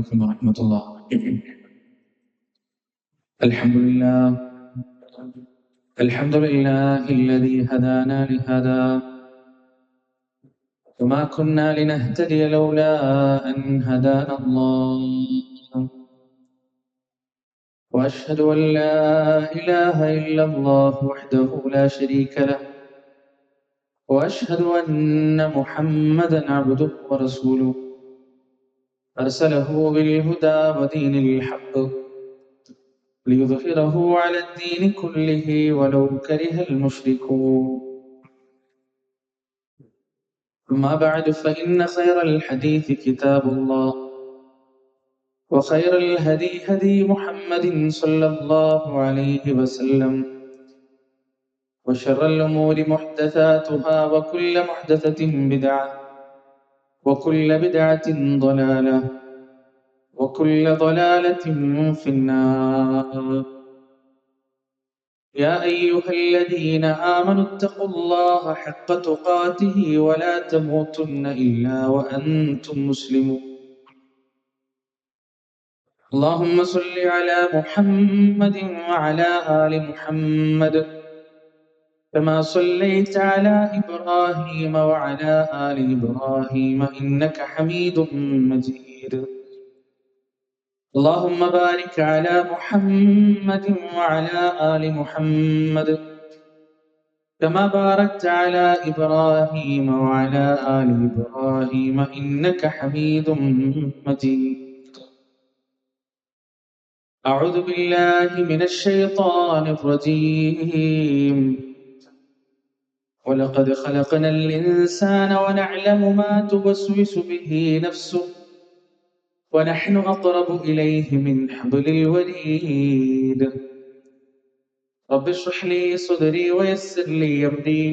عليكم ورحمة الله. الحمد لله الذي هدانا لهذا وما كنا لنهتدي لولا أن هدانا الله وأشهد أن لا إله إلا الله وحده لا شريك له وأشهد أن محمدا عبده ورسوله أرسله بالهدى ودين الحق ليظهره على الدين كله ولو كره المشركون. أما بعد فإن خير الحديث كتاب الله وخير الهدي هدي محمد صلى الله عليه وسلم وشر الأمور محدثاتها وكل محدثة بدعة وكل بدعة ضلالة وكل ضلالة في النار. يا أيها الذين آمنوا اتقوا الله حق تقاته ولا تموتن إلا وأنتم مسلمون. اللهم صل على محمد وعلى آل محمد كما صليت على إبراهيم وعلى آل إبراهيم إنك حميد مجيد. اللهم بارك على محمد وعلى آل محمد كما باركت على إبراهيم وعلى آل إبراهيم إنك حميد مجيد. أعوذ بالله من الشيطان الرجيم. ولقد خلقنا الإنسان ونعلم ما توسوس به نفسه ونحن أقرب إليه من حبل الوريد. رب اشرح لي صدري ويسر لي أمري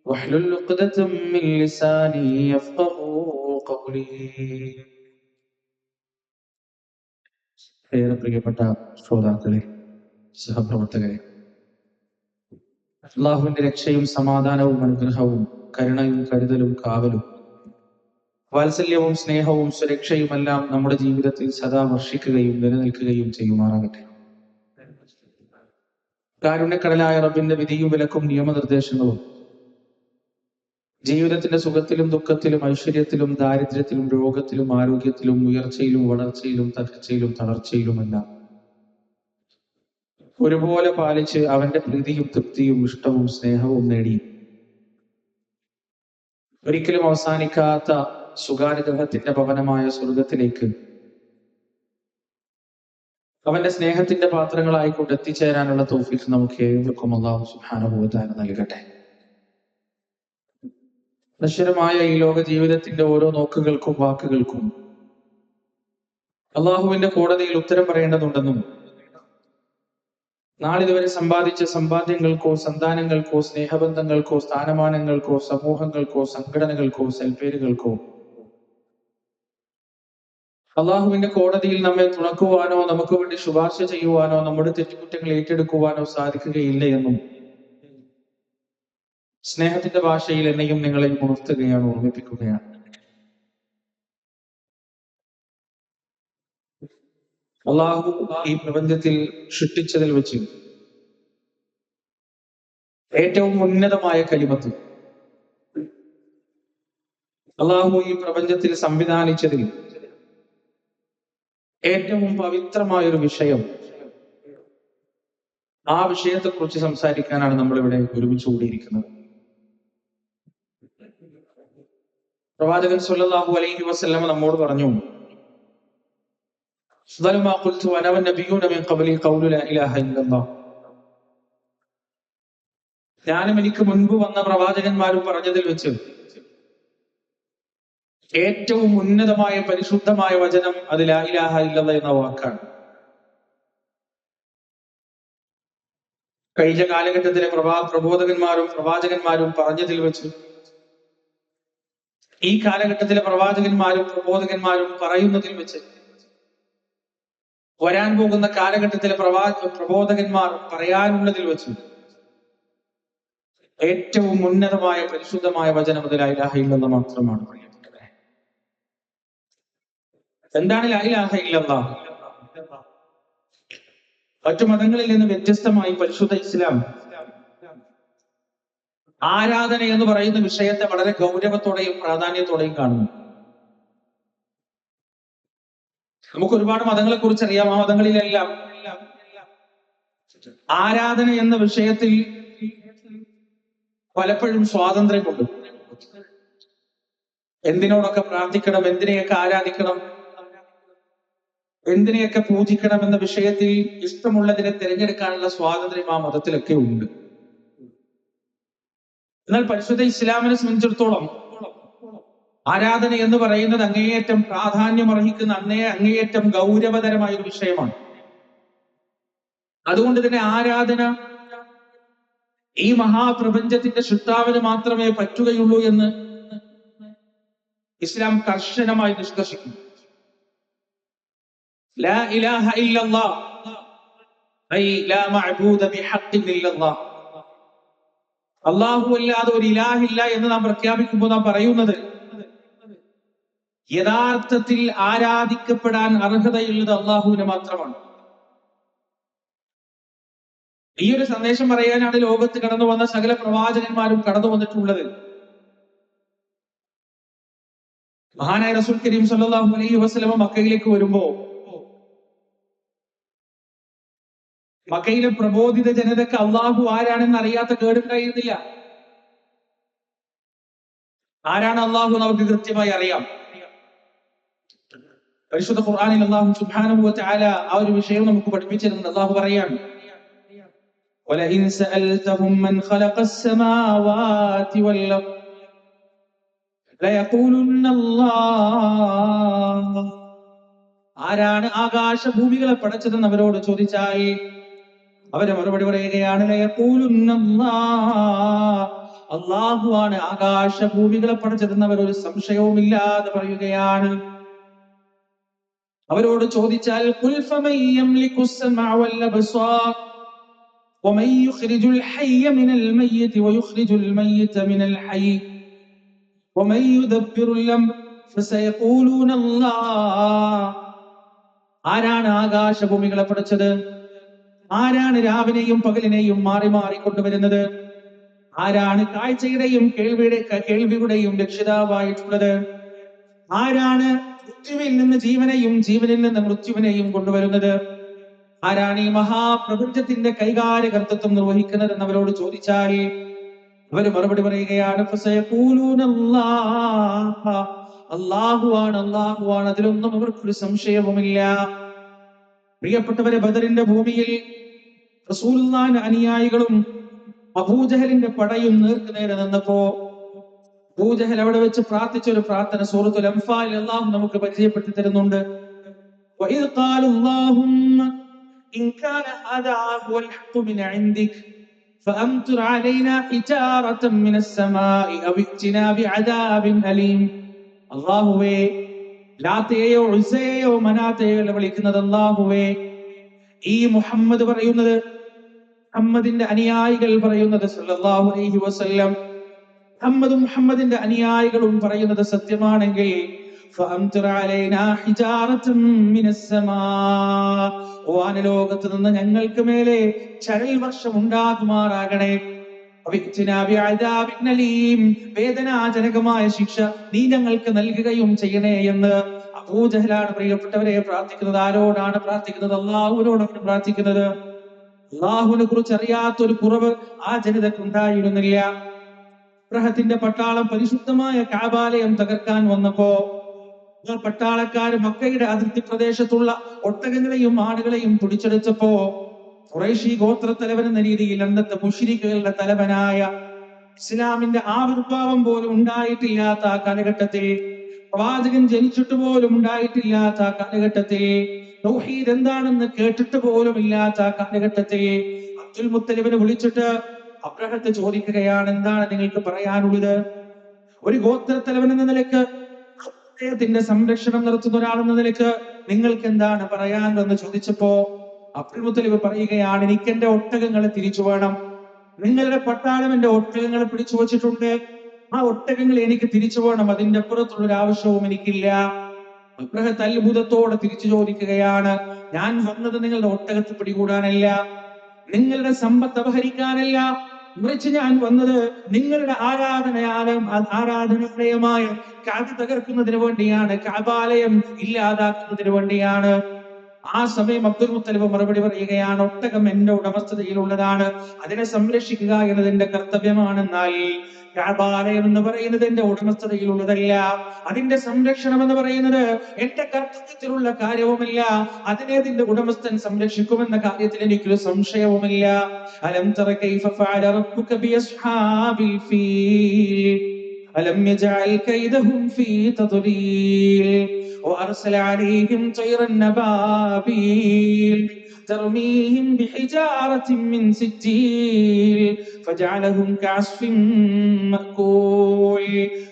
واحلل عقدة من لساني يفقهوا قولي. ഏറെ പ്രിയപ്പെട്ട ശ്രോതാക്കളെ, സഹപ്രവർത്തകരെ, അല്ലാഹുവിന്റെ രക്ഷയും സമാധാനവും അനുഗ്രഹവും കരുണയും കരുതലും കാവലും വാത്സല്യവും സ്നേഹവും സുരക്ഷയുമെല്ലാം നമ്മുടെ ജീവിതത്തിൽ സദാ വർഷിക്കുകയും നിലനിൽക്കുകയും ചെയ്യുമാറാകട്ടെ. കാരുണ്യക്കടലായ റബ്ബിന്റെ വിധിയും വിലക്കും നിയമനിർദ്ദേശങ്ങളും ജീവിതത്തിന്റെ സുഖത്തിലും ദുഃഖത്തിലും ഐശ്വര്യത്തിലും ദാരിദ്ര്യത്തിലും രോഗത്തിലും ആരോഗ്യത്തിലും ഉയർച്ചയിലും വളർച്ചയിലും തകർച്ചയിലും തളർച്ചയിലുമെല്ലാം ഒരുപോലെ പാലിച്ച് അവന്റെ പ്രീതിയും തൃപ്തിയും ഇഷ്ടവും സ്നേഹവും നേടി ഒരിക്കലും അവസാനിക്കാത്ത സുഖാനുഗ്രഹത്തിന്റെ ഭവനമായ സ്വർഗത്തിലേക്ക് അവന്റെ സ്നേഹത്തിന്റെ പാത്രങ്ങളായിക്കൊണ്ട് എത്തിച്ചേരാനുള്ള തൗഫീഖ് നമുക്ക് ഏവർക്കും അല്ലാഹു സുബ്ഹാനഹു വ തആല നൽകട്ടെ. നശ്വരമായ ഈ ലോക ജീവിതത്തിന്റെ ഓരോ നോക്കുകൾക്കും വാക്കുകൾക്കും അള്ളാഹുവിന്റെ കോടതിയിൽ ഉത്തരം പറയേണ്ടതുണ്ടെന്നും നാളിതുവരെ സമ്പാദിച്ച സമ്പാദ്യങ്ങൾക്കോ സന്താനങ്ങൾക്കോ സ്നേഹബന്ധങ്ങൾക്കോ സ്ഥാനമാനങ്ങൾക്കോ സമൂഹങ്ങൾക്കോ സംഘടനകൾക്കോ സൽപ്പേരുകൾക്കോ അള്ളാഹുവിന്റെ കോടതിയിൽ നമ്മെ തുണക്കുവാനോ നമുക്ക് വേണ്ടി ശുപാർശ ചെയ്യുവാനോ നമ്മുടെ തെറ്റുകുറ്റങ്ങൾ ഏറ്റെടുക്കുവാനോ സാധിക്കുകയില്ല എന്നും സ്നേഹത്തിന്റെ ഭാഷയിൽ എന്നെയും നിങ്ങളെയും ഉണർത്തുകയാണ്, ഓർമ്മിപ്പിക്കുകയാണ്. അള്ളാഹു ഈ പ്രപഞ്ചത്തിൽ സൃഷ്ടിച്ചതിൽ വെച്ച് ഏറ്റവും ഉന്നതമായ കലിമത്ത്, അള്ളാഹു ഈ പ്രപഞ്ചത്തിൽ സംവിധാനിച്ചതിൽ ഏറ്റവും പവിത്രമായൊരു വിഷയം, ആ വിഷയത്തെക്കുറിച്ച് സംസാരിക്കാനാണ് നമ്മളിവിടെ ഒരുമിച്ച് കൂടിയിരിക്കുന്നത്. പ്രവാചകൻ സ്വല്ലല്ലാഹു അലൈഹി വസല്ലം നമ്മോട് പറഞ്ഞു, ഞാനും എനിക്ക് മുൻപ് വന്ന പ്രവാചകന്മാരും പറഞ്ഞതിൽ വെച്ച് ഏറ്റവും ഉന്നതമായ പരിശുദ്ധമായ വചനം അത് ലാ ഇലാഹ ഇല്ലല്ലാഹ് എന്ന വാക്കാണ്. കഴിഞ്ഞ കാലഘട്ടത്തിലെ പ്രബോധകന്മാരും പ്രവാചകന്മാരും പറഞ്ഞതിൽ വെച്ച് ഈ കാലഘട്ടത്തിലെ പ്രവാചകന്മാരും പ്രബോധകന്മാരും പറയുന്നതിൽ വെച്ച് വരാൻ പോകുന്ന കാലഘട്ടത്തിലെ പ്രബോധകന്മാർ പറയാനുള്ളതിൽ വെച്ച് ഏറ്റവും ഉന്നതമായ പരിശുദ്ധമായ വചനം അത് ലാ ഇലാഹ ഇല്ലല്ലാഹ് മാത്രമാണ്. പ്രിയപ്പെട്ടവരെ, എന്താണ് ലാ ഇലാഹ ഇല്ലല്ലാഹ്? മറ്റു മതങ്ങളിൽ നിന്ന് വ്യത്യസ്തമായി പരിശുദ്ധ ഇസ്ലാം ആരാധന എന്ന് പറയുന്ന വിഷയത്തെ വളരെ ഗൗരവത്തോടെയും പ്രാധാന്യത്തോടെയും കാണുന്നു. നമുക്ക് ഒരുപാട് മതങ്ങളെ കുറിച്ച് അറിയാം. ആ മതങ്ങളിലെല്ലാം ആരാധന എന്ന വിഷയത്തിൽ പലപ്പോഴും സ്വാതന്ത്ര്യമുണ്ട്. എന്തിനോടൊക്കെ പ്രാർത്ഥിക്കണം, എന്തിനെയൊക്കെ ആരാധിക്കണം, എന്തിനെയൊക്കെ പൂജിക്കണം എന്ന വിഷയത്തിൽ ഇഷ്ടമുള്ളതിനെ തിരഞ്ഞെടുക്കാനുള്ള സ്വാതന്ത്ര്യം ആ മതത്തിലൊക്കെ ഉണ്ട്. എന്നാൽ പരിശുദ്ധ ഇസ്ലാമിനെ സംബന്ധിച്ചിടത്തോളം ആരാധന എന്ന് പറയുന്നത് അങ്ങേയറ്റം പ്രാധാന്യം അർഹിക്കുന്ന അങ്ങേയറ്റം ഗൗരവതരമായ ഒരു വിഷയമാണ്. അതുകൊണ്ട് തന്നെ ആരാധന ഈ മഹാപ്രപഞ്ചത്തിന്റെ സൃഷ്ടാവിന് മാത്രമേ പറ്റുകയുള്ളൂ എന്ന് ഇസ്ലാം കർശനമായി നിഷ്കർഷിക്കുന്നു. ലാ ഇലാഹ ഇല്ലല്ലാഹ് ഐ ലാ മഅബൂദ ബിഹഖ്ഖിൻ ഇല്ലല്ലാഹ്. അല്ലാഹു അല്ലാതെ ഒരു ഇലാഹില്ല എന്ന് നാം പ്രഖ്യാപിക്കുമ്പോൾ നാം പറയുന്നത് യഥാർത്ഥത്തിൽ ആരാധിക്കപ്പെടാൻ അർഹതയുള്ളത് അല്ലാഹുവിന് മാത്രമാണ്. ഈ ഒരു സന്ദേശം പറയാനാണ് ലോകത്ത് കടന്നു വന്ന സകല പ്രവാചകന്മാരും കടന്നു വന്നിട്ടുള്ളത്. മഹാനായ റസൂൽ കരീം സല്ലല്ലാഹു അലൈഹി വസല്ലമ മക്കയിലേക്ക് വരുമ്പോ മക്കയിലെ പ്രബോധിത ജനതയ്ക്ക് അള്ളാഹു ആരാണെന്ന് അറിയാത്ത കേടുണ്ടായിരുന്നില്ല. ആരാണ് അള്ളാഹു എന്ന് അവർക്ക് കൃത്യമായി അറിയാം. പരിശുദ്ധ ഖുർആനിൽ അല്ലാഹു സുബ്ഹാനഹു വ തആല ആ ഒരു വിഷയം നമുക്ക് പഠിപ്പിച്ചിരുന്നുണ്ട്. അള്ളാഹു പറയാണ്, വലഇൻ സഅൽതഹും മൻ ഖലഖസ് സമാവാതി വൽ അർദ് ലയഖൂലുന്ന അല്ലാഹ്. ആരാണ് ആകാശഭൂമികളെ പടച്ചതെന്ന് അവരോട് ചോദിച്ചാൽ അവരെ മറുപടി പറയുകയാണ്, ലയഖൂലുന്ന അല്ലാഹ്. അല്ലാഹു ആണ് ആകാശഭൂമികളെ പടച്ചതെന്ന് അവർ ഒരു സംശയവുമില്ലാതെ പറയുകയാണ്. അവരോട് ചോദിച്ചാൽ ഖുൽ ഫമൻ യംലികുസ് സമഅ വൽ അബ്സാർ വമൻ യുഖ്രിജുൽ ഹയ്യ മിനൽ മയ്യിതി വയുഖ്രിജുൽ മയ്യിത മിനൽ ഹയ്യ് വമൻ യുദബ്ബിറുൽ അംർ ഫസയഖൂലൂന അല്ലാഹ്. ആരാണ് ആകാശഭൂമികളെ പടച്ചത്? ആരാണ് രാവിനെയും പകലിനെയും മാറി മാറി കൊണ്ടുവരുന്നത്? ആരാണ് കാഴ്ചയുടെയും കേൾവിയുടെയും രക്ഷിതാവായിട്ടുള്ളത്? ആരാണ് മൃത്യുവിൽ നിന്ന് ജീവനെയും ജീവനിൽ നിന്ന് മൃത്യുവിനെയും കൊണ്ടുവരുന്നത്? ആരാണ് ഈ മഹാപ്രപഞ്ചത്തിന്റെ കൈകാര്യകർത്തൃത്വം നിർവഹിക്കുന്നത് എന്നവരോട് ചോദിച്ചാൽ അവര് മറുപടി പറയുകയാണ്, അല്ലാഹുവാണ്, അല്ലാഹുവാണ്. അതിലൊന്നും അവർക്കൊരു സംശയവുമില്ല. പ്രിയപ്പെട്ടവരെ, ബദറിന്റെ ഭൂമിയിൽ റസൂലുള്ളാഹിന്റെ അനുയായികളും അബൂജഹലിന്റെ പടയും നേർക്കുനേരെ നിന്നപ്പോ അബൂജഹൽ അവിടെ വെച്ച് പ്രാർത്ഥിച്ച ഒരു പ്രാർത്ഥന സൂറത്തുൽ അൻഫാലിൽ അല്ലാഹു നമുക്ക് പരിചയപ്പെടുത്തി തരുന്നുണ്ട്. വഇദ് ഖാലു അല്ലാഹുമ്മ ഇൻ കാന ഹാദാ ഹുവൽ ഹഖ് മിൻ ഇൻദിക ഫഅംതിർ അലൈനാ ഹിജാറതൻ മിനസ് സമാഇ ഔ ഇഅ്തിനാ ബിഅദാബിൻ അലീം. അല്ലാഹുവേ, ലാത്തയെയോ ഉസ്സയെയോ മനാത്തയെയോ വിളിക്കുന്നത് അല്ലാഹുവേ, ഈ മുഹമ്മദ് പറയുന്നത്, മുഹമ്മദിന്റെ അനുയായികൾ പറയുന്നത് സല്ലല്ലാഹു അലൈഹി വസല്ലം, മുഹമ്മദിന്റെ അനുയായികളും പറയുന്നത് സത്യമാണെങ്കിൽ വാനലോകത്ത് നിന്ന് ഞങ്ങൾക്ക് മേലെ ചരൽ വർഷം ഉണ്ടാകുമാറാകണേ. വേദനാജനകമായ ശിക്ഷ നീ ഞങ്ങൾക്ക് നൽകുകയും ചെയ്യണേ എന്ന് അബൂജഹലാണ് പ്രിയപ്പെട്ടവരെ പ്രാർത്ഥിക്കുന്നത്. ആരോടാണ് പ്രാർത്ഥിക്കുന്നത്? അല്ലാഹുവിനോടാണ് പ്രാർത്ഥിക്കുന്നത്. അല്ലാഹുവിനെ കുറിച്ച് അറിയാത്തൊരു കുറവ് ആ ജനതയ്ക്ക് ഉണ്ടായിരുന്നില്ല. ഇബ്രാഹിമിന്റെ പട്ടാളം പരിശുദ്ധമായ കഅബാലയം തകർക്കാൻ വന്നപ്പോ പട്ടാളക്കാര് മക്കയുടെ അതിർത്തി പ്രദേശത്തുള്ള ഒട്ടകങ്ങളെയും ആടുകളെയും പിടിച്ചെടുത്തപ്പോ ഖുറൈശി ഗോത്രത്തലവൻ എന്ന രീതിയിൽ അന്നത്തെ മുശ്രിക്കുകളുടെ തലവനായ ഇസ്ലാമിന്റെ ആവിർഭാവം പോലും ഉണ്ടായിട്ടില്ലാത്ത ആ കാലഘട്ടത്തിൽ, പ്രവാചകൻ ജനിച്ചിട്ട് പോലും ഉണ്ടായിട്ടില്ലാത്ത ആ കാലഘട്ടത്തിൽ, തൗഹീദ് എന്താണെന്ന് കേട്ടിട്ട് പോലും ഇല്ലാത്ത ആ കാലഘട്ടത്തിൽ അബ്ദുൽ മുത്തലിബിനെ വിളിച്ചിട്ട് അബ്രഹത്തെ ചോദിക്കുകയാണ്, എന്താണ് നിങ്ങൾക്ക് പറയാനുള്ളത്? ഒരു ഗോത്രത്തലവൻ എന്ന നിലക്ക്, അദ്ദേഹത്തിന്റെ സംരക്ഷണം നടത്തുന്ന ഒരാളെന്ന നിലക്ക് നിങ്ങൾക്ക് എന്താണ് പറയാനുള്ളതെന്ന് ചോദിച്ചപ്പോ അബ്ദുൽ മുത്തലിബ് പറയുകയാണ്, എനിക്ക് എന്റെ ഒട്ടകങ്ങളെ തിരിച്ചു വേണം. നിങ്ങളുടെ പട്ടാളം എന്റെ ഒട്ടകങ്ങളെ പിടിച്ചു വച്ചിട്ടുണ്ട്. ആ ഒട്ടകങ്ങൾ എനിക്ക് തിരിച്ചു വേണം. അതിന്റെ അപ്പുറത്തുള്ളൊരു ആവശ്യവും എനിക്കില്ല. അബ്രഹത്ത് അത്ഭുതത്തോടെ തിരിച്ചു ചോദിക്കുകയാണ്, ഞാൻ വന്നത് നിങ്ങളുടെ ഒട്ടകത്ത് പിടികൂടാനല്ല, നിങ്ങളുടെ സമ്പത്ത് അപഹരിക്കാനല്ല, മറിച്ച് ഞാൻ വന്നത് നിങ്ങളുടെ ആരാധനാലയമായ കഅബ തകർക്കുന്നതിന് വേണ്ടിയാണ്, കഅബാലയം ഇല്ലാതാക്കുന്നതിന് വേണ്ടിയാണ്. ആ സമയം അബ്ദുൽ മുത്തലിബ് മറുപടി പറയുകയാണ്, ഒട്ടകം എന്റെ ഉടമസ്ഥതയിലുള്ളതാണ്, അതിനെ സംരക്ഷിക്കുക എന്നത് എന്റെ കർത്തവ്യമാണെന്നാൽ കഅബാലയം എന്ന് പറയുന്നത് എന്റെ ഉടമസ്ഥതയിലുള്ളതല്ല, അതിന്റെ സംരക്ഷണം എന്ന് പറയുന്നത് എന്റെ കർത്തവ്യത്തിലുള്ള കാര്യവുമല്ല, അതിനെ അതിന്റെ ഉടമസ്ഥൻ സംരക്ഷിക്കുമെന്ന കാര്യത്തിൽ എനിക്കൊരു സംശയവുമില്ല. അലം തറ കൈഫ ഫഅല റബ്ബുക ബിഅസ്ഹാബിൽ ഫീൽ അലം യജഅൽ കൈദഹും ഫീ തദ്ലീൽ وأرسل عليهم طيرا نبابيل ترميهم بحجارة من سجيل فجعلهم كعصف مأكول.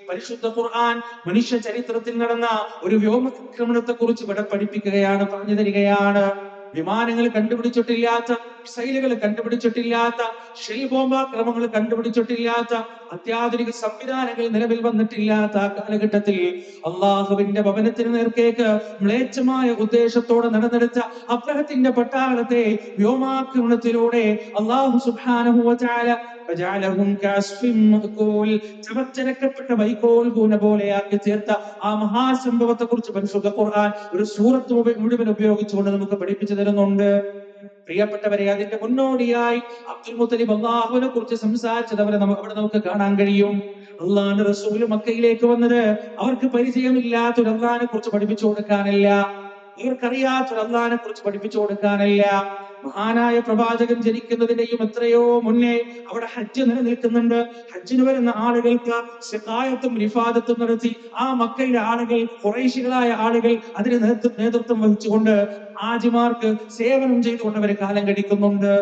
പരിശുദ്ധ ഖുർആൻ മനുഷ്യ ചരിത്രത്തിൽ നടന്ന ഒരു വ്യോമാക്രമണത്തെ കുറിച്ച് ഇവിടെ പഠിപ്പിക്കുകയാണ്, പറഞ്ഞു തരികയാണ്. വിമാനങ്ങൾ കണ്ടുപിടിച്ചിട്ടില്ലാത്ത, മിസൈലുകൾ കണ്ടുപിടിച്ചിട്ടില്ലാത്ത, ഷെൽ ബോംബാക്രമങ്ങൾ കണ്ടുപിടിച്ചിട്ടില്ലാത്ത, അത്യാധുനിക സംവിധാനങ്ങൾ നിലവിൽ വന്നിട്ടില്ലാത്ത കാലഘട്ടത്തിൽ അള്ളാഹുവിന്റെ ഭവനത്തിന് നേർക്കേക്ക് മ്ലേച്ഛമായ ഉദ്ദേശത്തോടെ നടന്നെടുത്ത അബ്രഹത്തിന്റെ പട്ടാളത്തെ വ്യോമാക്രമണത്തിലൂടെ അള്ളാഹു സുബ്ഹാനഹു വ തആല ചവച്ചരക്കപ്പെട്ട വൈക്കോൽ കൂന പോലെയാക്കി ചേർത്ത ആ മഹാസംഭവത്തെ കുറിച്ച് പരിശുദ്ധ ഖുർആൻ ഒരു സൂറത്ത് മുഴുവൻ ഉപയോഗിച്ചുകൊണ്ട് നമുക്ക് പഠിപ്പിച്ചു തരുന്നുണ്ട്. പ്രിയപ്പെട്ടവരെ, അതിന്റെ മുന്നോടിയായി അബ്ദുൽ മുത്തലിബ് അള്ളാഹുവിനെ കുറിച്ച് സംസാരിച്ചത് അവിടെ നമുക്ക് കാണാൻ കഴിയും. അള്ളാഹുവിന്റെ റസൂല് മക്കയിലേക്ക് വന്നത് അവർക്ക് പരിചയമില്ലാത്തൊരു അള്ളാഹിനെ കുറിച്ച് പഠിപ്പിച്ചു കൊടുക്കാനല്ല, ഇവർക്കറിയാത്തൊരു അള്ളാഹിനെ കുറിച്ച് പഠിപ്പിച്ചു കൊടുക്കാനല്ല. മഹാനായ പ്രവാചകൻ ജനിക്കുന്നതിന്റെയും എത്രയോ മുന്നേ അവിടെ ഹജ്ജ് നിലനിൽക്കുന്നുണ്ട്. ഹജ്ജിന് വരുന്ന ആളുകൾക്ക് സിഖായത്തും റിഫാദത്തും നടത്തി ആ മക്കയിലെ ആളുകൾ, ഖുറൈശികളായ ആളുകൾ അതിന് നേതൃത്വം വഹിച്ചുകൊണ്ട് ഹാജിമാർക്ക് സേവനം ചെയ്തുകൊണ്ട് അവർ കാലം കഴിക്കുന്നുണ്ട്.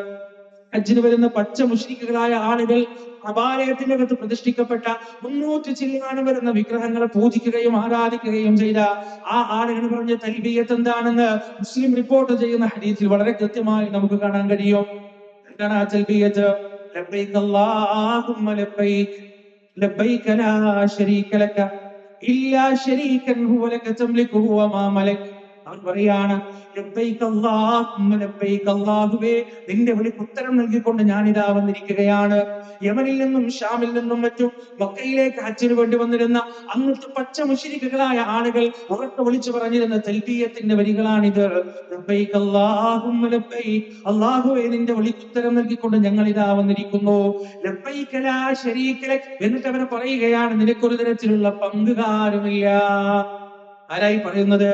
ഹജ്ജിന് വരുന്ന പച്ച മുശ്രിക്കുകളായ ആളുകൾ കഅബാലയത്തിന്റെ അകത്ത് പ്രതിഷ്ഠിക്കപ്പെട്ട 300 ചില്ലാനം വരുന്ന വിഗ്രഹങ്ങളെ പൂജിക്കുകയും ആരാധിക്കുകയും ചെയ്ത ആ ആളുകൾ പറഞ്ഞ തൽബിയത്ത് എന്താണെന്ന് മുസ്ലിം റിപ്പോർട്ട് ചെയ്യുന്ന ഹദീസിൽ വളരെ കൃത്യമായി നമുക്ക് കാണാൻ കഴിയും. എന്താണ് ആ തൽബിയത്ത്? ലബ്ബൈക അല്ലാഹുമ്മ ലബ്ബൈക ലബ്ബൈക ലാ ശരീക ലക ഇല്ലാ ശരീകൻ ഹുവ ലക തംലികുഹു വമാ മലക്. അവർ പറയാണ്, ലബ്ബൈക അല്ലാഹുമ്മ ലബ്ബൈക, അല്ലാഹുവേ നിന്റെ വിളിക്ക് ഉത്തരം നൽകിക്കൊണ്ട് ഞാനിതാ വന്നിരിക്കുകയാണ്. യമനിൽ നിന്നും ഷാമിൽ നിന്നും മറ്റും മക്കയിലേക്ക് ഹജ്ജിന് വേണ്ടി വന്നിരുന്ന അന്നത്തെ പച്ച മുശ്രിക്കുകളായ ആളുകൾ അവർക്ക് വിളിച്ചു പറഞ്ഞിരുന്ന തൽബിയത്തിന്റെ വരികളാണിത്. ലബ്ബൈക അല്ലാഹുമ്മ ലബ്ബൈക, അല്ലാഹുവേ നിന്റെ വിളിക്ക് ഉത്തരം നൽകിക്കൊണ്ട് ഞങ്ങൾ ഇതാ വന്നിരിക്കുന്നു. ലബ്ബൈക ലാ ശരീക ലക്, എന്നിട്ട് അവർ പറയുകയാണ്, നിനക്കൊരു തരത്തിലുള്ള പങ്കുകാരുമില്ല. ആരായി പറയുന്നത്?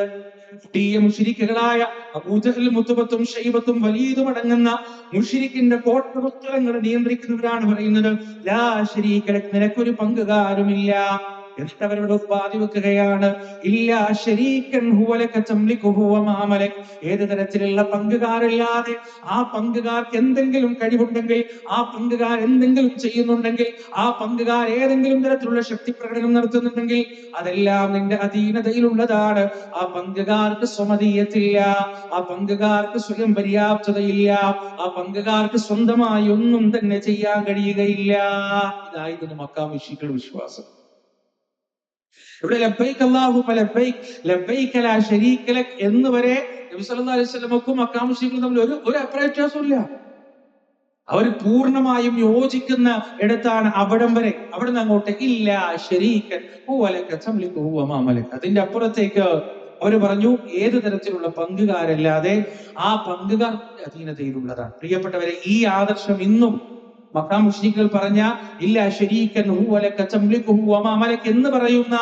മുശ്രിക്കുകളായ അബൂജഹലും മുത്തുബത്തും ഷൈബത്തും വലീദും അടങ്ങുന്ന മുശ്രിക്കിന്റെ കോട്ടപുസ്തകങ്ങളെ നിയന്ത്രിക്കുന്നവരാണ് പറയുന്നത്, ലാ ശരീക ലക്, നിനക്കൊരു പങ്കുകാരുമില്ല. എന്നിട്ട് അവരോട് ഉപാധി വെക്കുകയാണ്, ഇല്ലാ ശരീകൻ ഹുവ ലക തംലികുഹു വമാ മലക്, ഏത് തരത്തിലുള്ള പങ്കുകാരില്ലാതെ ആ പങ്കുകാർക്ക് എന്തെങ്കിലും കഴിവുണ്ടെങ്കിൽ, ആ പങ്കുകാർ എന്തെങ്കിലും ചെയ്യുന്നുണ്ടെങ്കിൽ, ആ പങ്കുകാർ ഏതെങ്കിലും തരത്തിലുള്ള ശക്തി പ്രകടനം നടത്തുന്നുണ്ടെങ്കിൽ അതെല്ലാം നിന്റെ അധീനതയിലുള്ളതാണ്. ആ പങ്കുകാർക്ക് സ്വമതീയത്തില്ല, ആ പങ്കുകാർക്ക് സ്വയം പര്യാപ്തതയില്ല, ആ പങ്കുകാർക്ക് സ്വന്തമായി ഒന്നും തന്നെ ചെയ്യാൻ കഴിയുകയില്ല. ഇതായിരുന്നു മക്കാ മുശ്രിക്കുകളുടെ വിശ്വാസം. ഇവിടെ ലബ്ബൈക അല്ലാഹുമ്മ ലബ്ബൈക ലബ്ബൈക ലാ ശരീക ലക് എന്ന് വരെ നബി സല്ലല്ലാഹു അലൈഹി വസല്ലമക്കും മക്കാ മുശ്രിക്കുകളും തമ്മിൽ ഒരു അഭിപ്രായ വ്യത്യാസമില്ല. അവർ പൂർണ്ണമായും യോജിക്കുന്ന ഇടത്താണ് അവിടം വരെ. അവിടെ നിന്ന് അങ്ങോട്ട് ഇല്ല ശരീകൻ ഹുവ ലക തംലികുഹു വമാ മലക്, അതിന്റെ അപ്പുറത്തേക്ക് അവര് പറഞ്ഞു ഏത് തരത്തിലുള്ള പങ്കുകാരല്ലാതെ ആ പങ്കുകാർ അധീനതയിലുള്ളതാണ്. പ്രിയപ്പെട്ടവരെ, ഈ ആദർശം ഇന്നും മക്കാ മുശ്രിക്കുകൾ പറഞ്ഞ ഇല്ല ശരീകൻ ഹുവ ലക തംലികുഹു വമാ മലക് എന്ന് പറയുന്ന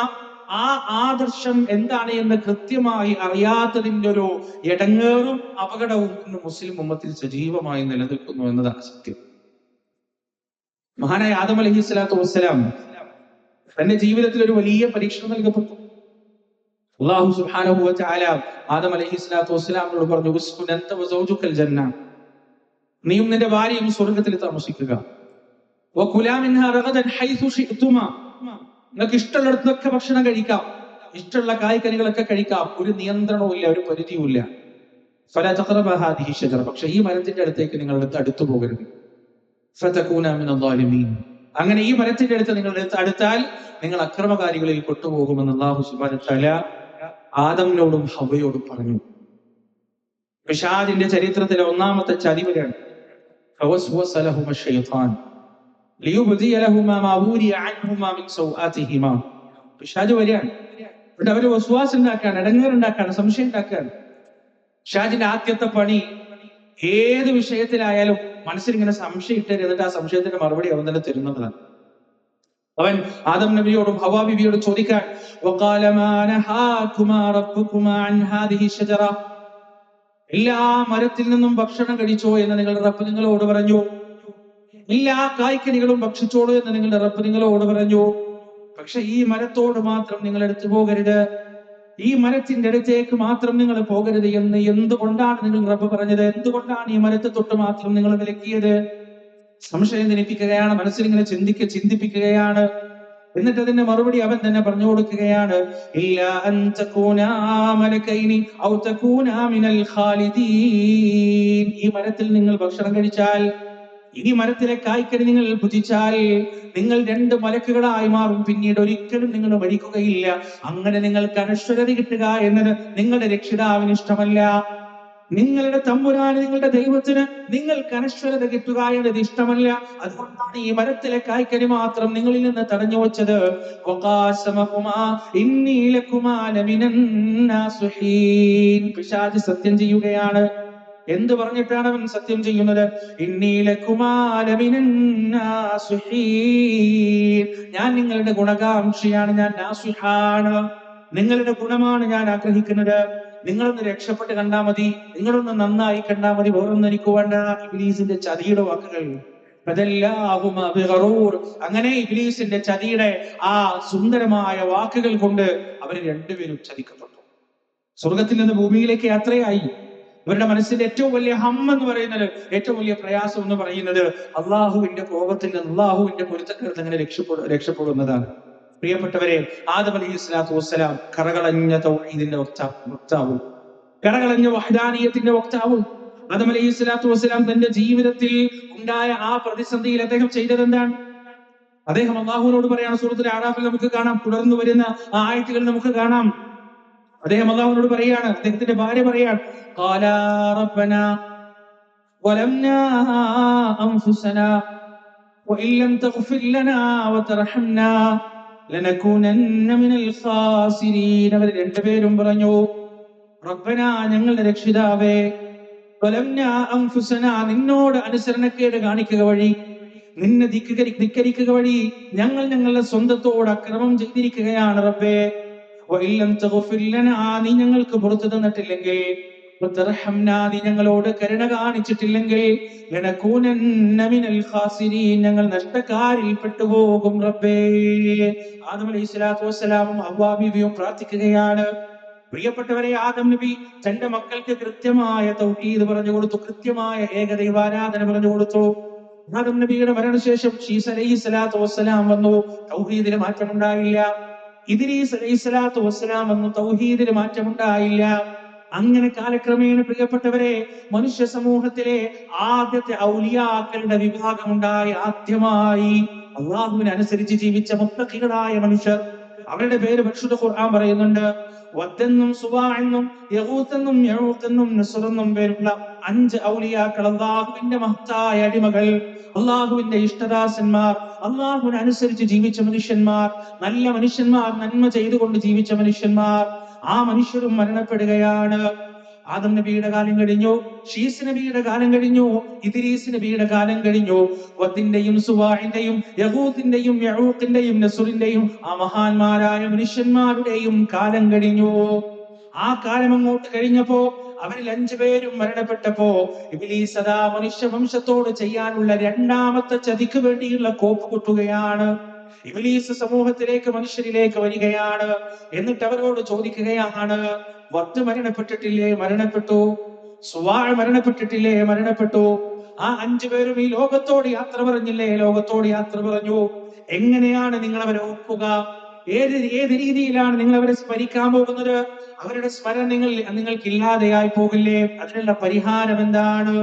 ആ ആദർശം എന്താണ് എന്ന് കൃത്യമായി അറിയാത്തതിന്റെ ഒരു ഇടങ്ങേറും അപകടവും ഇന്ന് മുസ്ലിം ഉമ്മത്തിൽ സജീവമായി നിലനിൽക്കുന്നു എന്നതാണ് സത്യം. മഹാനായ ആദം അലൈഹിസ്സലാത്തു വസ്സലാം തന്റെ ജീവിതത്തിൽ ഒരു വലിയ പരീക്ഷണം നൽകപ്പെട്ടു. അല്ലാഹു സുബ്ഹാനഹു വ തആല ആദം അലൈഹിസ്സലാത്തു വസ്സലാമിനോട് പറഞ്ഞു, ഉസ്കുൻ അൻത വ സൗജുകൽ ജന്ന, നീയും നിന്റെ ഭാര്യയും സ്വർഗ്ഗത്തിൽ താമസിക്കുക. വകുലാ മിൻഹാ റഗദൻ ഹൈസു ശിഅ്തുമാ, നിങ്ങൾക്ക് ഇഷ്ടമുള്ളിടത്തൊക്കെ ഭക്ഷണം കഴിക്കാം, ഇഷ്ടമുള്ള കായ്കനികളൊക്കെ കഴിക്കാം, ഒരു നിയന്ത്രണവും ഇല്ല, ഒരു പരിധിയുമില്ല. ഫലാ തഖറബ ഹാദിഹി ഷജറ, പക്ഷേ ഈ മരത്തിന്റെ അടുത്തേക്ക് നിങ്ങൾ അടുത്തു പോകരുത്. ഫതകൂന മിനൽ ളാലിമീൻ, അങ്ങനെ ഈ മരത്തിന്റെ അടുത്ത് നിങ്ങൾ അടുത്താൽ നിങ്ങൾ അക്രമകാരികളിൽ പെട്ടുപോകുമെന്ന് അല്ലാഹു സുബ്ഹാനഹു വ തആല ആദമിനോടും ഹവ്വയോടും പറഞ്ഞു. പിശാചിന്റെ ചരിത്രത്തിലെ ഒന്നാമത്തെ ചതിവരാണ്. فوسوس لهما الشيطان ليبدي لهما ما وري عنهما من سوآتهما. പിശാച് വരികയാണ്. ഇവിടെ അവര് വസ്വാസ് ഉണ്ടാക്കാണ്, ഇടങ്ങേറുണ്ടാക്കാണ്, സംശയം ഉണ്ടാക്കാണ്. പിശാചിന്റെ ആദ്യത്തെ പണി ഏത് വിഷയത്തിലായാലും മനസ്സിലിങ്ങനെ സംശയം ഇട്ട് എന്നിട്ട് ആ സംശയത്തിന്റെ മറുപടി അവൻ തന്നെ തരുന്നതാണ്. അവൻ ആദം നബിയോടും ഹവ്വാ ബിബിയോടും ചോദിക്കാൻ, وقال ما نهاكما ربكما عن هذه الشجرة. എല്ലാ മരത്തിൽ നിന്നും ഭക്ഷണം കഴിച്ചോ എന്ന് നിങ്ങളുടെ റബ്ബ് നിങ്ങളോട് പറഞ്ഞു. എല്ലാ കായ്ക്കനികളും ഭക്ഷിച്ചോളൂ എന്ന് നിങ്ങളുടെ റബ്ബ് നിങ്ങളോട് പറഞ്ഞു. പക്ഷെ ഈ മരത്തോട് മാത്രം നിങ്ങൾ എടുത്തു പോകരുത്, ഈ മരത്തിന്റെ അടുത്തേക്ക് മാത്രം നിങ്ങൾ പോകരുത് എന്ന് എന്തുകൊണ്ടാണ് നിങ്ങൾ റബ്ബ് പറഞ്ഞത്? എന്തുകൊണ്ടാണ് ഈ മരത്തെ തൊട്ട് മാത്രം നിങ്ങൾ വിലക്കിയത്? സംശയം ജനിപ്പിക്കുകയാണ്, മനസ്സിലിങ്ങനെ ചിന്തിപ്പിക്കുകയാണ്. എന്നിട്ട് അതിന്റെ മറുപടി അവൻ തന്നെ പറഞ്ഞു കൊടുക്കുകയാണ്, ഇല്ലാ അൻ തകൂനാ മലകൈനി ഔ തകൂനാ മിനൽ ഖാലിദീൻ. ഈ മരത്തിൽ നിങ്ങൾ ഭക്ഷണം കഴിച്ചാൽ, ഈ മരത്തിലെ കായ്ക്കനി നിങ്ങൾ ഭുജിച്ചാൽ നിങ്ങൾ രണ്ട് മലക്കുകളായി മാറും, പിന്നീട് ഒരിക്കലും നിങ്ങൾ മരിക്കുകയില്ല. അങ്ങനെ നിങ്ങൾക്ക് അനശ്വരത കിട്ടുക എന്നത് നിങ്ങളുടെ രക്ഷിതാവിന് ഇഷ്ടമല്ല. നിങ്ങളുടെ തമ്പുരാന്, നിങ്ങളുടെ ദൈവത്തിന് നിങ്ങൾക്ക് അനശ്വരത കിട്ടുക എന്നത് ഇഷ്ടമല്ല. അതുകൊണ്ടാണ് ഈ മരത്തിലെ കായ്ക്കനി മാത്രം നിങ്ങളിൽ നിന്ന് തടഞ്ഞു വച്ചത്. പിശാച് സത്യം ചെയ്യുകയാണ്. എന്ത് പറഞ്ഞിട്ടാണ് അവൻ സത്യം ചെയ്യുന്നത്? ഞാൻ നിങ്ങളുടെ ഗുണകാംക്ഷിയാണ്, ഞാൻ നാസിഹാണ്, നിങ്ങളുടെ ഗുണമാണ് ഞാൻ ആഗ്രഹിക്കുന്നത്. നിങ്ങളൊന്ന് രക്ഷപ്പെട്ട് കണ്ടാ മതി, നിങ്ങളൊന്ന് നന്നായി കണ്ടാ മതി, വേറൊന്നും എനിക്ക് വേണ്ട. ഇബ്ലീസിന്റെ ചതിയുടെ വാക്കുകൾ. അങ്ങനെ ഇബ്ലീസിന്റെ ചതിയുടെ ആ സുന്ദരമായ വാക്കുകൾ കൊണ്ട് അവർ രണ്ടുപേരും ചതിക്കപ്പെട്ടു. സ്വർഗത്തിൽ നിന്ന് ഭൂമിയിലേക്ക് യാത്രയായി. അവരുടെ മനസ്സിന്റെ ഏറ്റവും വലിയ ഹം എന്ന് പറയുന്നത്, ഏറ്റവും വലിയ പ്രയാസം എന്ന് പറയുന്നത് അള്ളാഹുവിന്റെ കോപത്തിൽ നിന്ന്, അള്ളാഹുവിന്റെ പൊരുത്തക്കേട് എങ്ങനെ രക്ഷപ്പെടുന്നതാണ്. പ്രിയപ്പെട്ടവരെ, ആദം അലൈഹിസ്സലാത്തു വസ്സലാം കറകളഞ്ഞ തൗഹീദിന്റെ വക്താവും കറകളഞ്ഞ വഹ്ദാനിയത്തിന്റെ വക്താവും. ആദം അലൈഹിസ്സലാത്തു വസ്സലാം തന്റെ ജീവിതത്തിൽ ഉണ്ടായ ആ പ്രതിസന്ധിയിൽ അദ്ദേഹം ചെയ്തത് എന്താണ്? അദ്ദേഹം അള്ളാഹുവിനോട് പറയാണ്. സൂറത്തുൽ അറാഫിൽ നമുക്ക് കാണാം, തുടർന്ന് വരുന്ന ആ ആയത്തുകൾ നമുക്ക് കാണാം. അദ്ദേഹം അള്ളാഹുവിനോട് പറയാണ്, അദ്ദേഹത്തിന്റെ ഭാര്യ പറയാണ്, ഖാലാ റബ്ബനാ വലംനാ അൻഫുസനാ വഇൻ ലം തഗ്ഫിർ ലനാ വതർഹംനാ ലനകൂനന്ന മിനൽ ഖാസിരീൻ. അവർ രണ്ടുപേരും പറഞ്ഞു, റബ്ബനാ, ഞങ്ങളുടെ രക്ഷിതാവേ, വലംനാ അൻഫുസനാ, നിന്നോട് അനുസരണക്കേട് കാണിക്കുക വഴി, നിന്നെ ധിക്കരിക്കുക വഴി ഞങ്ങൾ ഞങ്ങളുടെ സ്വന്തത്തോട് അക്രമം ചെയ്തിരിക്കുകയാണ് റബ്ബേ. നീ ഞങ്ങൾക്ക് പുറത്തു തന്നിട്ടില്ലെങ്കിൽ, നീ ഞങ്ങളോട് കരുണ കാണിച്ചിട്ടില്ലെങ്കിൽ, ഞങ്ങൾ നഷ്ടക്കാരിൽ പെട്ടുപോകും റബ്ബേ. ആദം അലൈഹിസ്സലാത്തു വസ്സലാമും ഹവ്വാ ബീവിയും പ്രാർത്ഥിക്കുകയാണ്. പ്രിയപ്പെട്ടവരെ, ആദം നബി തന്റെ മക്കൾക്ക് കൃത്യമായ തൗഹീദ് പറഞ്ഞു കൊടുത്തു, കൃത്യമായ ഏകദൈവാരാധന പറഞ്ഞു കൊടുത്തു. ആദം നബിയുടെ മരണശേഷം ശീസ് അലൈഹിസ്സലാത്തു വസ്സലാം വന്നു, തൗഹീദിന് മാറ്റമുണ്ടായില്ല. ഇദ്രീസ് അലൈഹിസ്സലാത്തു വസ്സലാം വന്നു, തൗഹീദിന് മാറ്റമുണ്ടായില്ല. അങ്ങനെ കാലക്രമേണ പ്രിയപ്പെട്ടവരെ, മനുഷ്യ സമൂഹത്തിലെ ആദ്യത്തെ ഔലിയാക്കളുടെ വിഭാഗമുണ്ടായി. ആദ്യമായി അള്ളാഹുവിനെ അനുസരിച്ച് ജീവിച്ച മുത്തഖികളായ മനുഷ്യർ, അവരുടെ പേര് പരിശുദ്ധ ഖുർആൻ പറയുന്നുണ്ട്. വദ്ദെന്നും സുവാഎന്നും യഗൂത്തെന്നും യഊഖെന്നും നസ്റെന്നും പേരുള്ള 5 ഔലിയാക്കൾ, അള്ളാഹുവിന്റെ മഹത്തായ അടിമകൾ, അള്ളാഹുവിന്റെ ഇഷ്ടദാസന്മാർ, അള്ളാഹുവിനെ അനുസരിച്ച് ജീവിച്ച മനുഷ്യന്മാർ, നല്ല മനുഷ്യന്മാർ, നന്മ ചെയ്തുകൊണ്ട് ജീവിച്ച മനുഷ്യന്മാർ. ആ മനുഷ്യരും മരണപ്പെടുകയാണ്. ആദം നബിയുടെ കാലം കഴിഞ്ഞു, ശീസ് നബിയുടെ കാലം കഴിഞ്ഞു, ഇദ്രീസ് നബിയുടെ കാലം കഴിഞ്ഞു. വദ്ദിന്റെയും സുവാഇന്റെയും യഗൂത്തിന്റെയും യഊഖിന്റെയും നസ്റിന്റെയും ആ മഹാന്മാരായ മനുഷ്യന്മാരുടെയും കാലം കഴിഞ്ഞു. ആ കാലം അങ്ങോട്ട് കഴിഞ്ഞപ്പോ അവരിൽ 5 പേരും മരണപ്പെട്ടപ്പോ ഇബ്ലീസ് അതാ മനുഷ്യവംശത്തോട് ചെയ്യാനുള്ള രണ്ടാമത്തെ ചതിക്ക് വേണ്ടിയുള്ള കോപ്പ് കൊട്ടുകയാണ്. ഇബ്ലീസ് സമൂഹത്തിലേക്ക്, മനുഷ്യരിലേക്ക് വരികയാണ്. എന്നിട്ട് അവരോട് ചോദിക്കുകയാണ്, വദ്ദ് മരണപ്പെട്ടിട്ടില്ലേ? മരണപ്പെട്ടു. സുവാഅ് മരണപ്പെട്ടിട്ടില്ലേ? മരണപ്പെട്ടു. ആ 5 പേരും ഈ ലോകത്തോട് യാത്ര പറഞ്ഞില്ലേ? ലോകത്തോട് യാത്ര പറഞ്ഞു. എങ്ങനെയാണ് നിങ്ങൾ അവരെ ഓർക്കുക? ഏത് രീതിയിലാണ് നിങ്ങൾ അവരെ സ്മരിക്കാൻ പോകുന്നത്? അവരുടെ സ്മരണ നിങ്ങൾക്ക് ഇല്ലാതെയായി പോകില്ലേ? അതിനുള്ള പരിഹാരം എന്താണ്?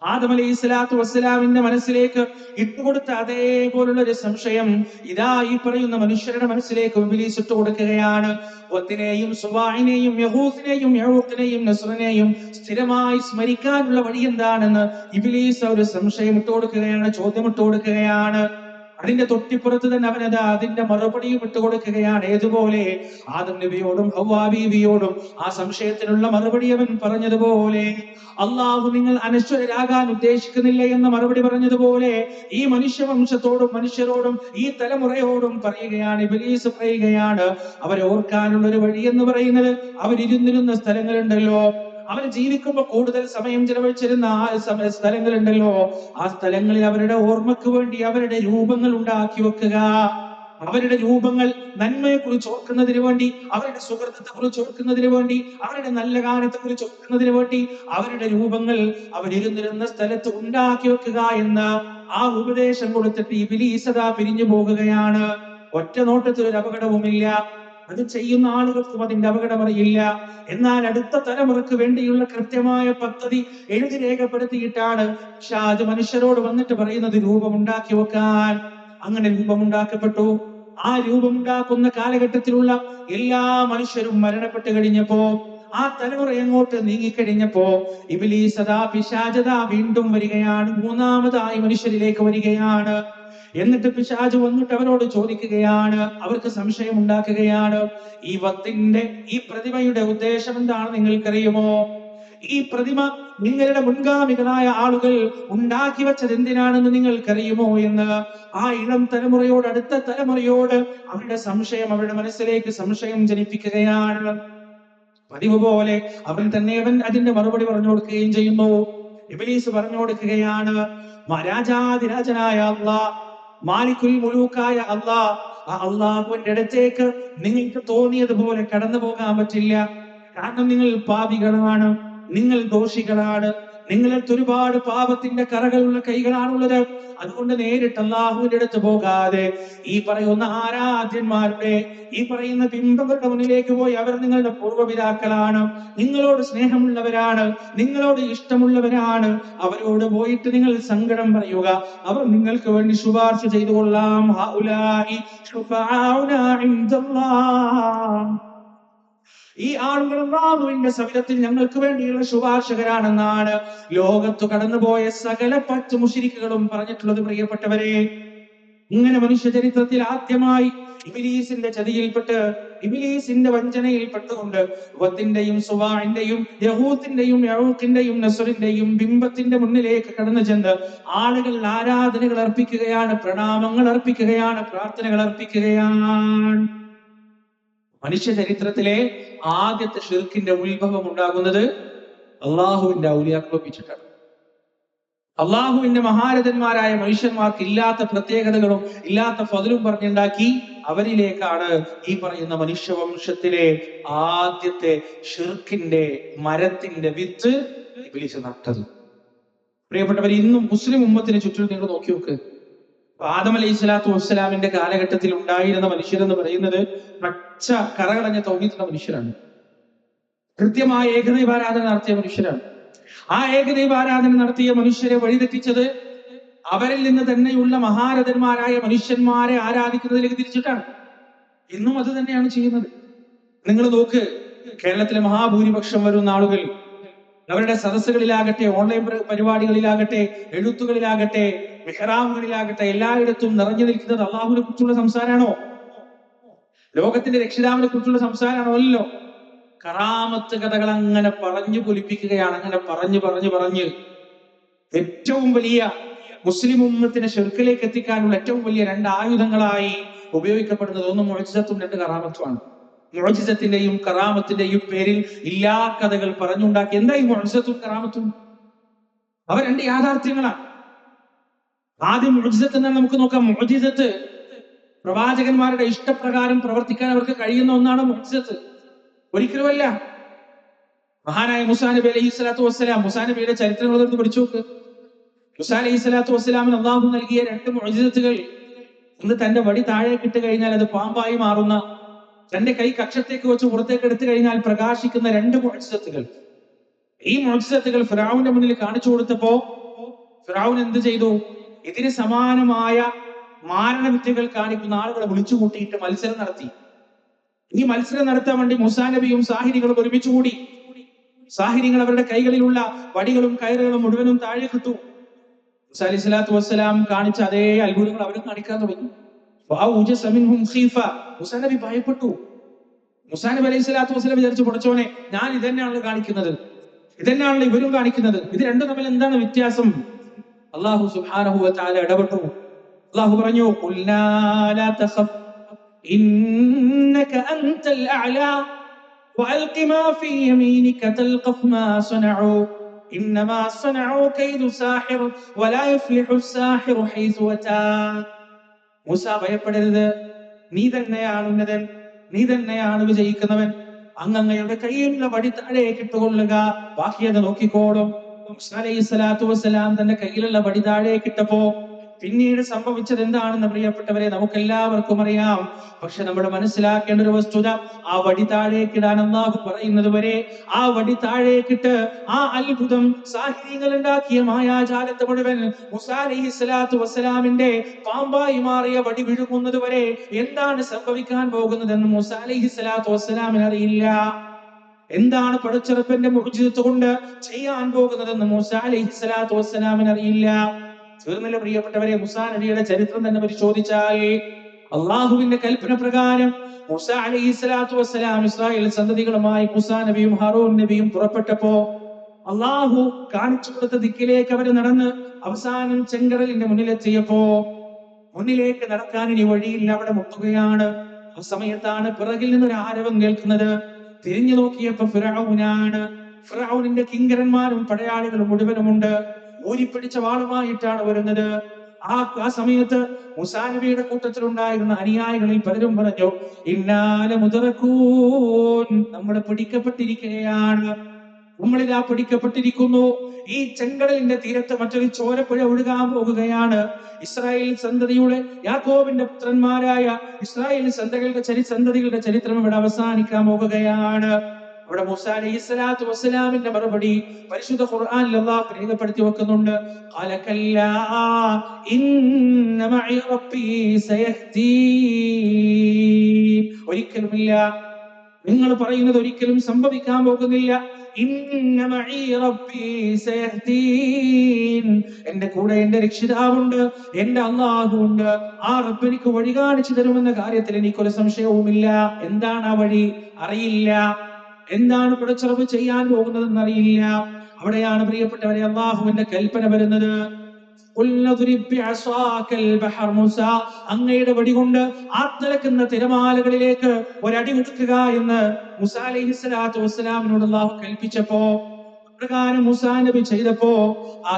ആദം അലൈഹി സ്വലാത്തു വസ്സലാമിന്റെ മനസ്സിലേക്ക് ഇട്ടുകൊടുത്ത അതേപോലുള്ള ഒരു സംശയം ഇതാ ഈ പറയുന്ന മനുഷ്യരുടെ മനസ്സിലേക്ക് ഇബ്ലീസ് ഇട്ടുകൊടുക്കുകയാണ്. വത്തിനെയും സുവാഇനെയും യഹൂസിനെയും യഊഖിനെയും നസ്റിനെയും സ്ഥിരമായി സ്മരിക്കാനുള്ള വഴി എന്താണെന്ന് ഇബ്ലീസ് ഒരു സംശയം ഇട്ടുകൊടുക്കുകയാണ്, ചോദ്യം ഇട്ടുകൊടുക്കുകയാണ്. അതിന്റെ തൊട്ടിപ്പുറത്ത് തന്നെ അവനത് അതിന്റെ മറുപടിയും ഇട്ടുകൊടുക്കുകയാണ്. ഏതുപോലെ ആദം നബിയോടും ഹവ്വാ ബീവിയോടും ആ സംശയത്തിനുള്ള മറുപടി അവൻ പറഞ്ഞതുപോലെ, അള്ളാഹു നിങ്ങൾ അനശ്വരരാകാൻ ഉദ്ദേശിക്കുന്നില്ല എന്ന മറുപടി പറഞ്ഞതുപോലെ ഈ മനുഷ്യവംശത്തോടും മനുഷ്യരോടും ഈ തലമുറയോടും പറയുകയാണ്, ഇബ്ലീസ് പറയുകയാണ്, അവരെ ഓർക്കാനുള്ള ഒരു വഴി എന്ന് പറയുന്നത് അവരിരുന്നിരുന്ന സ്ഥലങ്ങളുണ്ടല്ലോ, അവർ ജീവിക്കുമ്പോൾ കൂടുതൽ സമയം ചെലവഴിച്ചിരുന്ന ആ സ്ഥലങ്ങളുണ്ടല്ലോ, ആ സ്ഥലങ്ങളിൽ അവരുടെ ഓർമ്മക്ക് വേണ്ടി അവരുടെ രൂപങ്ങൾ ഉണ്ടാക്കി വെക്കുക. അവരുടെ രൂപങ്ങൾ നന്മയെ കുറിച്ച് ഓർക്കുന്നതിന് വേണ്ടി, അവരുടെ സുഹൃത്തത്തെ കുറിച്ച് ഓർക്കുന്നതിന് വേണ്ടി, അവരുടെ നല്ല കാലത്തെ കുറിച്ച് ഓർക്കുന്നതിന് വേണ്ടി അവരുടെ രൂപങ്ങൾ അവരിരുന്നിരുന്ന സ്ഥലത്ത് ഉണ്ടാക്കി വെക്കുക എന്ന് ആ ഉപദേശം കൊടുത്തിട്ട് ഇബ്ലീസ് അതാ പിരിഞ്ഞു പോകുകയാണ്. ഒറ്റ നോട്ടത്തിൽ ഒരു അപകടവുമില്ല, അത് ചെയ്യുന്ന ആളുകൾക്കും അതിന്റെ അപകടം അറിയില്ല. എന്നാൽ അടുത്ത തലമുറക്ക് വേണ്ടിയുള്ള കൃത്യമായ പദ്ധതി എഴുതി രേഖപ്പെടുത്തിയിട്ടാണ് ഷാജ് മനുഷ്യരോട് വന്നിട്ട് പറയുന്നത് രൂപമുണ്ടാക്കി വെക്കാൻ. അങ്ങനെ രൂപമുണ്ടാക്കപ്പെട്ടു. ആ രൂപമുണ്ടാക്കുന്ന കാലഘട്ടത്തിലുള്ള എല്ലാ മനുഷ്യരും മരണപ്പെട്ട് കഴിഞ്ഞപ്പോ, ആ തലമുറ എങ്ങോട്ട് നീങ്ങിക്കഴിഞ്ഞപ്പോ ഇബ്ലീസ് അതാ പിശാചത വീണ്ടും വരികയാണ്, മൂന്നാമതായി മനുഷ്യരിലേക്ക് വരികയാണ്. എന്നിട്ട് പിശാച് വന്നിട്ട് അവരോട് ചോദിക്കുകയാണ്, അവർക്ക് സംശയം ഉണ്ടാക്കുകയാണ്, ഈ വത്തിന്റെ ഈ പ്രതിമയുടെ ഉദ്ദേശം എന്താണ് നിങ്ങൾക്കറിയുമോ? ഈ പ്രതിമ നിങ്ങളുടെ മുൻഗാമികളായ ആളുകൾ ഉണ്ടാക്കി വെച്ചത് എന്തിനാണെന്ന് നിങ്ങൾക്കറിയുമോ എന്ന് ആ ഇളം തലമുറയോട്, അടുത്ത തലമുറയോട് അവരുടെ സംശയം, അവരുടെ മനസ്സിലേക്ക് സംശയം ജനിപ്പിക്കുകയാണ്. പതിവ് പോലെ അവൻ അതിന്റെ മറുപടി പറഞ്ഞു കൊടുക്കുകയും ചെയ്യുന്നു. ഇബ്ലീസ് പറഞ്ഞു കൊടുക്കുകയാണ്, രാജാതിരാജനായ അല്ലാഹ്, മാലിക്കുൽ മുലൂക്കായ അല്ലാഹ്, ആ അല്ലാഹുവിന്റെ അടുത്തേക്ക് നിങ്ങൾക്ക് തോന്നിയതുപോലെ കടന്നു പോകാൻ പറ്റില്ല. കാരണം നിങ്ങൾ പാപികളാണ്, നിങ്ങൾ ദോഷികളാണ്, നിങ്ങൾക്ക് ഒരുപാട് പാപത്തിന്റെ കറകളുള്ള കൈകളാണുള്ളത്. അതുകൊണ്ട് നേരിട്ട് അല്ലാഹുവിന്റെ അടുത്ത് പോകാതെ ഈ പറയുന്ന ആരാധ്യന്മാരുടെ, ഈ പറയുന്ന ബിംബങ്ങളുടെ മുന്നിലേക്ക് പോയി, അവർ നിങ്ങളുടെ പൂർവ്വപിതാക്കളാണ്, നിങ്ങളോട് സ്നേഹമുള്ളവരാണ്, നിങ്ങളോട് ഇഷ്ടമുള്ളവരാണ്, അവരോട് പോയിട്ട് നിങ്ങൾ സങ്കടം പറയുക, അവർ നിങ്ങൾക്ക് വേണ്ടി ശുപാർശ ചെയ്തു കൊള്ളാം. ഈ ആളുകൾ അല്ലാഹുവിന്റെ സവിധത്തിൽ ഞങ്ങൾക്ക് വേണ്ടിയുള്ള ശുപാർശകരാണെന്നാണ് ലോകത്തു കടന്നുപോയ സകല പത്ത് മുശ്രിക്കുകളും പറഞ്ഞിട്ടുള്ളത്. പ്രിയപ്പെട്ടവരെ, ഇങ്ങനെ മനുഷ്യ ചരിത്രത്തിൽ ആദ്യമായി ഇബ്ലീസിന്റെ ചതിയിൽപ്പെട്ട്, ഇബ്ലീസിന്റെ വഞ്ചനയിൽപ്പെട്ടുകൊണ്ട് വത്തിന്റെയും സുവാഇന്റെയും യഹൂത്തിന്റെയും യഊഖിന്റെയും നസ്റിന്റെയും ബിംബത്തിന്റെ മുന്നിലേക്ക് കടന്നു ചെന്ന് ആളുകൾ ആരാധനകൾ അർപ്പിക്കുകയാണ്, പ്രണാമങ്ങൾ അർപ്പിക്കുകയാണ്, പ്രാർത്ഥനകൾ അർപ്പിക്കുകയാണ്. മനുഷ്യ ചരിത്രത്തിലെ ആദ്യത്തെ ഷിർക്കിന്റെ ഉത്ഭവം ഉണ്ടാകുന്നത് അള്ളാഹുവിന്റെ ഔലിയാക്കളെ വെച്ചിട്ടാണ്. അള്ളാഹുവിന്റെ മഹാരഥന്മാരായ മനുഷ്യന്മാർക്ക് ഇല്ലാത്ത പ്രത്യേകതകളും ഇല്ലാത്ത ഫദ്ലും പറഞ്ഞുണ്ടാക്കി അവരിലേക്കാണ് ഈ പറയുന്ന മനുഷ്യവംശത്തിലെ ആദ്യത്തെ ഷിർക്കിന്റെ മരത്തിന്റെ വിത്ത് ഇബ്ലീസ് നട്ടത്. പ്രിയപ്പെട്ടവർ, ഇന്നും മുസ്ലിം ഉമ്മത്തിന് ചുറ്റും നിങ്ങൾ നോക്കി നോക്ക്. ആദം അലൈഹി സ്വലാത്തു വസ്സലാമിന്റെ കാലഘട്ടത്തിൽ ഉണ്ടായിരുന്ന മനുഷ്യരെന്ന് പറയുന്നത് പച്ച കറകളഞ്ഞ തൗഹീദുള്ള മനുഷ്യരാണ്. കൃത്യമായ ഏകദൈവാരാധന നടത്തിയ മനുഷ്യരാണ്. ആ ഏകദൈവാരാധന നടത്തിയ മനുഷ്യരെ വഴിതെറ്റിച്ചത് അവരിൽ നിന്ന് തന്നെയുള്ള മഹാരഥന്മാരായ മനുഷ്യന്മാരെ ആരാധിക്കുന്നതിലേക്ക് തിരിച്ചിട്ടാണ്. ഇന്നും അത് തന്നെയാണ് ചെയ്യുന്നത്. നിങ്ങൾ നോക്ക്, കേരളത്തിലെ മഹാഭൂരിപക്ഷം വരുന്ന ആളുകൾ അവരുടെ സദസ്സുകളിലാകട്ടെ, ഓൺലൈൻ പരിപാടികളിലാകട്ടെ, എഴുത്തുകളിലാകട്ടെ, മെഹ്റാമുകളിലാകട്ടെ, എല്ലായിടത്തും നിറഞ്ഞു നിൽക്കുന്നത് അള്ളാഹുവിനെ കുറിച്ചുള്ള സംസാരമാണോ? ലോകത്തിന്റെ രക്ഷിതാവിനെ കുറിച്ചുള്ള സംസാരമാണോ? അല്ലല്ലോ. കറാമത്ത് കഥകൾ അങ്ങനെ പറഞ്ഞു പൊലിപ്പിക്കുകയാണ്. അങ്ങനെ പറഞ്ഞ് ഏറ്റവും വലിയ മുസ്ലിം ഉമ്മത്തിനെ ഷിർക്കിലേക്ക് എത്തിക്കാനുള്ള ഏറ്റവും വലിയ രണ്ട് ആയുധങ്ങളായി ഉപയോഗിക്കപ്പെടുന്നത് ഒന്ന് മുഅ്ജിസത്തും, രണ്ട് കറാമത്തുമാണ്. മുഅ്ജിസത്തിന്റെയും കറാമത്തിന്റെയും പേരിൽ ഇല്ലാ കഥകൾ പറഞ്ഞുണ്ടാക്കി. എന്താ ഈ മുഅ്ജിസത്തും കറാമത്തും? അവ രണ്ട് യാഥാർത്ഥ്യങ്ങളാണ്. ആദ്യം മുഅ്ജിസത്ത് എന്നാൽ നമുക്ക് നോക്കാം. മുഅ്ജിസത്ത് പ്രവാചകന്മാരുടെ ഇഷ്ടപ്രകാരം പ്രവർത്തിക്കാൻ അവർക്ക് കഴിയുന്ന ഒന്നാണ് മുഅ്ജിസത്ത്. ഒരിക്കലുമല്ല. മഹാനായ മൂസാ നബി അലൈഹി സ്വലാത്തു വസ്സലാം, മൂസാ നബിയുടെ ചരിത്രങ്ങളൊന്ന് പഠിച്ചു നോക്ക്. മൂസാ അലൈഹി സ്വലാത്തു വസ്സലാമിന് അള്ളാഹു നൽകിയ രണ്ട് മുഅ്ജിസത്തുകൾ, ഒന്ന് തന്റെ വടി താഴേക്ക് ഇട്ട് കഴിഞ്ഞാൽ അത് പാമ്പായി മാറുന്ന, തന്റെ കൈ കക്ഷത്തേക്ക് വെച്ച് പുറത്തേക്ക് എടുത്തു കഴിഞ്ഞാൽ പ്രകാശിക്കുന്ന രണ്ട് മുഅ്ജിസത്തുകൾ. ഈ മുഅ്ജിസത്തുകൾ ഫിർഔന്റെ മുന്നിൽ കാണിച്ചു കൊടുത്തപ്പോ ഫിറഔൻ എന്ത് ചെയ്തു? ഇതിന് സമാനമായ മാരണവിദ്യകൾ കാണിക്കുന്ന ആളുകളെ വിളിച്ചു കൂട്ടിയിട്ട് മത്സരം നടത്തി. ഈ മത്സരം നടത്താൻ വേണ്ടി മൂസാ നബിയും സാഹിരികളും ഒരുമിച്ച് കൂടി. സാഹിരികൾ അവരുടെ കൈകളിലുള്ള വടികളും കയറുകളും മുഴുവനും താഴെ കിട്ടു. മൂസാ അലൈഹി സ്വലാത്തു വസ്സലാം കാണിച്ച അതേ അത്ഭുതങ്ങൾ അവരും കാണിക്കാൻ തുടങ്ങി. മൂസാ നബി ഭയപ്പെട്ടു. മൂസാ നബി അലൈഹി സ്വലാത്തു വസ്സലാം വിചാരിച്ചു, പടച്ചോനെ, ഞാൻ ഇതന്നെയാണല്ലോ കാണിക്കുന്നത്, ഇതന്നെയാണല്ലോ ഇവരും കാണിക്കുന്നത്, ഇത് രണ്ടും തമ്മിൽ എന്താണ് വ്യത്യാസം? അല്ലാഹു സുബ്ഹാനഹു വ തആല ഇടപെട്ടു. അല്ലാഹു പറഞ്ഞു, ഖുൽനാ ലാ തഖഫ് ഇന്നക അൻതൽ അഅ്ലാ വഅൽഖി മാ ഫീ യമീനിക തൽഖഫ് മാ സനഉ ഇന്നമാ സനഉ കൈദു സാഹിർ വലാ യുഫ്ലിഹു സാഹിറു ഹൈസു അതാ. മൂസ, ഭയപ്പെടരുത്, നീ തന്നെയാണ് ഉന്നതൻ, നീ തന്നെയാണ് വിജയിക്കുന്നവൻ. അങ്ങയുടെ കയ്യിലുള്ള വടി താഴേക്ക് ഇട്ടുകൊള്ളുക, ബാക്കിയത് നോക്കിക്കോളും. മൂസാ അലൈഹി സ്വലാത്തു വസ്സലാം തന്റെ കയ്യിലുള്ള വടി താഴേക്ക് ഇട്ടപ്പോ പിന്നീട് സംഭവിച്ചത് എന്താണെന്ന് പ്രിയപ്പെട്ടവരെ നമുക്കെല്ലാവർക്കും അറിയാം. പക്ഷെ നമ്മൾ മനസ്സിലാക്കേണ്ട ഒരു വസ്തുത, ആ വടി താഴേക്കിടാൻ അല്ലാഹു പറയുന്നത് വരെ ആ വടി താഴേക്കിട്ട് ആ അത്ഭുതം സാഹിര്യങ്ങൾ ഉണ്ടാക്കിയ മായാജാലത്തെ മുഴുവൻ മൂസാ അലൈഹി സ്വലാത്തു വസ്സലാമിന്റെ പാമ്പായി മാറിയ വടി വിഴുങ്ങുന്നത് വരെ എന്താണ് സംഭവിക്കാൻ പോകുന്നതെന്ന് മൂസാ അലൈഹി സ്വലാത്തു വസ്സലാമിന് അറിയില്ല. എന്താണ് പടച്ചറപ്പിന്റെ മുഅ്ജിസത്ത് കൊണ്ട് ചെയ്യാൻ പോകുന്നതെന്ന് മൂസാ അലൈഹി സ്വലാത്തു വസ്സലാമിന് അറിയില്ല. തീർന്നില്ല പ്രിയപ്പെട്ടവരെ, മൂസാ നബിയുടെ ചരിത്രം തന്നെ പരിശോധിച്ചാൽ അള്ളാഹുവിന്റെ കൽപ്പന പ്രകാരം മൂസാ അലൈഹി സ്വലാത്തു വസ്സലാം ഇസ്രായേൽ സന്തതികളുമായി മൂസാ നബിയും ഹാറൂൻ നബിയും പുറപ്പെട്ടപ്പോ അള്ളാഹു കാണിച്ചു കൊടുത്ത ദിക്കിലേക്ക് അവർ നടന്ന് അവസാനം ചെങ്കടലിന്റെ മുന്നിലെത്തിയപ്പോ മുന്നിലേക്ക് നടക്കാൻ ഇനി വഴിയില്ല, അവിടെ മുട്ടുകയാണ്. ആ സമയത്താണ് പിറകിൽ നിന്നൊരു ആരവം കേൾക്കുന്നത്. തിരിഞ്ഞു നോക്കിയപ്പോ ഫിറഔനാണ്. ഫിറഔനിന്റെ കിങ്കരന്മാരും പടയാളികളും മുഴുവനുമുണ്ട്. ഊരിപ്പിടിച്ച വാളുമായിട്ടാണ് വരുന്നത്. ആ സമയത്ത് മൂസാ നബിയുടെ കൂട്ടത്തിലുണ്ടായിരുന്ന അനുയായികളിൽ പലരും പറഞ്ഞു, ഇന്നാലെ മുദറകൂൻ, നമ്മൾ പിടിക്കപ്പെട്ടിരിക്കുകയാണ്, നമ്മളിതാ പിടിക്കപ്പെട്ടിരിക്കുന്നു. ഈ ചെങ്കടലിന്റെ തീരത്ത് മറ്റൊരു ചോരപ്പുഴ ഒഴുകാൻ പോകുകയാണ്. ഇസ്രായേൽ സന്തതിയുടെ, യാക്കോബിന്റെ പുത്രന്മാരായ ഇസ്രായേൽ സന്തതികളുടെ ചരിത്രം ഇവിടെ അവസാനിക്കാൻ പോകുകയാണ്. അവിടെ മൂസാ അലൈഹി സ്വലാത്തു വസ്സലാമിന്റെ മറുപടി പരിശുദ്ധ ഖുർആനിൽ അല്ലാഹു രേഖപ്പെടുത്തി വെക്കുന്നുണ്ട്. ഖാല കല്ലാ ഇന്ന മഇ റബ്ബി സയഹ്ദീൻ. ഒരിക്കലുമില്ല, നിങ്ങൾ പറയുന്നത് ഒരിക്കലും സംഭവിക്കാൻ പോകുന്നില്ല. ഇന്ന മഇ റബ്ബി സയഹ്ദീൻ. എന്റെ കൂടെ എന്റെ രക്ഷിതാവുണ്ട്, എന്റെ അല്ലാഹു ഉണ്ട്. ആ റബ്ബ് എനിക്ക് വഴി കാണിച്ചു തരുമെന്ന കാര്യത്തിൽ എനിക്കൊരു സംശയവുമില്ല. എന്താണ് ആ വഴി? അറിയില്ല. എന്താണ് പടച്ചറബ് ചെയ്യാൻ പോകുന്നതെന്ന് അറിയില്ല. അവിടെയാണ് പ്രിയപ്പെട്ടവരെ അല്ലാഹുവിന്റെ കൽപ്പന വരുന്നത്. അങ്ങയുടെ വടി കൊണ്ട് ആർത്തലക്കുന്ന തിരമാലകളിലേക്ക് ഒരടി കൊടുക്കുക എന്ന് മൂസാ അലൈഹി സ്വലാത്തു വസ്സലാമിനോട് അല്ലാഹു കൽപ്പിച്ചപ്പോ പ്രകാരം മൂസാ നബി ചെയ്തപ്പോ ആ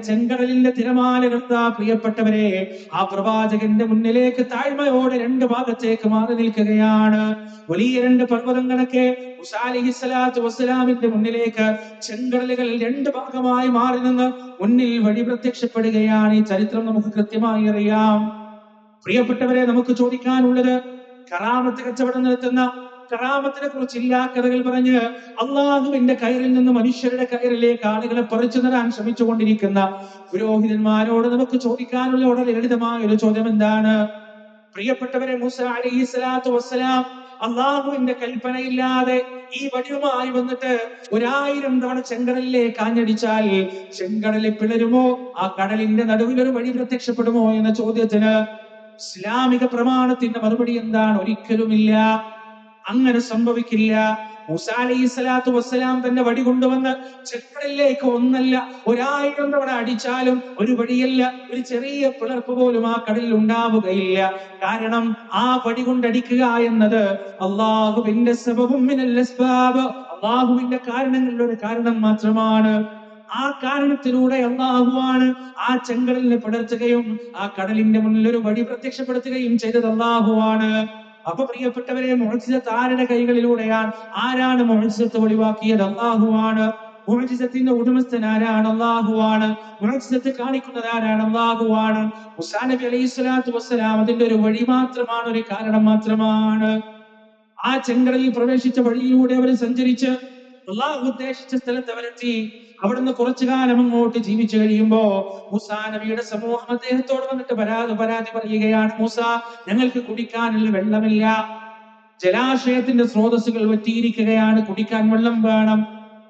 ചെങ്കടലിന്റെ തിരമാലകൾ പ്രിയപ്പെട്ടവരെ ആ പ്രവാചകന്റെ മുന്നിലേക്ക് താഴ്മയോടെ രണ്ട് ഭാഗത്തേക്ക് മാറി നിൽക്കുകയാണ്. വലിയ രണ്ട് പർവ്വതങ്ങളൊക്കെ മൂസാ അലൈഹി സ്വലാത്തു വസ്സലാമിന്റെ മുന്നിലേക്ക് ചെങ്കടലുകൾ രണ്ട് ഭാഗമായി മാറി നിന്ന് മുന്നിൽ വഴി പ്രത്യക്ഷപ്പെടുകയാണ്. ഈ ചരിത്രം നമുക്ക് കൃത്യമായി അറിയാം. പ്രിയപ്പെട്ടവരെ, നമുക്ക് ചോദിക്കാനുള്ളത്, കറാമത്ത് കച്ചവടം നടത്തുന്ന, കറാമത്തിനെ കുറിച്ചില്ല കഥകൾ പറഞ്ഞ് അള്ളാഹുവിന്റെ കയറിൽ നിന്ന് മനുഷ്യരുടെ കയറിലേക്ക് ആളുകളെ പറിച്ചു തരാൻ ശ്രമിച്ചുകൊണ്ടിരിക്കുന്ന പുരോഹിതന്മാരോട് നമുക്ക് ചോദിക്കാനുള്ള വളരെ ലളിതമായ ഒരു ചോദ്യം എന്താണ്? പ്രിയപ്പെട്ടവരെ, മൂസാ അലൈഹി സ്വലാത്തു വസ്സലാം അള്ളാഹുവിന്റെ കൽപ്പനയില്ലാതെ ഈ വടിയുമായി വന്നിട്ട് 1000 തവണ ചെങ്കടലിലേക്ക് ആഞ്ഞടിച്ചാൽ ചെങ്കടലിൽ പിളരുമോ? ആ കടലിന്റെ നടുവിൽ ഒരു വഴി പ്രത്യക്ഷപ്പെടുമോ എന്ന ചോദ്യത്തിന് ഇസ്ലാമിക പ്രമാണത്തിന്റെ മറുപടി എന്താണ്? ഒരിക്കലുമില്ല, അങ്ങനെ സംഭവിക്കില്ല. മൂസാ അലൈഹി സ്വലാത്തു വസ്സലാം തന്നെ വടി കൊണ്ടുവന്ന് ചെങ്കടലിലേക്ക് ഒന്നല്ല 1000 തവണ അടിച്ചാലും ഒരു വഴിയല്ല, ഒരു ചെറിയ പിളർപ്പ് പോലും ആ കടലിൽ ഉണ്ടാവുകയില്ല. കാരണം ആ വടി കൊണ്ടടിക്കുക എന്നത് അള്ളാഹുവിന്റെ സബബും മിനൽ അസ്ബാബ്, അള്ളാഹുവിന്റെ കാരണങ്ങളിൽ ഒരു കാരണം മാത്രമാണ്. ആ കാരണത്തിലൂടെ അള്ളാഹുവാണ് ആ ചെങ്കടലിനെ പിളർത്തുകയും ആ കടലിന്റെ മുന്നിൽ ഒരു വടി പ്രത്യക്ഷപ്പെടുത്തുകയും ചെയ്തത് അള്ളാഹുവാണ്. അപ്പൊ പ്രിയപ്പെട്ടവരെ, മുഅ്ജിസത്ത് ആരുടെ കൈകളിലൂടെയാണ്? ആരാണ് മുഅ്ജിസത്ത് വെളിവാക്കിയത്? അള്ളാഹുവാണ്. മുഅ്ജിസത്തിന്റെ ഉടമസ്ഥൻ ആരാണ്? അള്ളാഹുവാണ്. മുഅ്ജിസത്ത് കാണിക്കുന്നത് ആരാണ്? അള്ളാഹുവാണ്. മൂസാ നബി അലൈഹി സ്വലാത്തു വസ്സലാം അതിന്റെ ഒരു വഴി മാത്രമാണ്, ഒരു കാരണം മാത്രമാണ്. ആ ചെങ്കടലിൽ പ്രവേശിച്ച വഴിയിലൂടെ അവർ സഞ്ചരിച്ച് അള്ളാഹു ഉദ്ദേശിച്ച സ്ഥലത്ത് അവരെത്തി. അവിടുന്ന് കുറച്ചു കാലം അങ്ങോട്ട് ജീവിച്ചു കഴിയുമ്പോ മൂസാ നബിയുടെ സമൂഹം അദ്ദേഹത്തോട് വന്നിട്ട് പരാതി പറയുകയാണ്, മൂസ, ഞങ്ങൾക്ക് കുടിക്കാനുള്ള വെള്ളമില്ല, ജലാശയത്തിന്റെ സ്രോതസ്സുകൾ വറ്റിയിരിക്കുകയാണ്, കുടിക്കാൻ വെള്ളം വേണം.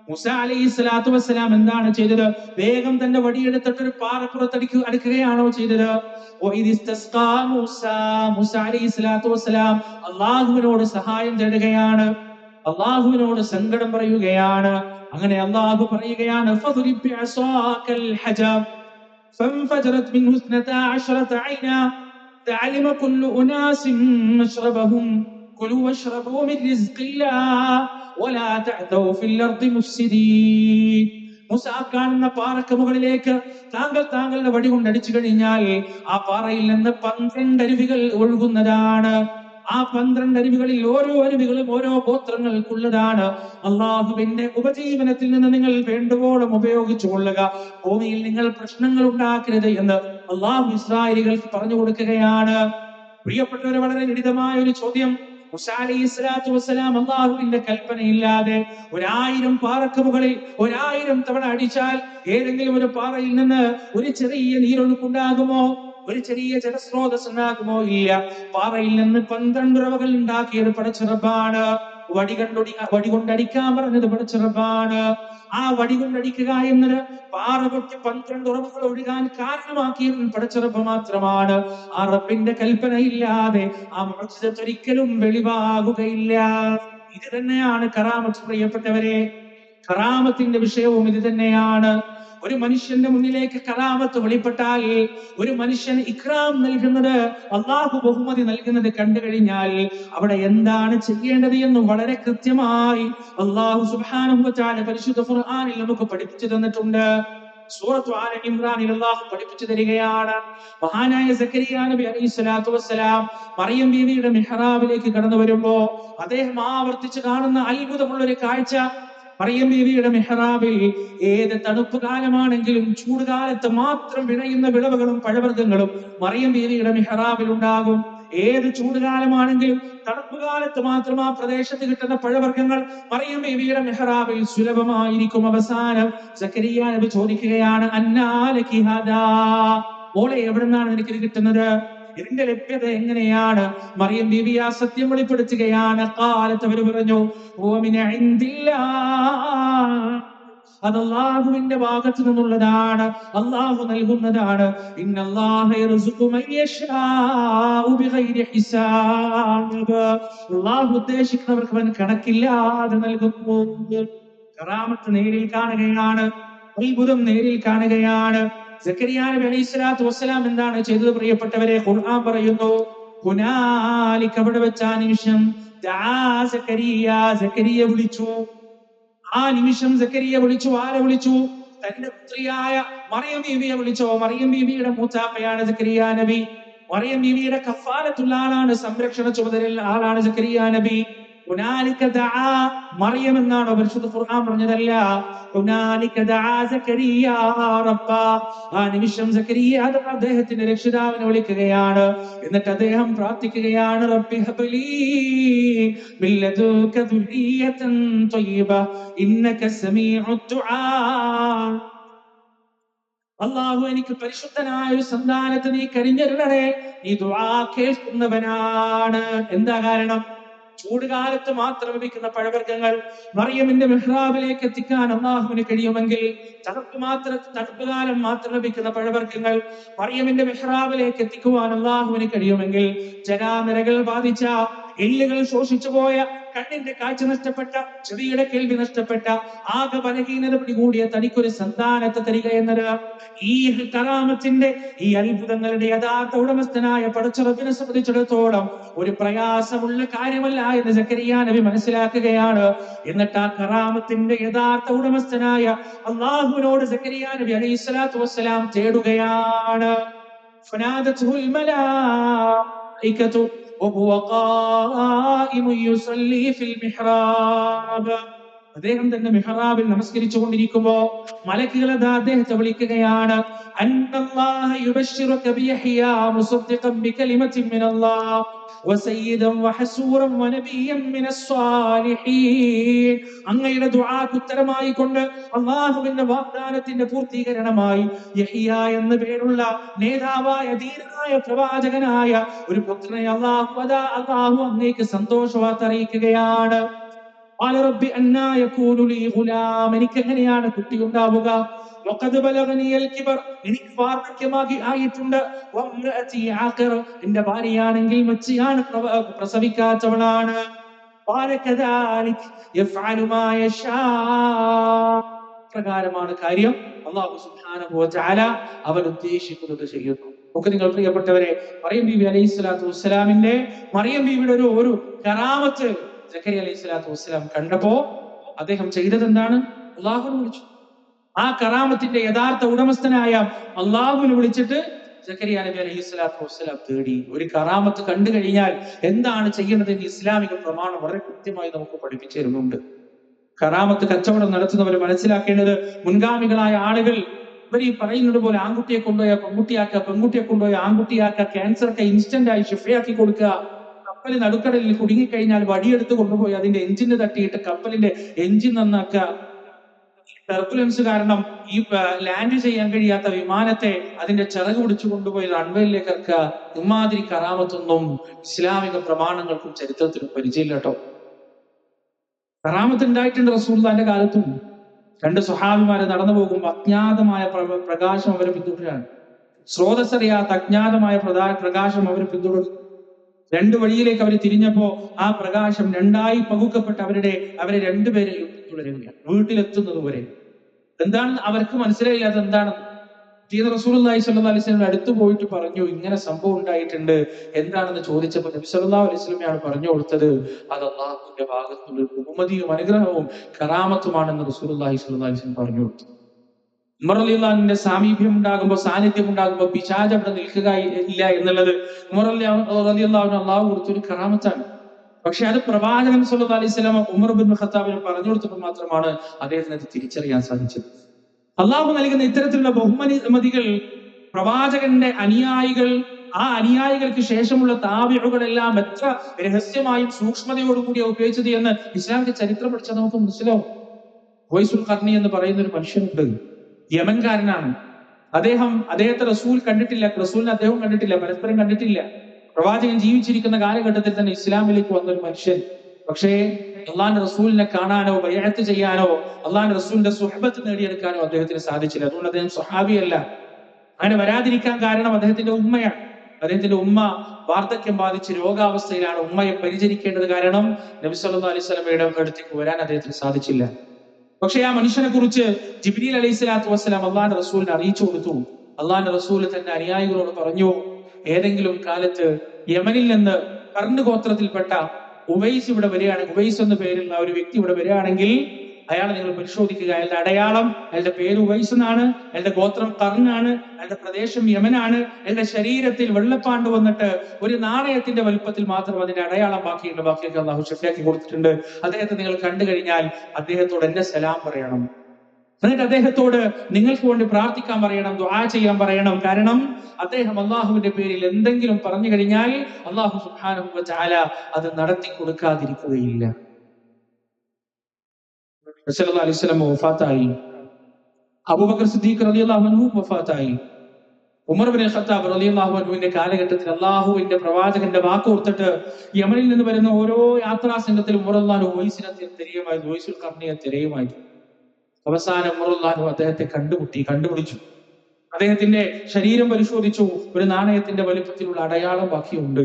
മൂസ അലൈഹി സ്വലാത്തു വസ്സലാം എന്താണ് ചെയ്തത്? വേഗം തന്റെ വടിയെടുത്തിട്ട് ഒരു അടുക്കുകയാണോ ചെയ്തത്? മൂസ അലൈഹി സ്വലാത്തു വസ്സലാം അള്ളാഹുവിനോട് സഹായം തേടുകയാണ്, അള്ളാഹുവിനോട് സങ്കടം പറയുകയാണ്. അങ്ങനെ അള്ളാഹു പറയുകയാണ്, فانفجرت منه 12 عينا علم كل أناس مشربهم كلوا واشربوا من رزق الله ولا تعثوا في الأرض مفسدين. മൂസ കാണുന്ന പാറക്ക് മുകളിലേക്ക് താങ്കളുടെ വടി കൊണ്ടടിച്ചു കഴിഞ്ഞാൽ ആ പാറയിൽ നിന്ന് 12 അരുവികൾ ഒഴുകുന്നതാണ്. ആ 12 അരുവികളിൽ ഓരോ അരുവികളും ഓരോ ഗോത്രങ്ങൾക്കുള്ളതാണ്. അള്ളാഹുവിന്റെ ഉപജീവനത്തിൽ നിന്ന് നിങ്ങൾ വേണ്ടുവോളം ഉപയോഗിച്ചു കൊള്ളുക, ഭൂമിയിൽ നിങ്ങൾ പ്രശ്നങ്ങൾ ഉണ്ടാക്കരുത് എന്ന് അള്ളാഹു ഇസ്രായേലികൾക്ക് പറഞ്ഞു കൊടുക്കുകയാണ്. പ്രിയപ്പെട്ടവരെ, വളരെ ലളിതമായ ഒരു ചോദ്യം. മൂസ അലൈഹി സ്വലാത്തു വസ്സലാം അള്ളാഹുവിന്റെ കൽപ്പനയില്ലാതെ 1000 പാറക്ക് മുകളിൽ 1000 തവണ അടിച്ചാൽ ഏതെങ്കിലും ഒരു പാറയിൽ നിന്ന് ഒരു ചെറിയ നീരൊഴുക്കുണ്ടാകുമോ? ഒരു ചെറിയ ജലസ്രോതസ് ഉണ്ടാകുമോ? ഇല്ല. പാറയിൽ നിന്ന് 12 ഉറവകൾ ഉണ്ടാക്കിയത് പടച്ച റബ്ബാണ്. വടി കൊണ്ടടിക്കാൻ പറഞ്ഞത് പടച്ച റബ്ബാണ്. ആ വടി കൊണ്ടടിക്കുക എന്നത് പാറ പൊട്ടി 12 ഉറവകൾ ഒഴുകാൻ കാരണമാക്കിയത് പടച്ച റബ്ബ് മാത്രമാണ്. ആ റബ്ബിന്റെ കൽപ്പനയില്ലാതെ ആ മുഅ്ജിസത്ത് ഒരിക്കലും വെളിവാകുകയില്ല. ഇത് തന്നെയാണ് കറാമത്ത്. പ്രിയപ്പെട്ടവരെ, കറാമത്തിന്റെ വിഷയവും ഇത് തന്നെയാണ്. ഒരു മനുഷ്യന്റെ മുന്നിലേക്ക് കറാമത്ത് വെളിപ്പെട്ടാൽ, ഒരു മനുഷ്യന് ഇക്റാം നൽകുന്നത്, അള്ളാഹു ബഹുമതി നൽകുന്നത് കണ്ടു കഴിഞ്ഞാൽ അവിടെ എന്താണ് ചെയ്യേണ്ടത് എന്ന് വളരെ കൃത്യമായി അള്ളാഹു സുബ്ഹാനഹു വ തആല പരിശുദ്ധ ഖുർആനിൽ നമുക്ക് പഠിപ്പിച്ചു തന്നിട്ടുണ്ട്. സൂറത്ത് ആല ഇംറാനിൽ അല്ലാഹു പഠിപ്പിച്ചു തരികയാണ്. മഹാനായ സക്കരിയ നബി അലൈഹി സ്വലാത്തു വസ്സലാം മറിയം ബീവിയുടെ മിഹ്റാബിലേക്ക് കടന്നു വരുമ്പോ അദ്ദേഹം ആവർത്തിച്ച് കാണുന്ന അത്ഭുതമുള്ള ഒരു കാഴ്ച, മറിയം ബീവിയുടെ മിഹ്റാബിൽ ഏത് തണുപ്പ് കാലമാണെങ്കിലും ചൂടുകാലത്ത് മാത്രം വിളയുന്ന വിളവുകളും പഴവർഗ്ഗങ്ങളും മറിയം ബീവിയുടെ മിഹ്റാബിൽ ഉണ്ടാകും. ഏത് ചൂടുകാലമാണെങ്കിലും തണുപ്പ് കാലത്ത് മാത്രം ആ പ്രദേശത്ത് കിട്ടുന്ന പഴവർഗ്ഗങ്ങൾ മറിയം ബീവിയുടെ മിഹ്റാബിൽ സുലഭമായിരിക്കും. അവസാനം സക്കരിയ നബി ചോദിക്കുകയാണ്, അന്നാലകി ഹദാ, മോളെ എവിടുന്നാണ് നിനക്ക് കിട്ടുന്നത്? ഇതിന്റെ ലഭ്യത എങ്ങനെയാണ്? മറിയം ബീവി ആ സത്യം വെളിപ്പെടുത്തുകയാണ്. കാലത്ത് അവർ പറഞ്ഞു, അത് അല്ലാഹുവിന്റെ ഭാഗത്തു നിന്നുള്ളതാണ്, അല്ലാഹു നൽകുന്നതാണ്. ഇന്നല്ലാഹ യർസുഖു മൻ യശാഉ ബിഗൈരി ഹിസാബ്, അല്ലാഹു ഉദ്ദേശിക്കുന്നവർക്ക് അവൻ കണക്കില്ലാതെ നൽകുന്നു. കറാമത്ത് നേരിൽ കാണുകയാണ്, അത്ഭുതം നേരിൽ കാണുകയാണ്. സക്കരിയ നബി അലൈഹി സ്വലാത്തു വസ്സലാം എന്താണ് ചെയ്തത്? പ്രിയപ്പെട്ടവരെ, ഖുർആൻ പറയുന്നു, ഹുനാലിക, അവിടെ വെച്ച ആ നിമിഷം, സക്കരിയ വിളിച്ചു. ആ നിമിഷം സക്കരിയ വിളിച്ചു. ആരെ വിളിച്ചു? തന്റെ പുത്രിയായ മറിയം ബീവിയെ വിളിച്ചു. മറിയം ബീവിയുടെ മൂത്താപ്പയാണ് സക്കരിയ നബി. മറിയം ബീവിയുടെ കഫാലത്തുള്ള ആളാണ്, സംരക്ഷണ ചുമതലയുള്ള ആളാണ് സക്കരിയ നബി. ഹുനാലിക ദഅ, മറിയം എന്നാണ് പരിശുദ്ധ ഖുർആൻ പറഞ്ഞതല്ല. ഹുനാലിക ദഅ സക്കരിയ റബ്ബ, ആ നിമിഷം സക്കരിയ അദ്ദേഹത്തിന്റെ രക്ഷിതാവിനെ വിളിക്കുകയാണ്. എന്നിട്ട് അദ്ദേഹം പ്രാർത്ഥിക്കുകയാണ്, റബ്ബി ഹബ്ലി മിൻ ലദുക ദുർരിയതൻ ത്വയ്യിബ ഇന്നക സമീഉ ദുആ, അല്ലാഹു എനിക്ക് പരിശുദ്ധനായ ഒരു സന്താനത്തെ നീ കനിഞ്ഞരുളണേ, നീ ദുആ കേൾക്കുന്നവനാണ്. എന്താ കാരണം? ചൂടുകാലത്ത് മാത്രം ലഭിക്കുന്ന പഴവർഗ്ഗങ്ങൾ മറിയമിന്റെ മിഹ്റാബിലേക്ക് എത്തിക്കാൻ അല്ലാഹുവിന് കഴിയുമെങ്കിൽ, തണുപ്പ് കാലം മാത്രം ലഭിക്കുന്ന പഴവർഗ്ഗങ്ങൾ മറിയമിന്റെ മിഹ്റാബിലേക്ക് എത്തിക്കുവാൻ അല്ലാഹുവിന് കഴിയുമെങ്കിൽ, ജരാനരകൾ ബാധിച്ച, എല്ലുകൾ ശോഷിച്ചു പോയ, കണ്ണിന്റെ കാഴ്ച നഷ്ടപ്പെട്ട, ചെവിയുടെ കേൾവി നഷ്ടപ്പെട്ട, ആകെ ബലഹീനത പിടികൂടിയ തനിക്കൊരു സന്താനത്തെ തരിക എന്നത് ഈ കറാമത്തിന്റെ, ഈ അത്ഭുതങ്ങളുടെ യഥാർത്ഥ ഉടമസ്ഥനായ പടച്ച റബ്ബിനെ സംബന്ധിച്ചിടത്തോളം ഒരു പ്രയാസമുള്ള കാര്യമല്ല എന്ന് സക്കരിയ നബി മനസ്സിലാക്കുകയാണ്. എന്നിട്ട് ആ കറാമത്തിന്റെ യഥാർത്ഥ ഉടമസ്ഥനായ അല്ലാഹുവിനോട് സക്കരിയ നബി അലൈഹി സ്വലാത്തു വസ്സലാം തേടുകയാണ്. ഫനാദത്തുൽ മലായികതു وهو قائم يصلي في المحراب, അദ്ദേഹം തന്നെ മിഹ്റാബിൽ നമസ്കരിച്ചു കൊണ്ടിരിക്കുമ്പോ മലക്കുകൾ അദ്ദേഹത്തെ വിളിക്കുകയാണ്, അന്നല്ലാഹ യുബശ്ശിറുക ബിയഹ്യാ മുസദ്ദിഖൻ ബികലിമത്തിൻ മിനല്ലാഹ് വസയ്യിദൻ വഹസൂറൻ വനബിയ്യൻ മിനസ് സ്വാലിഹീൻ. അങ്ങയുടെ ദുആക്ക് ഉത്തരമായി കൊണ്ട് അല്ലാഹുവിന്റെ വാഗ്ദാനത്തിന്റെ പൂർത്തീകരണമായി യഹ്യ എന്ന പേരുള്ള നേതാവായ ധീരനായ പ്രവാചകനായ ഒരു പുത്രനെ അല്ലാഹു അങ്ങേക്ക് സന്തോഷവാർത്ത അറിയിക്കുകയാണ്. എനിക്ക് എങ്ങനെയാണ് കുട്ടി ഉണ്ടാവുക? എനിക്ക് വാർദ്ധക്യമാക്കി ആയിട്ടുണ്ട്. എന്റെ ഭാര്യയാണെങ്കിൽ മച്ചിയാണ്, പ്രസവിക്കാത്തവളാണ്. പ്രകാരമാണ് കാര്യം. അല്ലാഹു സുബ്ഹാനഹു വ തആല അവൻ ഉദ്ദേശിക്കുന്നത് ചെയ്യുന്നു. ഒക്കെ നിങ്ങൾ പ്രിയപ്പെട്ടവരെ, മറിയം ബീവി അലൈഹിസ്സലാത്തു വസ്സലാമിന്റെ മറിയം ബീവിയുടെ ഒരു കറാമത്ത് സക്കരിയ അലൈഹിസ്സലാത്തു വസ്സലാം കണ്ടപ്പോ അദ്ദേഹം ചെയ്തത് എന്താണ്? അല്ലാഹുവിനെ വിളിച്ചു. ആ കറാമത്തിന്റെ യഥാർത്ഥ ഉടമസ്ഥനായ അല്ലാഹുവിനെ വിളിച്ചിട്ട് സക്കരിയ നബി അലൈഹിസ്സലാത്തു വസ്സലാം തേടി. ഒരു കറാമത്ത് കണ്ടു കഴിഞ്ഞാൽ എന്താണ് ചെയ്യേണ്ടതെന്ന് ഇസ്ലാമിക പ്രമാണം വളരെ കൃത്യമായി നമുക്ക് പഠിപ്പിച്ചു തരുന്നുണ്ട്. കറാമത്ത് കച്ചവടം നടത്തുന്നവർ മനസ്സിലാക്കേണ്ടത്, മുൻഗാമികളായ ആളുകൾ ഇവർ ഈ പറയുന്നത് പോലെ ആൺകുട്ടിയെ കൊണ്ടുപോയ പെൺകുട്ടിയാക്കുക, പെൺകുട്ടിയെ കൊണ്ടുപോയ ആൺകുട്ടിയാക്കുക, ക്യാൻസർ ഒക്കെ ഇൻസ്റ്റന്റ് ആയി ഷിഫയാക്കി കൊടുക്കുക, കപ്പൽ നടുക്കടലിൽ കുടുങ്ങിക്കഴിഞ്ഞാൽ വടിയെടുത്ത് കൊണ്ടുപോയി അതിന്റെ എഞ്ചിന് തട്ടിയിട്ട് കപ്പലിന്റെ എഞ്ചിൻ നന്നാക്കുക, ടർബുലൻസ് കാരണം ഈ ലാൻഡ് ചെയ്യാൻ കഴിയാത്ത വിമാനത്തെ അതിന്റെ ചിറക് പിടിച്ചു കൊണ്ടുപോയി റൺവേയിലേക്ക് ഇറക്കുക. ഇമാതിരി കറാമത്തൊന്നും ഇസ്ലാമിക പ്രമാണങ്ങൾക്കും ചരിത്രത്തിനും പരിചയമില്ല കേട്ടോ. കറാമത്ത് ഉണ്ടായിട്ടുണ്ട് റസൂലുള്ളാഹിന്റെ കാലത്തും. രണ്ട് സ്വഹാബിമാര് നടന്നു പോകുമ്പോൾ അജ്ഞാതമായ പ്രകാശം അവരെ പിന്തുടരാണ്. സ്രോതസ്സറിയാത്ത അജ്ഞാതമായ പ്രകാശം അവരെ പിന്തുടരുന്നു. രണ്ടു വഴിയിലേക്ക് അവർ തിരിഞ്ഞപ്പോ ആ പ്രകാശം രണ്ടായി പകുക്കപ്പെട്ട് അവരെ രണ്ടുപേരെയും പിന്തുടരുകയാണ് വീട്ടിലെത്തുന്നത് വരെ. എന്താണ് അവർക്ക് മനസ്സിലായില്ലാതെ എന്താണ് റസൂലുള്ളാഹി സ്വല്ലല്ലാഹു അലൈഹി വസല്ലം അടുത്ത് പോയിട്ട് പറഞ്ഞു, ഇങ്ങനെ സംഭവം ഉണ്ടായിട്ടുണ്ട്, എന്താണെന്ന് ചോദിച്ചപ്പോൾ നബി സല്ലല്ലാഹു അലൈഹി വസല്ലമയാണ് പറഞ്ഞു കൊടുത്തത്, അത് അല്ലാഹുവിന്റെ ഭാഗത്തുള്ള ബഹുമതിയും അനുഗ്രഹവും കറാമത്തുമാണെന്ന് റസൂലുള്ളാഹി സ്വല്ലല്ലാഹു അലൈഹി വസല്ലം പറഞ്ഞു കൊടുത്തു. ഉമർ റളിയല്ലാഹു അൻഹുവിന്റെ സാമീപ്യം ഉണ്ടാകുമ്പോൾ, സാന്നിധ്യം ഉണ്ടാകുമ്പോൾ പിശാച് അവിടെ നിൽക്കുക ഇല്ല എന്നുള്ളത് ഉമർ റളിയല്ലാഹു അൻഹു അല്ലാഹു കൊടുത്തൊരു കറാമത്താണ്. പക്ഷെ അത് പ്രവാചകൻ സല്ലല്ലാഹു അലൈഹി വസല്ലം ഉമർ ഇബ്നു ഖത്താബിന് പറഞ്ഞു കൊടുത്തപ്പോൾ മാത്രമാണ് അദ്ദേഹത്തിന് അത് തിരിച്ചറിയാൻ സാധിച്ചത്. അള്ളാഹു നൽകുന്ന ഇത്തരത്തിലുള്ള ബഹുമതികൾ പ്രവാചകന്റെ അനുയായികൾ, ആ അനുയായികൾക്ക് ശേഷമുള്ള താബിഉകളെല്ലാം എത്ര രഹസ്യമായും സൂക്ഷ്മതയോടുകൂടി ഉപയോഗിച്ചത് എന്ന് ഇസ്ലാമിന്റെ ചരിത്രം പഠിച്ചാൽ നമുക്ക് മനസ്സിലാവും. ഉവൈസുൽ ഖർനി എന്ന് പറയുന്ന ഒരു മനുഷ്യനുണ്ട്, യമൻകാരനാണ്. അദ്ദേഹത്തെ റസൂൽ കണ്ടിട്ടില്ല, റസൂലിനെ അദ്ദേഹം കണ്ടിട്ടില്ല, പരസ്പരം കണ്ടിട്ടില്ല. പ്രവാചകൻ ജീവിച്ചിരിക്കുന്ന കാലഘട്ടത്തിൽ തന്നെ ഇസ്ലാമിലേക്ക് വന്നൊരു മനുഷ്യൻ. പക്ഷേ അള്ളാന്റെ റസൂലിനെ കാണാനോ ബൈഅത്ത് ചെയ്യാനോ അള്ളാന്റെ റസൂലിന്റെ സുഹബത്ത് നേടിയെടുക്കാനോ അദ്ദേഹത്തിന് സാധിച്ചില്ല. അതുകൊണ്ട് അദ്ദേഹം സ്വഹാബിയല്ല. അങ്ങനെ വരാതിരിക്കാൻ കാരണം അദ്ദേഹത്തിന്റെ ഉമ്മയാണ്. അദ്ദേഹത്തിന്റെ ഉമ്മ വാർദ്ധക്യം ബാധിച്ച് രോഗാവസ്ഥയിലാണ്. ഉമ്മയെ പരിചരിക്കേണ്ടത് കാരണം നബി സല്ലല്ലാഹു അലൈഹി വസല്ലമയുടെ അടുത്തേക്ക് വരാൻ അദ്ദേഹത്തിന് സാധിച്ചില്ല. പക്ഷെ ആ മനുഷ്യനെ കുറിച്ച് ജിബ്രീൽ അലൈഹിസ്സലാത്തു വസ്സലാം അള്ളാന്റെ റസൂലിനെ അറിയിച്ചു കൊടുത്തു. അള്ളാന്റെ റസൂൽ തന്റെ അനുയായികളോട് പറഞ്ഞു, ഏതെങ്കിലും കാലത്ത് യമനിൽ നിന്ന് കർണ് ഗോത്രത്തിൽപ്പെട്ട ഉവൈസ് ഇവിടെ വരികയാണെങ്കിൽ, ഉവൈസ് എന്ന പേരുള്ള ഒരു വ്യക്തി ഇവിടെ വരികയാണെങ്കിൽ അയാളെ നിങ്ങൾ പരിശോധിക്കുക. അയാളുടെ അടയാളം, അയാളുടെ പേര് ഉവൈസ് എന്നാണ്, അയാളുടെ ഗോത്രം കർണാണ്, അയാളുടെ പ്രദേശം യമനാണ്, അയാളുടെ ശരീരത്തിൽ വെള്ളപ്പാണ്ട് വന്നിട്ട് ഒരു നാണയത്തിന്റെ വലുപ്പത്തിൽ മാത്രം അതിന്റെ അടയാളം ബാക്കിയുണ്ട്, ബാക്കിയൊക്കെ അല്ലാഹു ഷഫിയാക്കി കൊടുത്തിട്ടുണ്ട്. അദ്ദേഹത്തെ നിങ്ങൾ കണ്ടു കഴിഞ്ഞാൽ അദ്ദേഹത്തോട് എന്റെ സലാം പറയണം. എന്നിട്ട് അദ്ദേഹത്തോട് നിങ്ങൾക്ക് വേണ്ടി പ്രാർത്ഥിക്കാൻ പറയണം, ദുആ ചെയ്യാൻ പറയണം. കാരണം അദ്ദേഹം അള്ളാഹുവിന്റെ പേരിൽ എന്തെങ്കിലും പറഞ്ഞു കഴിഞ്ഞാൽ അള്ളാഹു സുബ്ഹാനഹു വ തആല അത് നടത്തി കൊടുക്കാതിരിക്കുകയില്ല. റസൂലുള്ളാഹി അലൈഹി വസല്ലം വഫാത്തായി. അബൂബക്കർ സിദ്ദീഖ് റളിയല്ലാഹു അൻഹു വഫാത്തായി. ഉമർ ഇബ്നു ഖത്താബ് റളിയല്ലാഹു അൻഹുവിന്റെ കാലഘട്ടത്തിൽ അള്ളാഹുവിന്റെ പ്രവാചകന്റെ വാക്ക് ഓർത്തിട്ട് യമനിൽ നിന്ന് വരുന്ന ഓരോ യാത്രാ സംഘത്തിലും ഉമർ റളിയല്ലാഹു ഉവൈസിനെ തിരയുമായിരുന്നു, ഉവൈസുൽ ഖർനിയെ തിരയുമായിരുന്നു. അവസാനം ഉമർ റളിയല്ലാഹു അദ്ദേഹത്തെ കണ്ടുപിടിച്ചു. അദ്ദേഹത്തിന്റെ ശരീരം പരിശോധിച്ചു, ഒരു നാണയത്തിന്റെ വലിപ്പത്തിലുള്ള അടയാളം ബാക്കിയുണ്ട്.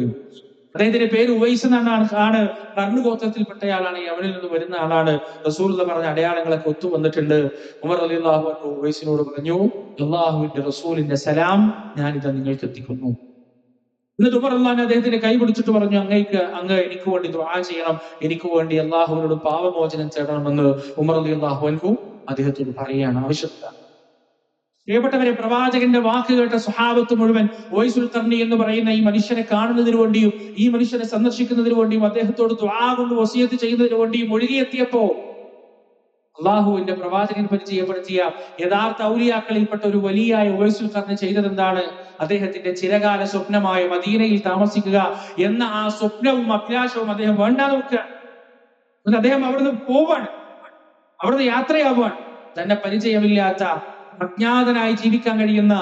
അദ്ദേഹത്തിന്റെ പേര് ഉവൈസ് എന്നാണ്. കർണ് ഗോത്രത്തിൽപ്പെട്ടയാളാണ്, യമനിൽ നിന്ന് വരുന്ന ആളാണ്. റസൂലുള്ളാഹി പറഞ്ഞ അടയാളങ്ങളൊക്കെ ഒത്തു വന്നിട്ടുണ്ട്. ഉമർ റളിയല്ലാഹു അൻഹു ഉവൈസിനോട് പറഞ്ഞു, അല്ലാഹുവിന്റെ റസൂലിന്റെ സലാം ഞാനിതാ നിങ്ങൾക്ക് എത്തിക്കുന്നു. എന്നിട്ട് ഉമർ റളിയല്ലാഹു അദ്ദേഹത്തിന്റെ കൈ പിടിച്ചിട്ട് പറഞ്ഞു, അങ്ങ് എനിക്ക് വേണ്ടി ദുആ ചെയ്യണം, എനിക്ക് വേണ്ടി അല്ലാഹുവിനോട് പാപമോചനം തേടണമെന്ന് ഉമർ റളിയല്ലാഹു അൻഹു അദ്ദേഹത്തോട് പറയുകയാണ്, ആവശ്യപ്പെട്ട. പ്രിയപ്പെട്ടവരെ, പ്രവാചകന്റെ വാക്ക് കേട്ട സ്വഹാബത്ത് മുഴുവൻ ഉവൈസുൽ ഖർനി എന്ന് പറയുന്ന ഈ മനുഷ്യനെ കാണുന്നതിന് വേണ്ടിയും ഈ മനുഷ്യനെ സന്ദർശിക്കുന്നതിന് വേണ്ടിയും അദ്ദേഹത്തോട് ദുആ കൊണ്ട് വസിയത്ത് ചെയ്യുന്നതിന് വേണ്ടിയും ഒഴുകിയെത്തിയപ്പോ അള്ളാഹുവിന്റെ പ്രവാചകൻ പരിചയപ്പെടുത്തിയ യഥാർത്ഥ ഔലിയാക്കളിൽപ്പെട്ട ഒരു വലിയായ ഉവൈസുൽ ഖർനി ചെയ്തത് എന്താണ്? അദ്ദേഹത്തിന്റെ ചിരകാല സ്വപ്നമായ മദീനയിൽ താമസിക്കുക എന്ന ആ സ്വപ്നവും അഭിലാഷവും അദ്ദേഹം വേണ്ടാന്ന് വെക്കുക. അദ്ദേഹം അവിടുന്ന് പോവാണ്, അവിടുന്ന് യാത്രയാവുകയാണ്. തന്നെ പരിചയമില്ലാത്ത, അജ്ഞാതനായി ജീവിക്കാൻ കഴിയുന്ന,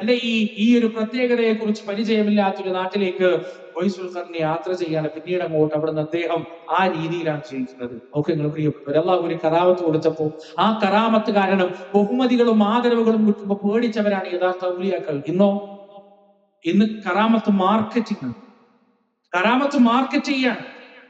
അല്ലെ ഈ ഒരു പ്രത്യേകതയെ കുറിച്ച് പരിചയമില്ലാത്തൊരു നാട്ടിലേക്ക് ഉവൈസുൽ ഖർനി യാത്ര ചെയ്യാണ്. പിന്നീട് അങ്ങോട്ട് അവിടുന്ന് അദ്ദേഹം ആ രീതിയിലാണ് ജീവിക്കുന്നത്. ഓക്കെ, നിങ്ങൾ പ്രിയപ്പെട്ടവർ, അല്ലാഹു ഒരു കറാമത്ത് കൊടുത്തപ്പോ ആ കറാമത്ത് കാരണം ബഹുമതികളും ആദരവുകളും കിട്ടുമ്പോൾ പേടിച്ചവരാണ് യഥാർത്ഥ ഔലിയാക്കൾ. ഇന്ന് കറാമത്ത് മാർക്കറ്റിംഗ്, കറാമത്ത് മാർക്കറ്റ് ചെയ്യാണ്.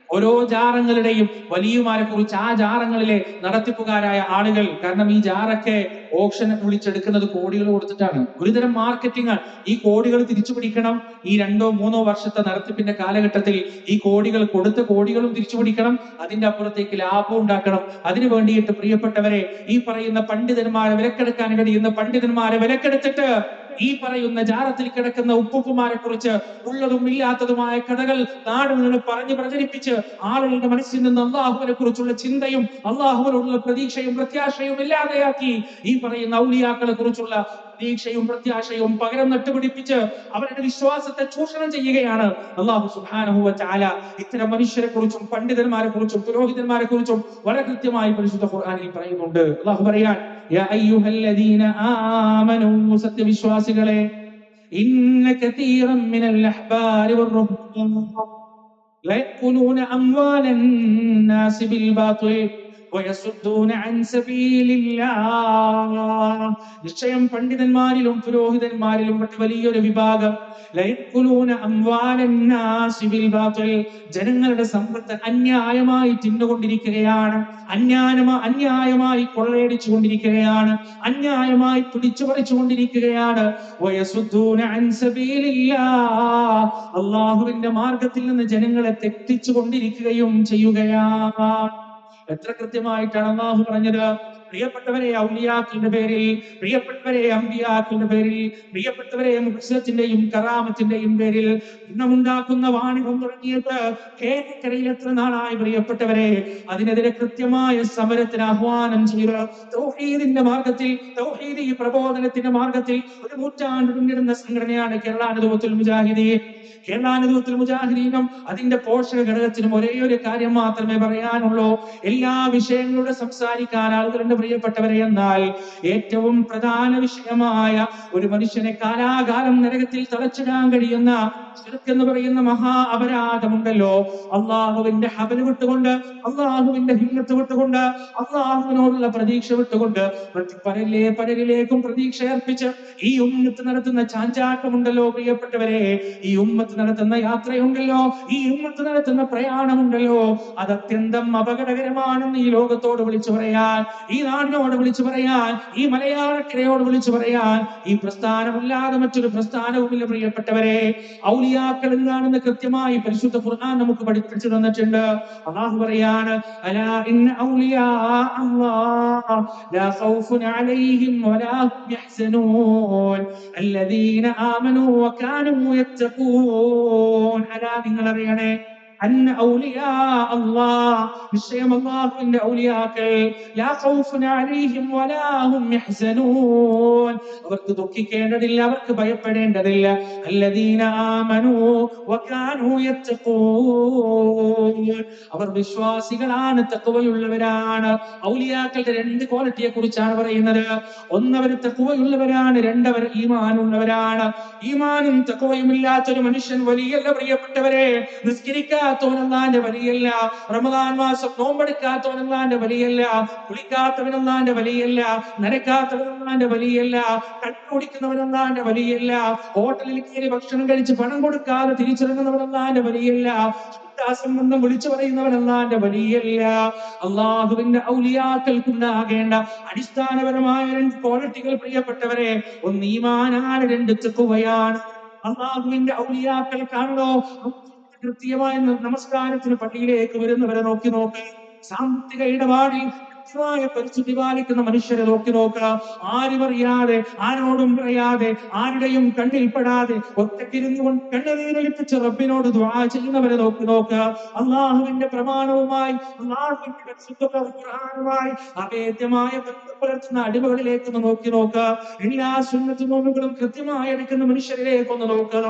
ഓരോ ജാറങ്ങളുടെയും വലിയമാരെ കുറിച്ച് ആ ജാറങ്ങളിലെ നടത്തിപ്പുകാരായ ആളുകൾ, കാരണം ഈ ജാറൊക്കെ ഓപ്ഷനെ വിളിച്ചെടുക്കുന്നത് കോടികൾ കൊടുത്തിട്ടാണ്. ഒരുതരം മാർക്കറ്റിംഗ്. ഈ കോടികൾ തിരിച്ചു പിടിക്കണം. ഈ 2-3 വർഷത്തെ നടത്തിപ്പിന്റെ കാലഘട്ടത്തിൽ ഈ കോടികൾ കൊടുത്ത കോടികളും തിരിച്ചു പിടിക്കണം. അതിന്റെ അപ്പുറത്തേക്ക് ലാഭം ഉണ്ടാക്കണം. അതിനു വേണ്ടിയിട്ട് പ്രിയപ്പെട്ടവരെ, ഈ പറയുന്ന പണ്ഡിതന്മാരെ വിലക്കെടുക്കാൻ കഴിയുന്ന പണ്ഡിതന്മാരെ വിലക്കെടുത്തിട്ട് ഈ പറയുന്ന ജാറത്തിൽ കിടക്കുന്ന ഉപ്പുപ്പുമാരെ കുറിച്ച് ഉള്ളതും ഇല്ലാത്തതുമായ കഥകൾ നാടുകളിൽ പറഞ്ഞ് പ്രചരിപ്പിച്ച് ആളുകളുടെ മനസ്സിൽ നിന്ന് അള്ളാഹുവിനെ കുറിച്ചുള്ള ചിന്തയും അള്ളാഹുവിനോടുള്ള പ്രതീക്ഷയും പ്രത്യാശയും ഇല്ലാതെയാക്കി ഈ പറയുന്ന ഔലിയാക്കളെ കുറിച്ചുള്ള പ്രതീക്ഷയും പ്രത്യാശയും പകരം നട്ടുപിടിപ്പിച്ച് അവരുടെ വിശ്വാസത്തെ ചൂഷണം ചെയ്യുകയാണ് അള്ളാഹു സുബ്ഹാനഹു വ തആല. ഇത്തരം മനുഷ്യരെ കുറിച്ചും പണ്ഡിതന്മാരെ കുറിച്ചും പുരോഹിതന്മാരെ കുറിച്ചും വളരെ കൃത്യമായി പരിശുദ്ധ ഖുർആനിൽ പറയുന്നുണ്ട്. അള്ളാഹു പറയാൻ, യാ അയ്യുഹല്ലദീന ആമനൂ, സത്യവിശ്വാസികളെ, ഇന്ന കതീറൻ മിനൽ അഹ്ബാരി വറുഹ്ബാൻ ലയഅകുലൂന അംവാലൻ നാസി ബിൽ ബാതിൽ വയസുദ്ദൂന അൻ സബീലില്ലാഹ്. നിശ്ചയം പണ്ഡിതന്മാരിലും പുരോഹിതന്മാരിലും പെട്ട വലിയൊരു വിഭാഗം ലയഅകുലൂന അംവാലൻ നാസി ബിൽ ബാതിൽ, ജനങ്ങളുടെ സമ്പത്ത് അന്യായമായി തിന്നുകൊണ്ടിരിക്കുകയാണ്, അന്യായമായി കൊള്ളയടിച്ചു കൊണ്ടിരിക്കുകയാണ്, അന്യായമായി പിടിച്ചു പറിച്ചുകൊണ്ടിരിക്കുകയാണ്. വയസുദ്ദൂന അൻ സബീലില്ലാഹ്, അല്ലാഹുവിന്റെ മാർഗത്തിൽ നിന്ന് ജനങ്ങളെ തെറ്റിച്ചു കൊണ്ടിരിക്കുകയും ചെയ്യുകയാണ്. എത്ര കൃത്യമായിട്ടാണ് അല്ലാഹു പറഞ്ഞത്. പ്രിയപ്പെട്ടവരെ, ഔലിയാക്കളുടെ പേരിൽ, പ്രിയപ്പെട്ടവരെ, അമ്പിയാക്കളുടെ പേരിൽ, പ്രിയപ്പെട്ടവരെ, മുഅ്ജിസത്തിന്റെയും കറാമത്തിന്റെയും പേരിൽ ഗുണമുണ്ടാക്കുന്ന വാണിഭം തുടങ്ങിയത് കേരളക്കരയിൽ എത്ര നാളായി പ്രിയപ്പെട്ടവരെ. അതിനെതിരെ കൃത്യമായ സമരത്തിന് ആഹ്വാനം ചെയ്ത് തൗഹീദിന്റെ മാർഗത്തിൽ, തൗഹീദി പ്രബോധനത്തിന്റെ മാർഗത്തിൽ ഒരു നൂറ്റാണ്ട് പിന്നിടുന്ന സംഘടനയാണ് കേരള നദവത്തുൽ മുജാഹിദീൻ. കേരള നദവത്തുൽ മുജാഹിദീനും അതിന്റെ പോഷക ഘടകത്തിനും ഒരേ ഒരു കാര്യം മാത്രമേ പറയാനുള്ളൂ. എല്ലാ വിഷയങ്ങളുടെ സംസാരിക്കാൻ ആളുകളുടെ പ്രിയപ്പെട്ടവരെ, എന്നാൽ ഏറ്റവും പ്രധാന വിഷയമായ ഒരു മനുഷ്യനെ കാലാകാലം നരകത്തിൽ തളച്ചിടാൻ കഴിയുന്ന ശിർക്ക് എന്ന് പറയുന്ന മഹാ അപരാധമുണ്ടല്ലോ, അള്ളാഹുവിന്റെ ഹബല് വിട്ടുകൊണ്ട്, അള്ളാഹുവിന്റെ ഹിമ്മത്ത് വിട്ടുകൊണ്ട്, അള്ളാഹുവിനോടുള്ള പ്രതീക്ഷ വിട്ടുകൊണ്ട് മറ്റു പലരിലേക്കും പ്രതീക്ഷ അർപ്പിച്ച് ഈ ഉമ്മത്ത് നടത്തുന്ന ചാഞ്ചാട്ടമുണ്ടല്ലോ പ്രിയപ്പെട്ടവരെ, ഈ ഉമ്മത്ത് നടത്തുന്ന യാത്രയുണ്ടല്ലോ, ഈ ഉമ്മത്ത് നടത്തുന്ന പ്രയാണമുണ്ടല്ലോ, അത് അത്യന്തം അപകടകരമാണെന്ന് ഈ ലോകത്തോട് വിളിച്ചു പറയാൻ, ഈ നാടിനോട് വിളിച്ചു പറയാൻ, ഈ മലയാളക്കരയോട് വിളിച്ചു പറയാൻ ഈ പ്രസ്ഥാനമല്ലാതെ മറ്റൊരു പ്രസ്ഥാനവുമില്ല പ്രിയപ്പെട്ടവരെ. ഔലിയാക്കൾ എന്താണെന്ന് കൃത്യമായി പരിശുദ്ധ ഖുർആൻ നമുക്ക് പഠിപ്പിച്ചു തന്നിട്ടുണ്ട്. അല്ലാഹു പറയാണ്, അലാ ഇന്ന ഔലിയാ അല്ലാഹ് ലാ ഖൗഫുൻ അലൈഹിം വലാ ഹും യഹ്സനൂൻ അല്ലദീന ആമനൂ വകാനൂ യത്തഖൂൻ. അലാ, നിങ്ങൾ അറിയണേ, അന്ന ഔലിയാ അല്ലാഹ്, നിശ്ചയം അല്ലാഹുവിന്റെ ഔലിയാക്കൾ, ലാ ഖൗഫുൻ അലൈഹിം വലാ ഹും യഹ്സനൂൻ, അവർക്ക് ദുഃഖിക്കേണ്ടതില്ല, അവർക്ക് ഭയപ്പെടേണ്ടതില്ല. അല്ലദീന ആമനൂ വകാനൂ യത്തഖൂൻ, അവർ വിശ്വാസികളാണ്, തഖ്വയുള്ളവരാണ്. ഔലിയാക്കളുടെ 2 ക്വാളിറ്റിയെ കുറിച്ചാണ് പറയുന്നത്. ഒന്ന്, അവർ തഖ്വയുള്ളവരാണ്. 2, അവർ ഈമാനുള്ളവരാണ്. ഈമാനും തഖ്വയും ഇല്ലാത്തൊരു മനുഷ്യൻ വലിയല്ല പ്രിയപ്പെട്ടവരെ. നിസ്കരിക്കാത്തവൻ അല്ലാഹുവിന്റെ വലിയല്ല, റമദാൻ മാസം നോമ്പെടുക്കാത്തവൻ അല്ലാഹുവിന്റെ വലിയല്ല, കുളിക്കാത്തവൻ അല്ലാഹുവിന്റെ വലിയല്ല, നരക്കാത്തവൻ അല്ലാഹുവിന്റെ വലിയല്ല, കട്ടുകുടിക്കുന്നവൻ അല്ലാഹുവിന്റെ വലിയല്ല, ഹോട്ടലിൽ കയറി ഭക്ഷണം കഴിച്ച് പണം കൊടുക്കാതെ തിരിച്ചിറങ്ങുന്നവൻ അല്ലാഹുവിന്റെ വലിയല്ല, സംബന്ധം വിളിച്ചു പറയുന്നവൻ അല്ലാഹുവിന്റെ വലിയല്ല. അള്ളാഹുവിന്റെ ഔലിയാക്കൾക്കുണ്ടാകേണ്ട അടിസ്ഥാനപരമായ 2 ക്വാളിറ്റികൾ പ്രിയപ്പെട്ടവരെ, ഒന്ന് ഈമാനാണ്, 2 തഖ്വയാണ്. അള്ളാഹുവിന്റെ ഔലിയാക്കൾക്കാണല്ലോ കൃത്യമായ നമസ്കാരത്തിന് പള്ളിയിലേക്ക് വരുന്നവരെ നോക്കി, സാമ്പത്തിക ഇടപാടിൽ പരിസ്ഥിതി പാലിക്കുന്ന മനുഷ്യരെ നോക്കി നോക്കുക. ആരും അറിയാതെ, ആരോടും പറയാതെ, ആരുടെയും കണ്ണിൽപ്പെടാതെ ഒറ്റക്കിരുന്നു കൊണ്ട് കണ്ണുനീരൊലിപ്പിച്ച് റബ്ബിനോട് ദുആ ചെയ്യുന്നവരെ നോക്കി നോക്കുക. അള്ളാഹുവിന്റെ പ്രമാണവുമായി, അള്ളാഹുവിന്റെ ഖുർആനുമായി അഭേദ്യമായ ബന്ധം പുലർത്തുന്ന അടിമകളിലേക്കൊന്ന് നോക്കി നോക്കുക. എല്ലാ സുന്നത്ത് നോമ്പുകളും കൃത്യമായി എടുക്കുന്ന മനുഷ്യരിലേക്കൊന്ന് നോക്കുക.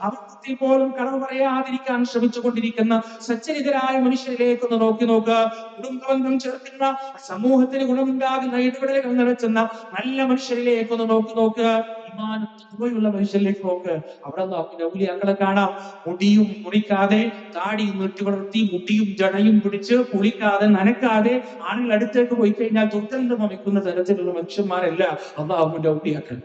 അബദ്ധത്തിൽ പോലും കളവ് പറയാതിരിക്കാൻ ശ്രമിച്ചുകൊണ്ടിരിക്കുന്ന സച്ചരിതരായ മനുഷ്യരിലേക്കൊന്ന് നോക്കി നോക്കുക. കുടുംബബന്ധം ചേർക്കുന്ന, സമൂഹത്തിന് ഗുണമുണ്ടാകുന്ന ഇടപെടലുകൾ നടത്തുന്ന നല്ല മനുഷ്യരിലേക്കൊന്ന് നോക്കുക. ഇമാനുള്ള മനുഷ്യരിലേക്ക് നോക്ക്. അവിടെ അല്ലാഹുവിന്റെ ഔലിയാക്കളെ കാണാം. മുടിയും മുറിക്കാതെ, താടിയും നീട്ടി വളർത്തി, മുടിയും ജടയും പിടിച്ച്, കുളിക്കാതെ, നനക്കാതെ ആളുകൾ അടുത്തേക്ക് പോയി കഴിഞ്ഞാൽ ദുർഗന്ധം വമിക്കുന്ന തരത്തിലുള്ള മനുഷ്യന്മാരല്ല അല്ലാഹുവിന്റെ ഔലിയാക്കൾ.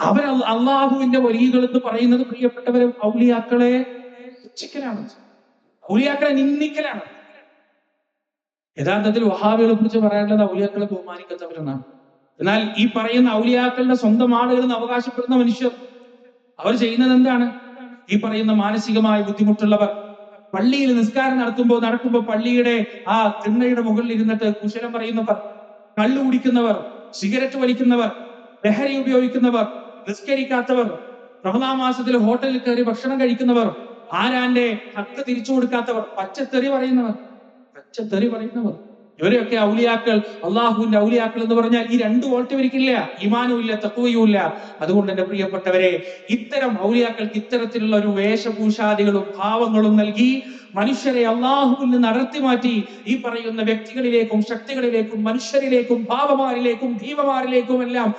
അവർ അള്ളാഹുവിന്റെ വലിയകൾ എന്ന് പറയുന്നത് പ്രിയപ്പെട്ടവരെ ഔലിയാക്കളെ പുച്ഛിക്കലാണ്, ഔലിയാക്കളെ നിന്ദിക്കലാണ്. യഥാർത്ഥത്തിൽ വഹാബികളെ കുറിച്ച് പറയാനുള്ളത് ഔലിയാക്കളെ ബഹുമാനിക്കാത്തവരെന്നാണ്. എന്നാൽ ഈ പറയുന്ന ഔലിയാക്കളുടെ സ്വന്തം ആളുകൾ എന്ന് അവകാശപ്പെടുന്ന മനുഷ്യർ അവർ ചെയ്യുന്നത് എന്താണ്? ഈ പറയുന്ന മാനസികമായ ബുദ്ധിമുട്ടുള്ളവർ പള്ളിയിൽ നിസ്കാരം നടക്കുമ്പോൾ പള്ളിയുടെ ആ തിണ്ണയുടെ മുകളിൽ ഇരുന്നിട്ട് കുശലം പറയുന്നവർ, കള്ളു കുടിക്കുന്നവർ, സിഗരറ്റ് വലിക്കുന്നവർ, ലഹരി ഉപയോഗിക്കുന്നവർ, നിസ്കരിക്കാത്തവർ, റമദാൻ മാസത്തിൽ ഹോട്ടലിൽ കയറി ഭക്ഷണം കഴിക്കുന്നവർ, ആരാന്റെ ഹക്ക് തിരിച്ചു കൊടുക്കാത്തവർ, പച്ചത്തെറി പറയുന്നവർ, ഇവരെയൊക്കെ ഔലിയാക്കൾ, അള്ളാഹുവിന്റെ ഔലിയാക്കൾ എന്ന് പറഞ്ഞാൽ ഈ 2 വോൾട്ട് ഇവർക്കില്ല, ഈമാനും ഇല്ല, തഖ്വയും ഇല്ല. അതുകൊണ്ട് എന്റെ പ്രിയപ്പെട്ടവരെ, ഇത്തരം ഔലിയാക്കൾക്ക് ഇത്തരത്തിലുള്ള ഒരു വേഷഭൂഷാദികളും ഭാവങ്ങളും നൽകി മനുഷ്യരെ അള്ളാഹുവിൽ നിന്ന് അടർത്തി മാറ്റി ഈ പറയുന്ന വ്യക്തികളിലേക്കും ശക്തികളിലേക്കും മനുഷ്യരിലേക്കും ഭാവമാരിലേക്കും ബീവിമാരിലേക്കുമെല്ലാം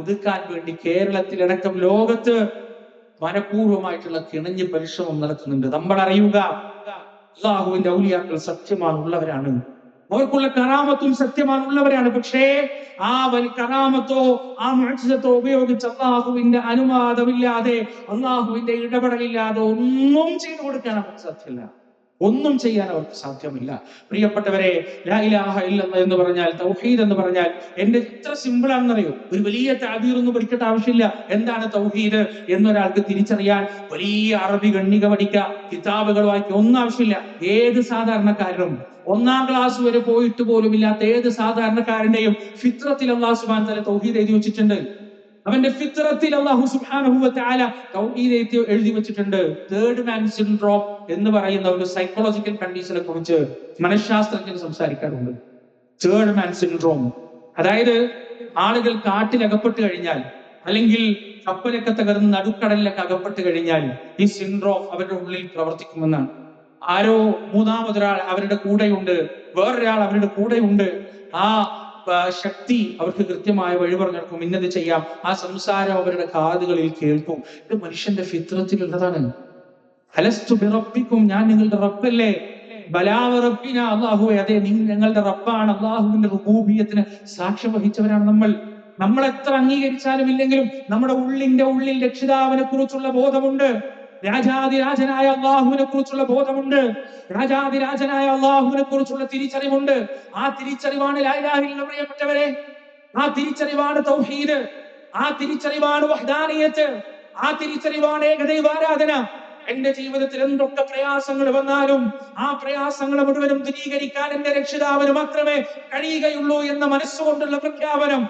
ഒതുക്കാൻ വേണ്ടി കേരളത്തിലടക്കം ലോകത്ത് മനഃപൂർവ്വമായിട്ടുള്ള കിണഞ്ഞ് പരിശ്രമം നടത്തുന്നുണ്ട്. നമ്മൾ അറിയുക, അല്ലാഹുവിന്റെ ഔലിയാക്കൾ സത്യമാണുള്ളവരാണ്, അവർക്കുള്ള കറാമത്തും സത്യമാണുള്ളവരാണ്. പക്ഷേ ആ കറാമത്തോ ആ മുഅ്ജിസത്തോ ഉപയോഗിച്ച് അല്ലാഹുവിന്റെ അനുവാദമില്ലാതെ, അല്ലാഹുവിന്റെ ഇടപെടലില്ലാതെ ഒന്നും ചെയ്തു കൊടുക്കാൻ അവർക്ക് സാധ്യമല്ല, ഒന്നും ചെയ്യാൻ അവർക്ക് സാധ്യമല്ല. പ്രിയപ്പെട്ടവരെ, ലാ ഇലാഹ ഇല്ലല്ലാഹ് എന്ന് പറഞ്ഞാൽ, തൗഹീദ് എന്ന് പറഞ്ഞാൽ എത്ര സിമ്പിൾ ആണെന്നറിയോ? ഒരു വലിയ താബീർ ഒന്നും പഠിക്കേണ്ട ആവശ്യമില്ല. എന്താണ് തൗഹീദ് എന്നൊരാൾക്ക് തിരിച്ചറിയാൻ വലിയ അറബി ഗണ്ണിക പഠിക്കുക, കിതാബുകൾ വായിക്കുക ഒന്നും ആവശ്യമില്ല. ഏത് സാധാരണക്കാരനും 1ാം ക്ലാസ് വരെ പോയിട്ട് പോലും ഇല്ലാത്ത ഏത് സാധാരണക്കാരന്റെയും ഫിത്രത്തിൽ അല്ലാഹു സുബ്ഹാനഹു വ തആല തൗഹീദ് എഴുതി വെച്ചിട്ടുണ്ട്. അവന്റെ ഫിത്രത്തിൽ അല്ലാഹു സുബ്ഹാനഹു വ തആല തൗഹീദ് എഴുതി വെച്ചിട്ടുണ്ട്. തേർഡ് മാൻ സിൻഡ്രോം എന്ന് പറയുന്ന ഒരു സൈക്കോളജിക്കൽ കണ്ടീഷനെ കുറിച്ച് മനഃശാസ്ത്രജ്ഞർ സംസാരിക്കാറുണ്ട്. തേർഡ് മാൻ സിൻഡ്രോം, അതായത് ആളുകൾ കാട്ടിൽ അകപ്പെട്ട് കഴിഞ്ഞാൽ, അല്ലെങ്കിൽ കപ്പലൊക്കെ തകർന്ന് നടുക്കടലിലൊക്കെ അകപ്പെട്ട് കഴിഞ്ഞാൽ ഈ സിൻഡ്രോം അവരുടെ ഉള്ളിൽ പ്രവർത്തിക്കുമെന്നാണ്. ആരോ 3ാമതൊരാൾ അവരുടെ കൂടെയുണ്ട്, വേറൊരാൾ അവരുടെ കൂടെയുണ്ട്. ആ ശക്തി അവർക്ക് കൃത്യമായ വഴി പറഞ്ഞു കൊടുക്കും, ഇന്നത് ചെയ്യാം. ആ സംസാരം അവരുടെ കാതുകളിൽ കേൾക്കും. ഇത് മനുഷ്യന്റെ ഫിത്രത്തിലുള്ളതാണ്. അലസ്തു ബിറബ്ബിക്കും, ഞാൻ നിങ്ങളുടെ റബ്ബല്ലേ? ബലാവ റബ്ബിന, അല്ലാഹുവേ അതെ നീ ഞങ്ങളുടെ റബ്ബാണ്. അല്ലാഹുവിന്റെ റുബൂബിയത്തിന് സാക്ഷ്യം വഹിച്ചവരാണ് നമ്മൾ. നമ്മൾ എത്ര അംഗീകരിച്ചാലും ഇല്ലെങ്കിലും നമ്മുടെ ഉള്ളിൽ രക്ഷിതാവിനെ കുറിച്ചുള്ള ബോധമുണ്ട്, രാജാതിരാജനായ അള്ളാഹുവിനെ കുറിച്ചുള്ള ബോധമുണ്ട്, രാജാതിരാജനായ അള്ളാഹുവിനെ കുറിച്ചുള്ള തിരിച്ചറിവുണ്ട്. ആ തിരിച്ചറിവാണ് ലാ ഇലാഹ ഇല്ലല്ലാഹ്. പ്രിയപ്പെട്ടവരെ, ആ തിരിച്ചറിവാണ് തൗഹീദ്, ആ തിരിച്ചറിവാണ് വഹ്ദാനിയത്ത്, ആ തിരിച്ചറിവാണ് ഏകദൈവാരാധന. എന്റെ ജീവിതത്തിൽ എന്തൊക്കെ പ്രയാസങ്ങൾ വന്നാലും ആ പ്രയാസങ്ങളെ മുഴുവനും ദൂരീകരിക്കാൻ എന്റെ രക്ഷിതാവിന് മാത്രമേ കഴിയുകയുള്ളൂ എന്ന മനസ്സുകൊണ്ടുള്ള പ്രഖ്യാപനം,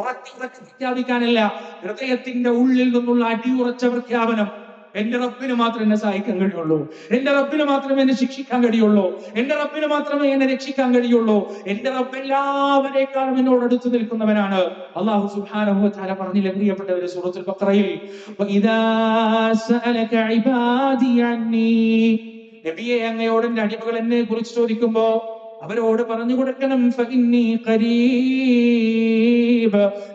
ഉറക്കി പ്രഖ്യാപിക്കാനല്ല, ഹൃദയത്തിന്റെ ഉള്ളിൽ നിന്നുള്ള അടിയുറച്ച പ്രഖ്യാപനം. എന്റെ റബ്ബിന് മാത്രമേ എന്നെ സഹായിക്കാൻ കഴിയുള്ളൂ, എന്റെ റബ്ബിന് മാത്രമേ എന്നെ ശിക്ഷിക്കാൻ കഴിയുള്ളൂ, എന്റെ റബ്ബിന് മാത്രമേ എന്നെ രക്ഷിക്കാൻ കഴിയുള്ളൂ. എന്റെ റബ്ബ് എല്ലാവരേക്കാളും എന്നോട് അടുത്ത് നിൽക്കുന്നവനാണ്. അല്ലാഹു സുബ്ഹാനഹു വ തആല പറഞ്ഞില്ലേ പ്രിയപ്പെട്ടവരെ സൂറത്തുൽ ബഖറയിൽ, വഇദാ സഅലക ഇബാദി അന്നി, നബിയെ അങ്ങയോട് എന്റെ അടിമകൾ എന്നെ കുറിച്ച് ചോദിക്കുമ്പോ അവരോട് പറഞ്ഞു കൊടുക്കണം, ഫഇന്നി ഖരീബ്,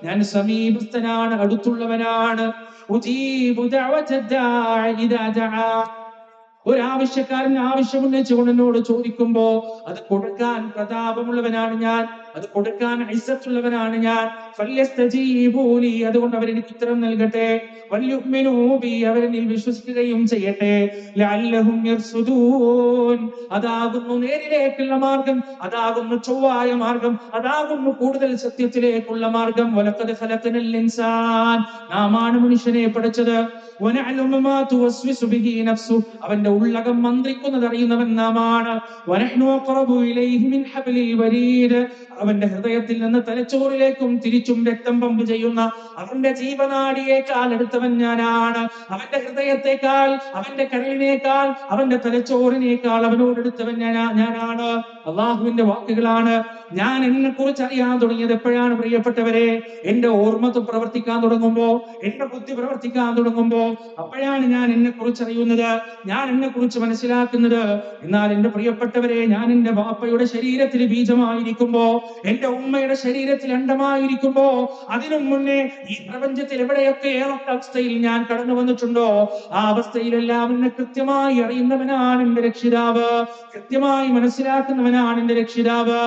ഞാൻ സമീപസ്ഥനാണ്, അടുത്തുള്ളവനാണ്. ഒരാവശ്യക്കാരൻ ആവശ്യം ഉന്നയിച്ചുകൊണ്ട് എന്നോട് ചോദിക്കുമ്പോ അത് കൊടുക്കാൻ പ്രതാപമുള്ളവനാണ് ഞാൻ, അത് കൊടുക്കാൻ ഇസ്സത്തുള്ളവനാണ് ഞാൻ. ഫല്യസ്തജീബൂലി, അതുകൊണ്ട് അവരെനിക്ക് ഉത്തരം നൽകട്ടെ. വല്യുഅ്മിനൂ ബി, അവരെന്നിൽ വിശ്വസിക്കുകയും ചെയ്യട്ടെ. ലഅല്ലഹും യർസുദൂൻ, അതാകുന്നു നേരിലേക്കുള്ള മാർഗം, അതാകുന്നു ചൊവ്വായ മാർഗം, അതാകുന്നു കൂടുതൽ സത്യത്തിലേക്കുള്ള മാർഗം. വലഖദ് ഖലഖനൽ ഇൻസാൻ, നാമാണ് മനുഷ്യനെ പഠിച്ചത്. വനഅലമു മാ തുവസ്വിസു ബിഹി നഫ്സു, അവന്റെ ഉള്ളകം മന്ത്രിക്കുന്നത് അറിയുന്നവൻ നാമാണ്. വനഹ്നു അഖറബു ഇലൈഹി മിൻ ഹബ്ലിൽ വരീദ്, അവന്റെ ഹൃദയത്തിൽ നിന്ന് തലച്ചോറിലേക്കും തിരിച്ചും രക്തം പമ്പ് ചെയ്യുന്ന അവന്റെ ജീവനാഡിയേക്കാൾ അടുത്തവൻ ഞാനാണ്. അവന്റെ ഹൃദയത്തെക്കാൾ, അവന്റെ കരളിനേക്കാൾ, അവന്റെ തലച്ചോറിനേക്കാൾ അവനോടെടുത്തവൻ ഞാനാണ്. അള്ളാഹുവിന്റെ വാക്കുകളാണ്. ഞാൻ എന്നെ കുറിച്ച് അറിയാൻ തുടങ്ങിയത് എപ്പോഴാണ് പ്രിയപ്പെട്ടവരെ? എന്റെ ഓർമ്മ പ്രവർത്തിക്കാൻ തുടങ്ങുമ്പോ, എന്റെ ബുദ്ധി പ്രവർത്തിക്കാൻ തുടങ്ങുമ്പോ, അപ്പോഴാണ് ഞാൻ എന്നെ കുറിച്ച് അറിയുന്നത്, ഞാൻ എന്നെ കുറിച്ച് മനസ്സിലാക്കുന്നത്. എന്നാൽ എന്റെ പ്രിയപ്പെട്ടവരെ, ഞാൻ എന്റെ ബാപ്പയുടെ ശരീരത്തിൽ ബീജമായിരിക്കുമ്പോ, എന്റെ ഉമ്മയുടെ ശരീരത്തിൽ അണ്ടമായിരിക്കുമ്പോ, അതിനു മുന്നേ ഈ പ്രപഞ്ചത്തിൽ എവിടെയൊക്കെ ഏതൊക്കെ അവസ്ഥയിൽ ഞാൻ കടന്നു വന്നിട്ടുണ്ടോ, ആ അവസ്ഥയിലെല്ലാം എന്നെ കൃത്യമായി അറിയുന്നവനാണ് എന്റെ രക്ഷിതാവ്, കൃത്യമായി മനസ്സിലാക്കുന്നവനാണ് എന്റെ രക്ഷിതാവ്.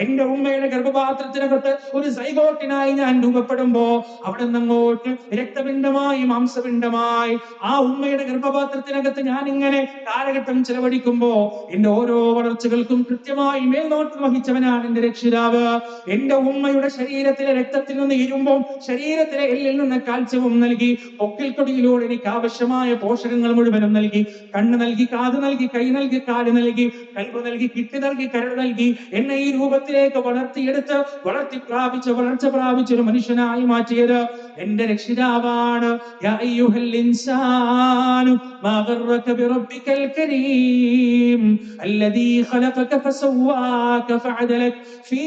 എന്റെ ഉമ്മയുടെ ഗർഭപാത്രത്തിനകത്ത് ഒരു സൈഗോട്ടിനായി ഞാൻ രൂപപ്പെടുമ്പോ, അവിടെ നിന്നങ്ങോട്ട് രക്തപിണ്ഡമായി മാംസപിണ്ഡമായി ആ ഉമ്മയുടെ ഗർഭപാത്രത്തിനകത്ത് ഞാൻ ഇങ്ങനെ കാലഘട്ടം ചെലവഴിക്കുമ്പോ, എന്റെ ഓരോ വളർച്ചകൾക്കും കൃത്യമായി മേൽനോട്ടം വഹിച്ചവനാണ് എന്റെ രക്ഷിതാവ്. എന്റെ ഉമ്മയുടെ ശരീരത്തിലെ രക്തത്തിൽ നിന്ന് ഇരുമ്പും ശരീരത്തിലെ എല്ലിൽ നിന്ന് കാൽസ്യവും നൽകി, പൊക്കിൽക്കൊടിയിലൂടെ എനിക്ക് ആവശ്യമായ പോഷകങ്ങൾ മുഴുവനും നൽകി. കണ്ണ് നൽകി, കാത് നൽകി, കൈ നൽകി, കാല് നൽകി, കൽബ് നൽകി, കിഡ്നി നൽകി, കരൾ നൽകി, എന്നെ ഈ രൂപത്തിലേക്ക് വളർത്തിയെടുത്ത് വളർച്ച പ്രാപിച്ച ഒരു മനുഷ്യനായി മാറ്റിയത് എന്റെ രക്ഷിതാവാണ്. യാ അയ്യുഹൽ ഇൻസാനു മാ ഗർറക ബിറബ്ബികൽ കരീം അല്ലദീ ഖലഖക ഫസവ്വാക ഫഅദലക ഫീ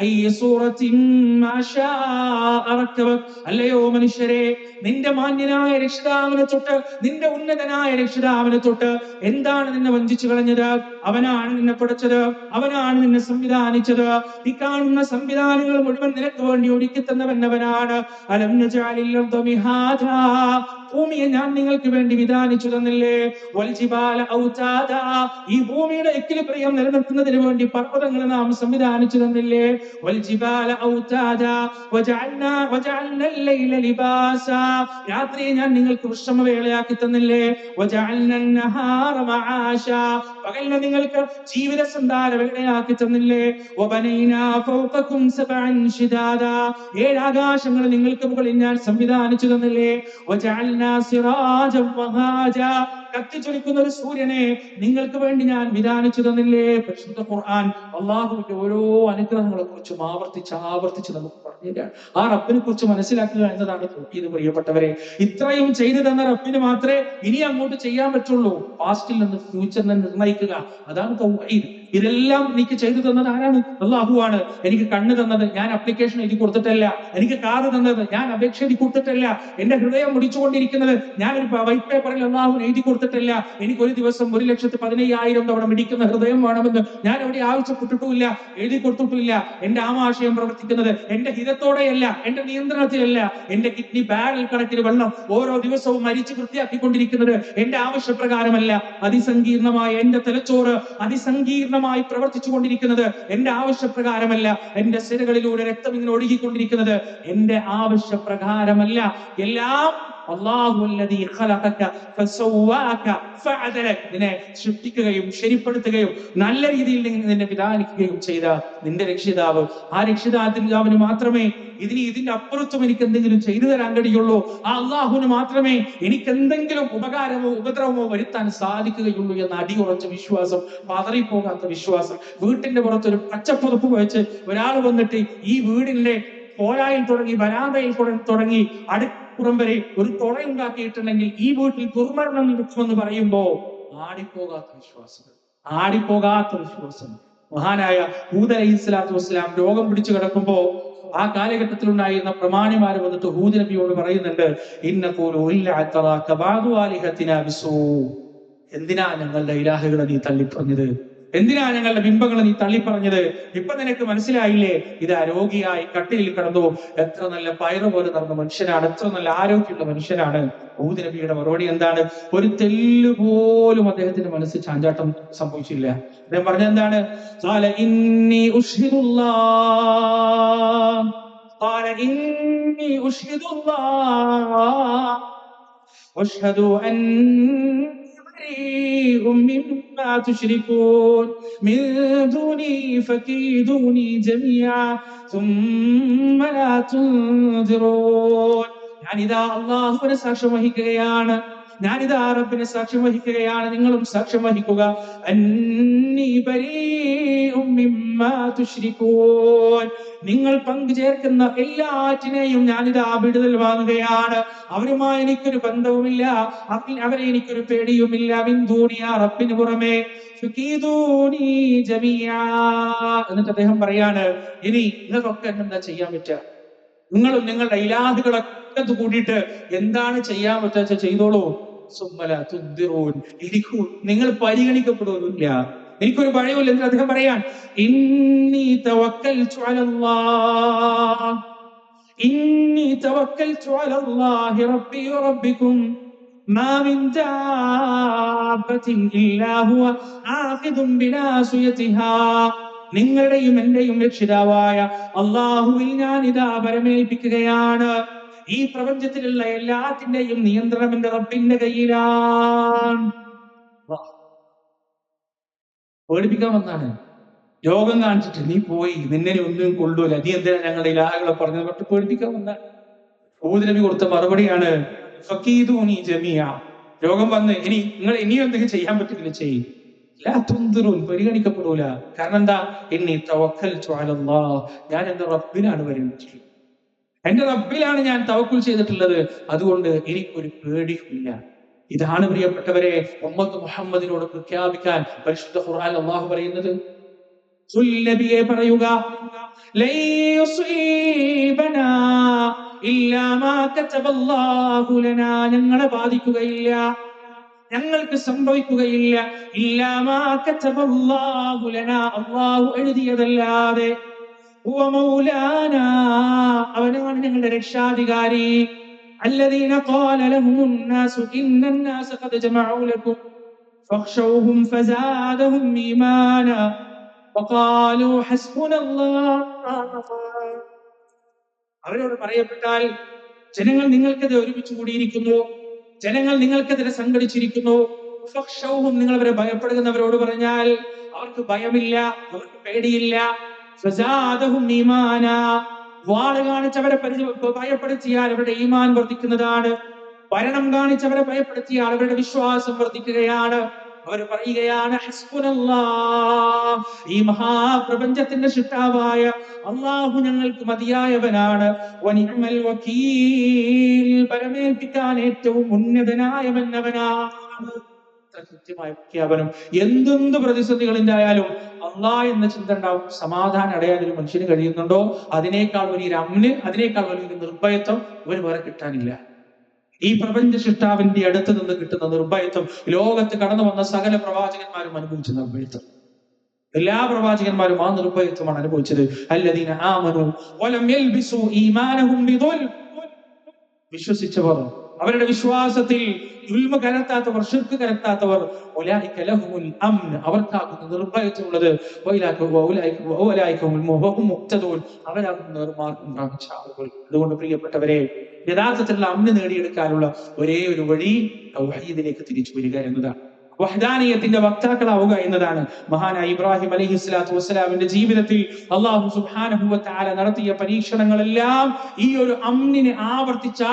അയ്യി സൂറത്തിൻ മാ ശാഅ റക്കബക. അല്ലയോ മനുഷ്യരെ, നിന്റെ മാന്യനായ രക്ഷിതാവിനെ തൊട്ട്, നിന്റെ ഉന്നതനായ രക്ഷിതാവിനെ തൊട്ട് എന്താണ് നിന്നെ വഞ്ചിച്ചു കളഞ്ഞത്? അവനാണ് നിന്നെ പഠിച്ചത്, അവനാണ് നിന്നെ സംവിധാനിച്ചത്. ഈ കാണുന്ന സംവിധാനങ്ങൾ മുഴുവൻ നിനക്ക് വേണ്ടി ഒരുക്കി തന്നവനവനാണ്. അലം നജഅലിൽ അർദ മിഹാദാ, ഭൂമിയെ ഞാൻ നിങ്ങൾക്ക് വേണ്ടി വിധാനിച്ചു തന്നില്ലേ? വൽ ജിബാല ഔതാദാ, ഈ ഭൂമിയുടെ എക്വിലിബ്രിയം നിലനിർത്തുന്നതിന് വേണ്ടി പർവ്വതങ്ങൾ നാം സംവിധാനിച്ചു തന്നില്ലേ? വൽ ജിബാല ഔതാദാ വജഅൽനാ അൽ-ലൈല ലിബാസാ, രാത്രിയെ ഞാൻ നിങ്ങൾക്ക് വിശ്രമവേളയാക്കി തന്നില്ലേ? വജഅൽനാ അൻ-നഹാറ മആശാ, പകലിനെ നിങ്ങൾക്ക് ജീവിത സന്ധാര വേളയാക്കി തന്നില്ലേ? വബനൈനാ ഫൗഖകും സബഅൻ ശിദാദാ, 7 ആകാശങ്ങൾ നിങ്ങൾക്ക് മുകളിൽ ഞാൻ സംവിധാനിച്ചു തന്നില്ലേ? വജഅൽനാ സിറാജൻ വഹാജാ, കത്തിച്ചൊലിക്കുന്ന ഒരു സൂര്യനെ നിങ്ങൾക്ക് വേണ്ടി ഞാൻ വിധാനിച്ചു തന്നില്ലേ? പരിശുദ്ധ ഖുർആൻ അള്ളാഹുവിന്റെ ഓരോ അനുഗ്രഹങ്ങളെ കുറിച്ചും ആവർത്തിച്ച് നമുക്ക് പറഞ്ഞുതരാണ്. ആ റബ്ബിനെ കുറിച്ച് മനസ്സിലാക്കുക എന്നതാണ് തൗഹീദ്. പ്രിയപ്പെട്ടവരെ, ഇത്രയും ചെയ്തു തന്ന റബ്ബിന് മാത്രമേ ഇനി അങ്ങോട്ട് ചെയ്യാൻ പറ്റുള്ളൂ. പാസ്റ്റിൽ നിന്ന് ഫ്യൂച്ചറിനെ നിർണ്ണയിക്കുക, അതാണ് തൗഹീദ്. ഇതെല്ലാം എനിക്ക് ചെയ്തു തന്നത് ആരാണ്? അള്ളാഹുവാണ്. എനിക്ക് കണ്ണ് തന്നത് ഞാൻ അപ്ലിക്കേഷൻ എഴുതി കൊടുത്തിട്ടല്ല, എനിക്ക് കാത് തന്നത് ഞാൻ അപേക്ഷ എഴുതി കൊടുത്തിട്ടല്ല, എന്റെ ഹൃദയം മുടിച്ചുകൊണ്ടിരിക്കുന്നത് ഞാൻ ഒരു വൈറ്റ് പേപ്പറിൽ അള്ളാഹുവിന് എഴുതി കൊടുത്തിട്ടില്ല. എനിക്ക് ഒരു ദിവസം 1,15,000 തവണ മിടിക്കുന്ന ഹൃദയം വേണമെന്ന് ഞാൻ എവിടെ ആവശ്യപ്പെട്ടിട്ടുമില്ല, എഴുതി കൊടുത്തിട്ടില്ല. എന്റെ ആമാശയം പ്രവർത്തിക്കുന്നത് എന്റെ ഹിതത്തോടെയല്ല, എന്റെ നിയന്ത്രണത്തിലല്ല. എന്റെ കിഡ്നി ബാരൽ കണക്കിന് വെള്ളം ഓരോ ദിവസവും മരിച്ച് വൃത്തിയാക്കിക്കൊണ്ടിരിക്കുന്നത് എന്റെ ആവശ്യപ്രകാരമല്ല. അതിസങ്കീർണമായ എന്റെ തലച്ചോറ് അതിസങ്കീർണമായി പ്രവർത്തിച്ചു കൊണ്ടിരിക്കുന്നത് എന്റെ ആവശ്യപ്രകാരമല്ല. എന്റെ സിരകളിലൂടെ രക്തം ഇങ്ങനെ ഒഴുകിക്കൊണ്ടിരിക്കുന്നത് എന്റെ ആവശ്യപ്രകാരമല്ല. എല്ലാം അല്ലാഹുല്ലദീ ഖലഖക ഫസവ്വാക ഫഅദലക, നിന്നെ സൃഷ്ടിക്കുകയും ശരിപ്പെടുത്തുകയും നല്ല രീതിയിൽ നിന്നെ വിധാനിക്കുകയും ചെയ്ത നിന്റെ രക്ഷിതാവ്. ആ രക്ഷിതാവിന് മാത്രമേ ഇതിന്റെ അപ്പുറത്തും എനിക്ക് എന്തെങ്കിലും ചെയ്തു തരാൻ കഴിയുള്ളൂ. ആ അള്ളാഹുവിന് മാത്രമേ എനിക്ക് എന്തെങ്കിലും ഉപകാരമോ ഉപദ്രവമോ വരുത്താൻ സാധിക്കുകയുള്ളൂ എന്ന അടിയുറച്ച വിശ്വാസം, പതറിപ്പോകാത്ത വിശ്വാസം. വീട്ടിന്റെ പുറത്തൊരു പച്ചപ്പുതപ്പ് വെച്ച് ഒരാൾ വന്നിട്ട് ഈ വീടിന്റെ പോരായിൽ തുടങ്ങി വരാന്തയിൽ തുടങ്ങി അടുപ്പുറം വരെ ഒരു തുറയുണ്ടാക്കിയിട്ടുണ്ടെങ്കിൽ ഈ വീട്ടിൽ ദുർമരണം നടക്കുമെന്ന് പറയുമ്പോ ആടിപ്പോകാത്ത വിശ്വാസം. മഹാനായ ഹൂദ് അലൈഹിസ്സലാത്തു വസ്സലാം രോഗം പിടിച്ചു കിടക്കുമ്പോ ആ കാലഘട്ടത്തിൽ ഉണ്ടായിരുന്ന പ്രമാണിമാര് വന്നിട്ട് ഹൂദ് നബിയോട് പറയുന്നുണ്ട്, എന്തിനാ ഞങ്ങളുടെ ഇലാഹുകളെ നീ തള്ളിപ്പറഞ്ഞത്? എന്തിനാ ഞങ്ങളുടെ ബിംബങ്ങൾ നീ തള്ളിപ്പറഞ്ഞത്? ഇപ്പൊ നിനക്ക് മനസ്സിലായില്ലേ? ഇത് രോഗിയായി കട്ടിലിൽ കിടന്നു, എത്ര നല്ല പയറ് പോലെ നടന്ന മനുഷ്യനാണ്, എത്ര നല്ല ആരോഗ്യമുള്ള മനുഷ്യനാണ്. ഊദ് നബിയുടെ മറുപടി എന്താണ്? ഒരു തെല്ല് പോലും അദ്ദേഹത്തിന്റെ മനസ്സിൽ ചാഞ്ചാട്ടം സംഭവിച്ചില്ല. അദ്ദേഹം പറഞ്ഞ എന്താണ്? ഖാല ഇന്നി ഉഷ്ഹിദുല്ലാഹ്, ഖാല ഇന്നി ഉഷ്ഹിദുല്ലാഹ് വഅശ്ഹദു അന്നി ബരീഉം മിമ്മാ തുശ്രികൂൻ മിൻ ദൂനി ഫകീദൂനി ജമീഅ സുമ്മ ലാ തുൻദിറൂൻ. ഞാനിതാ അല്ലാഹുവിനെ സാക്ഷ്യം വഹിക്കുകയാണ്, ഞാനിതാ റബ്ബിനെ സാക്ഷ്യം വഹിക്കുകയാണ്, നിങ്ങളും സാക്ഷ്യം വഹിക്കുക. അന്നീ ബരീഉം മിമ്മാ തുശ്രികൂൻ, നിങ്ങൾ പങ്കുചേർക്കുന്ന എല്ലാറ്റിനെയും ഞാനിതാ വിടുതൽ വാങ്ങുകയാണ്. അവരുമായി എനിക്കൊരു ബന്ധവുമില്ല, അവരെ എനിക്കൊരു പേടിയുമില്ല. മിൻ ദൂനി, ആ റബ്ബിന് പുറമെ. ഫകീദൂനി ജമീഅ. എന്നിട്ട് അദ്ദേഹം പറയാണ്, ഇനി നിങ്ങൾക്കൊക്കെ എന്താ ചെയ്യാൻ പറ്റുക? നിങ്ങളും നിങ്ങളുടെ ഇലാഹുകളൊക്കെ കൂടിയിട്ട് എന്താണ് ചെയ്യാൻ പറ്റുക ചെയ്തോളൂ. സുമ്മല തുദ്ദിറൂൻ, എനിക്ക് നിങ്ങൾ പരിഗണിക്കപ്പെടുന്നില്ല, എനിക്കൊരു ഭയവുമില്ല. എന്നിട്ട് അദ്ദേഹം പറയാൻ, ഇന്നി തവക്കൽതു അലല്ലാഹ്, ഇന്നി തവക്കൽതു അലല്ലാഹി റബ്ബി വറബ്ബികും മാ മിൻ ദാബത്തിൻ ഇല്ലാ ഹുവ ആഖിദുൻ ബിനാസിയതിഹാ. നിങ്ങളുടെയും എന്റെയും രക്ഷിതാവായ അള്ളാഹുവിൽ ഞാൻ ഇതാ പരമേൽപ്പിക്കുകയാണ്. ഈ പ്രപഞ്ചത്തിലുള്ള എല്ലാത്തിന്റെയും നിയന്ത്രണം എന്റെ റബ്ബിന്റെ കയ്യിലാണ്. പേടിപ്പിക്കാൻ വന്നാണ്. രോഗം കാണിച്ചിട്ട് നീ പോയി, നിന്നെ ഒന്നും കൊള്ളൂല, നീ എന്തിനാ ഞങ്ങളുടെ ഇലാഹുകളെ പറഞ്ഞത് പറഞ്ഞിട്ട് പേടിപ്പിക്കാൻ വന്നാണ്. ഹൂദ് നബി കൊടുത്ത മറുപടിയാണ്, ഫകീദൂനി ജമീഅ. രോഗം വന്ന് ഇനിയും എന്തെങ്കിലും ചെയ്യാൻ പറ്റില്ല, ചെയ്യും. ലാ തുൻദിറൂൻ, പരിഗണിക്കപ്പെടൂല. കാരണം എന്താ? ഇന്നി തവക്കൽതു അലല്ലാഹ്, ഞാൻ എന്റെ റബ്ബിലാണ് പരിഗണിച്ചിട്ടുള്ളത്, എന്റെ റബ്ബിലാണ് ഞാൻ തവക്കുൽ ചെയ്തിട്ടുള്ളത്, അതുകൊണ്ട് എനിക്കൊരു പേടിയുമില്ല. ഇതാണ് പ്രിയപ്പെട്ടവരെ ഉമ്മത്ത് മുഹമ്മദിനോട് പ്രഖ്യാപിക്കാൻ പരിശുദ്ധ ഖുർആൻ അല്ലാഹു പറയുന്നത്. നബിയെ പറയുക, ലൻ യുസീബനാ ഇല്ലാ മാ കതബല്ലാഹു ലനാ, ഞങ്ങളെ ബാധിക്കുകയില്ല, ഞങ്ങൾക്ക് സംഭവിക്കുകയില്ല, ഇല്ലാ മാ കതബല്ലാഹു ലനാ, അല്ലാഹു എഴുതിയതല്ലാതെ. ഹുവ മൗലാനാ, അവനാണ് ഞങ്ങളുടെ രക്ഷാധികാരി. الذين قال لهم الناس إن الناس قد جمعوا لكم فاخشوهم فزادهم إيمانا وقالوا حسبنا الله. അവരോട് പറയപ്പെട്ടാൽ, ജനങ്ങൾ നിങ്ങൾക്കെതിരെ ഒരുമിച്ച് കൂടിയിരിക്കുന്നു, ജനങ്ങൾ നിങ്ങൾക്കെതിരെ സംഘടിച്ചിരിക്കുന്നു, ഫഖ്ശൗഹും, നിങ്ങൾ അവരെ ഭയപ്പെടുന്നവരോട് പറഞ്ഞാൽ അവർക്ക് ഭയമില്ല, അവർക്ക് പേടിയില്ല. ഫസാദഹും ഈമാനാ, വാള് കാണിച്ചവരെ ഭയപ്പെടുത്തിയാൽ അവരുടെ ഈമാൻ വർദ്ധിക്കുന്നതാണ്. ഭരണം കാണിച്ചവരെ ഭയപ്പെടുത്തിയാൽ അവരുടെ വിശ്വാസം വർദ്ധിക്കുകയാണ്. അവർ പറയുകയാണ്, ഹസ്ബുനല്ലാഹ്, ഈ മഹാപ്രപഞ്ചത്തിന്റെ സൃഷ്ടാവായ അല്ലാഹു ഞങ്ങൾക്ക് മതിയായവനാണ്. വനിഅമൽ വകീൽ, പരമേൽപ്പിക്കാൻ ഏറ്റവും ഉന്നതനായവൻ അവനാണ്. കൃത്യമായ പ്രഖ്യാപനം. എന്തെന്ത് പ്രതിസന്ധികൾ ഉണ്ടായാലും അള്ളാഹ് എന്ന ചിന്ത ഉണ്ടാവും. സമാധാനം അടയാൻ ഒരു മനുഷ്യന് കഴിയുന്നുണ്ടോ അതിനേക്കാൾ വലിയൊരു അമ്ന്, അതിനേക്കാൾ വലിയൊരു നിർഭയത്വം ഇവന് വേറെ കിട്ടാനില്ല. ഈ പ്രപഞ്ച സൃഷ്ടാവിന്റെ അടുത്ത് നിന്ന് കിട്ടുന്ന നിർഭയത്വം ലോകത്ത് കടന്നു വന്ന സകല പ്രവാചകന്മാരും അനുഭവിച്ച നിർഭയത്വം. എല്ലാ പ്രവാചകന്മാരും ആ നിർഭയത്വമാണ് അനുഭവിച്ചത്. അല്ലദീന ആമനു വലം യൽബിസു ഈമാനഹും ബിദുൽം, വിശ്വസിച്ചവർ, അവരുടെ വിശ്വാസത്തിൽ ദുൽമ കലർത്താത്തവർ, ശിർക്ക് കലർത്താത്തവർ, ഉലൈക ലഹുമുൽ അംൻ, അവർക്കാകുന്ന നിർഭയത്വമുള്ളത്. അവരാകുന്ന നിർമാർഗം പ്രാപിച്ച ആളുകൾ. അതുകൊണ്ട് പ്രിയപ്പെട്ടവരെ, യഥാർത്ഥത്തിലുള്ള അംന് നേടിയെടുക്കാനുള്ള ഒരേ ഒരു വഴി തൗഹീദിലേക്ക് തിരിച്ചു വരിക എന്നതാണ്, വഹ്ദാനിയത്തിന്റെ വക്താക്കളാവുക എന്നതാണ്. മഹാനായ ഇബ്രാഹിം അലൈഹിസ്സലാത്തു വസ്സലാമിന്റെ ജീവിതത്തിൽ അല്ലാഹു സുബ്ഹാനഹു വ തആല നടത്തിയ പരീക്ഷണങ്ങളെല്ലാം ഈ ഒരു അംനിനെ ആവർത്തിച്ച്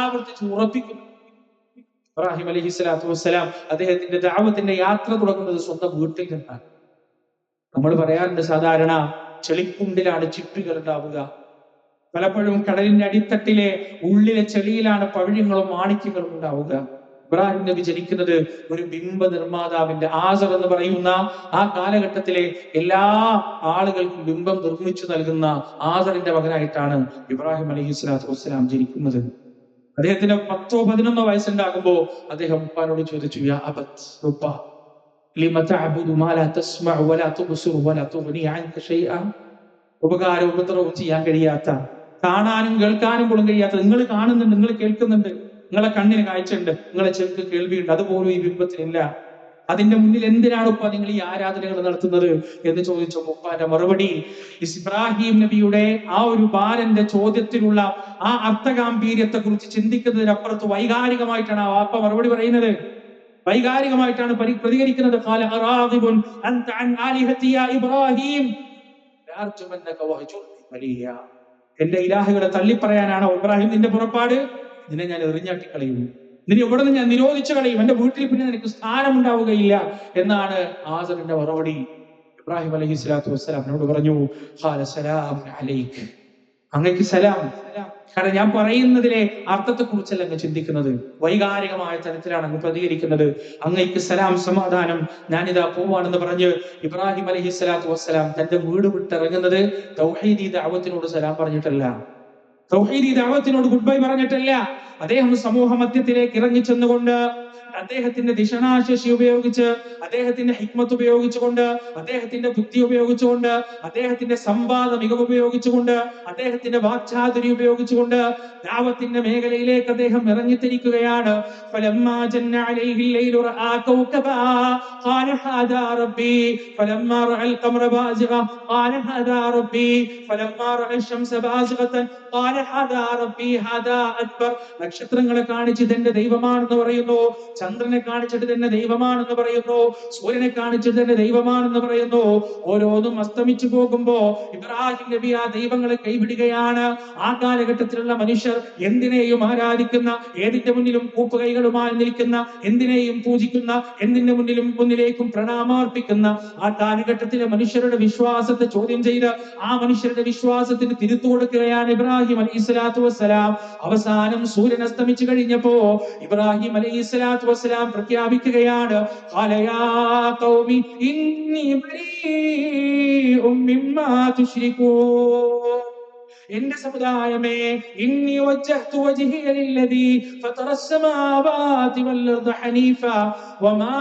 ഉറപ്പിക്കുന്നു. ഇബ്രാഹിം അലൈഹിസ്സലാത്തു വസ്സലാം അദ്ദേഹത്തിന്റെ ദഅവത്തിന്റെ യാത്ര തുടങ്ങുന്നത് സ്വന്തം വീട്ടിൽ നിന്നാണ്. നമ്മൾ പറയാറുണ്ട്, സാധാരണ ചെളിക്കുണ്ടിലാണ് ചിപ്പികൾ ഉണ്ടാവുക, പലപ്പോഴും കടലിന്റെ അടിത്തട്ടിലെ ഉള്ളിലെ ചെളിയിലാണ് പവിഴങ്ങളും മാണിക്യങ്ങളും ഉണ്ടാവുക. ഇബ്രാഹിം നബി ജനിക്കുന്നത് ഒരു ബിംബ നിർമ്മാതാവിന്റെ, ആസർ എന്ന് പറയുന്ന ആ കാലഘട്ടത്തിലെ എല്ലാ ആളുകൾക്കും ബിംബം നിർമ്മിച്ചു നൽകുന്ന ആസറിന്റെ മകനായിട്ടാണ് ഇബ്രാഹിം അലൈഹിസ്സലാത്തു വസ്സലാം ജനിക്കുന്നത്. അദ്ദേഹത്തിന് 10-11 വയസ്സുണ്ടാകുമ്പോ അദ്ദേഹം ഉപ്പാനോട് ചോദിച്ചു, യാ അബത്ത്, ഉപ്പ, ലിമ തഅബുദു മാ ലാ തസ്മഉ വലാ തുബ്സിറു വലാ തുഗ്നി അൻക ഷൈഅ. ഉപകാരവും ഉപദ്രവവും ചെയ്യാൻ കഴിയാത്ത, കാണാനും കേൾക്കാനും പോലും കഴിയാത്ത, നിങ്ങൾ കാണുന്നുണ്ട്, നിങ്ങൾ കേൾക്കുന്നുണ്ട്, നിങ്ങളെ കണ്ണിന് കാഴ്ചയുണ്ട്, നിങ്ങളെ ചെവിക്ക് കേൾവിയുണ്ട്, അതുപോലും ഈ ബിംബത്തിനില്ല. അതിന്റെ മുന്നിൽ എന്തിനാണ് ഉപ്പ നിങ്ങൾ ഈ ആരാധനകൾ നടത്തുന്നത് എന്ന് ചോദിച്ചു. ഉപ്പാന്റെ മറുപടി, ഇബ്രാഹിം നബിയുടെ ആ ഒരു ബാലന്റെ ചോദ്യത്തിലുള്ള ആ അർത്ഥഗാംഭീര്യത്തെ കുറിച്ച് ചിന്തിക്കുന്നതിനപ്പുറത്ത് വൈകാരികമായിട്ടാണ് ആ വാപ്പ മറുപടി പറയുന്നത്. വൈകാരികമായിട്ടാണ് പ്രതികരിക്കുന്നത്. ഖാല അറാദിബുൻ അൻത അൻ ആലിഹതി യാ ഇബ്രാഹിം ലഅർജുമന്നക വഹ്ജുർനി മലിയ. എന്റെ ഇലാഹുകളെ തള്ളിപ്പറയാനാണോ ഇബ്രാഹിം നിന്റെ പുറപ്പാട്? നിന്നെ ഞാൻ എറിഞ്ഞാട്ടി കളയും, നിന്നെ ഇവിടെ നിന്ന് ഞാൻ നിരോധിച്ചു കളയും, എന്റെ വീട്ടിൽ പിന്നെ നിനക്ക് സ്ഥാനമുണ്ടാവുകയില്ല എന്നാണ് ആസറിന്റെ മറുപടി. ഇബ്രാഹിം അലൈഹി സ്വലാത്തു വസ്സലാമിനോട് പറഞ്ഞു, ഖാല സലാമുൻ അലൈക്, അങ്ങക്ക് സലാം. കാരണം ഞാൻ പറയുന്നതിലെ അർത്ഥത്തെ കുറിച്ചല്ല അങ്ങ് ചിന്തിക്കുന്നത്, വൈകാരികമായ തലത്തിലാണ് അങ്ങ് പ്രതികരിക്കുന്നത്. അങ്ങയ്ക്ക് സലാം, സമാധാനം, ഞാനിതാ പോവാണെന്ന് പറഞ്ഞ് ഇബ്രാഹിം അലൈഹി സ്വലാത്തു വസ്സലാം തന്റെ വീട് വിട്ടിറങ്ങുന്നത് തൗഹീദി ദഅവത്തിനോട് സലാം പറഞ്ഞിട്ടല്ല, തൗഹീദി ദഅവത്തിനോട് ഗുഡ് ബൈ പറഞ്ഞിട്ടല്ല. അദ്ദേഹം സമൂഹ മധ്യത്തിലേക്ക് ഇറങ്ങി ചെന്നുകൊണ്ട് അദ്ദേഹത്തിന്റെ ദിശനാശേഷി ഉപയോഗിച്ച്, അദ്ദേഹത്തിന്റെ ഹിക്മത്ത് ഉപയോഗിച്ചുകൊണ്ട്, അദ്ദേഹത്തിന്റെ ബുദ്ധി ഉപയോഗിച്ചുകൊണ്ട്, അദ്ദേഹത്തിന്റെ സംവാദ മികവ് ഉപയോഗിച്ചുകൊണ്ട്, അദ്ദേഹത്തിന്റെ വാക്ചാതുരി ഉപയോഗിച്ചുകൊണ്ട് ദഅവത്തിന്റെ മേഖലയിലേക്ക് അദ്ദേഹം ഇറങ്ങിത്തിരിക്കുകയാണ്. ഫലമ്മാ ജന്ന അലൈഹി ലൈലു റആ കൗകബാ ഖാല ഹാദാ റബ്ബി ഫലമ്മാ റഅൽ ഖമറ ബാസിഗ ഖാല ഹാദാ റബ്ബി ഫലമ്മാ റഅൽ ശംസ ബാസിഗതൻ ഖാല ഹാദാ റബ്ബി ഹാദാ അക്ബർ. നക്ഷത്രങ്ങളെ കാണിച്ച് ഇതെന്റെ ദൈവമാണെന്ന് പറയുന്നു, ചന്ദ്രനെ കാണിച്ചിട്ട് തന്നെ ദൈവമാണെന്ന് പറയുന്നു, സൂര്യനെ കാണിച്ചിട്ട് തന്നെ ദൈവമാണെന്ന് പറയുന്നു. ഓരോന്നും അസ്തമിച്ചു പോകുമ്പോ ഇബ്രാഹിം നബി ആ ദൈവങ്ങളെ കൈവിടുകയാണ്. ആ കാലഘട്ടത്തിലുള്ള മനുഷ്യർ എന്തിനേയും ആരാധിക്കുന്ന, ഏതിന്റെ മുന്നിലും കൂപ്പുകൈകളുമായി നിൽക്കുന്ന, എന്തിനേയും പൂജിക്കുന്ന, എന്തിന്റെ മുന്നിലേക്കും പ്രണാമർപ്പിക്കുന്ന ആ കാലഘട്ടത്തിലെ മനുഷ്യരുടെ വിശ്വാസത്തെ ചോദ്യം ചെയ്ത് ആ മനുഷ്യരുടെ വിശ്വാസത്തിന് തിരുത്തു കൊടുക്കുകയാണ് ഇബ്രാഹിം അലൈഹി സ്വലാത്തു വസ്സലാം. അവസാനം സൂര്യൻ അസ്തമിച്ചു കഴിഞ്ഞപ്പോ ഇബ്രാഹിം അലൈഹി സ്വലാത്തു വസ്സലാം പ്രഖ്യാപിക്കുകയാണ്, ഖാല യാ ഖൗമി ഇന്നി ബരീഉം മിമ്മാ തുശ്രികൂൻ. എന്റെ സമുദായമേ, ഇന്നി വജ്ജഹ്തു വജ്ഹിയ ലില്ലദീ ഫതറസ് സമാവാതി വൽ അർദ ഹനീഫ വമാ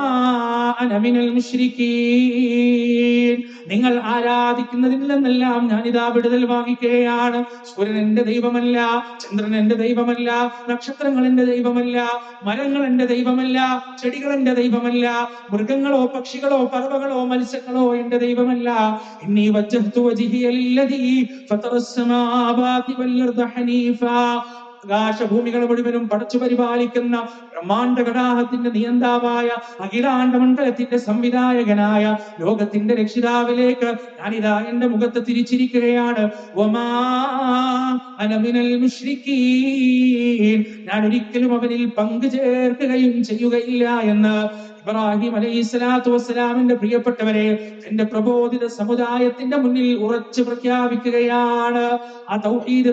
അന മിനൽ മുശ്രികീൻ. നിങ്ങൾ ആരാധിക്കുന്നതിൽ നിന്നെല്ലാം ഞാനിതാ വിടുതൽ വാങ്ങിക്കുകയാണ്. സൂര്യൻ എന്റെ ദൈവമല്ല, ചന്ദ്രൻ എന്റെ ദൈവമല്ല, നക്ഷത്രങ്ങൾ എന്റെ ദൈവമല്ല, മരങ്ങൾ എന്റെ ദൈവമല്ല, ചെടികൾ എന്റെ ദൈവമല്ല, മൃഗങ്ങളോ പക്ഷികളോ പറവകളോ മത്സ്യങ്ങളോ എന്റെ ദൈവമല്ല. ഇന്നി വജ്ജഹ്തു വജ്ഹിയ ലില്ലദീ ഫതറസ് സമാവാതി വൽ അർദ ഹനീഫ. ആകാശഭൂമികളെ മുഴുവനും പടച്ചു പരിപാലിക്കുന്ന ബ്രഹ്മാണ്ഡ ഘടാഹത്തിന്റെ നിയന്താവായ അഖിലാണ്ഡ മണ്ഡലത്തിന്റെ സംവിധായകനായ ലോകത്തിന്റെ രക്ഷിതാവിലേക്ക് ഞാനിതാ എന്റെ മുഖത്ത് തിരിച്ചിരിക്കുകയാണ്. വമാ അന മിനൽ മുശ്രികീൻ. ഞാൻ ഒരിക്കലും അവനിൽ പങ്കു ചേർക്കുകയും ചെയ്യുകയില്ല എന്ന് ഇബ്രാഹിം അലൈഹി സ്വലാത്തു വസ്സലാമിന്റെ പ്രിയപ്പെട്ടവരെ എന്റെ പ്രബോധിത സമുദായത്തിന്റെ മുന്നിൽ ഉറച്ചു പ്രഖ്യാപിക്കുകയാണ്. ആ തൗഹീദി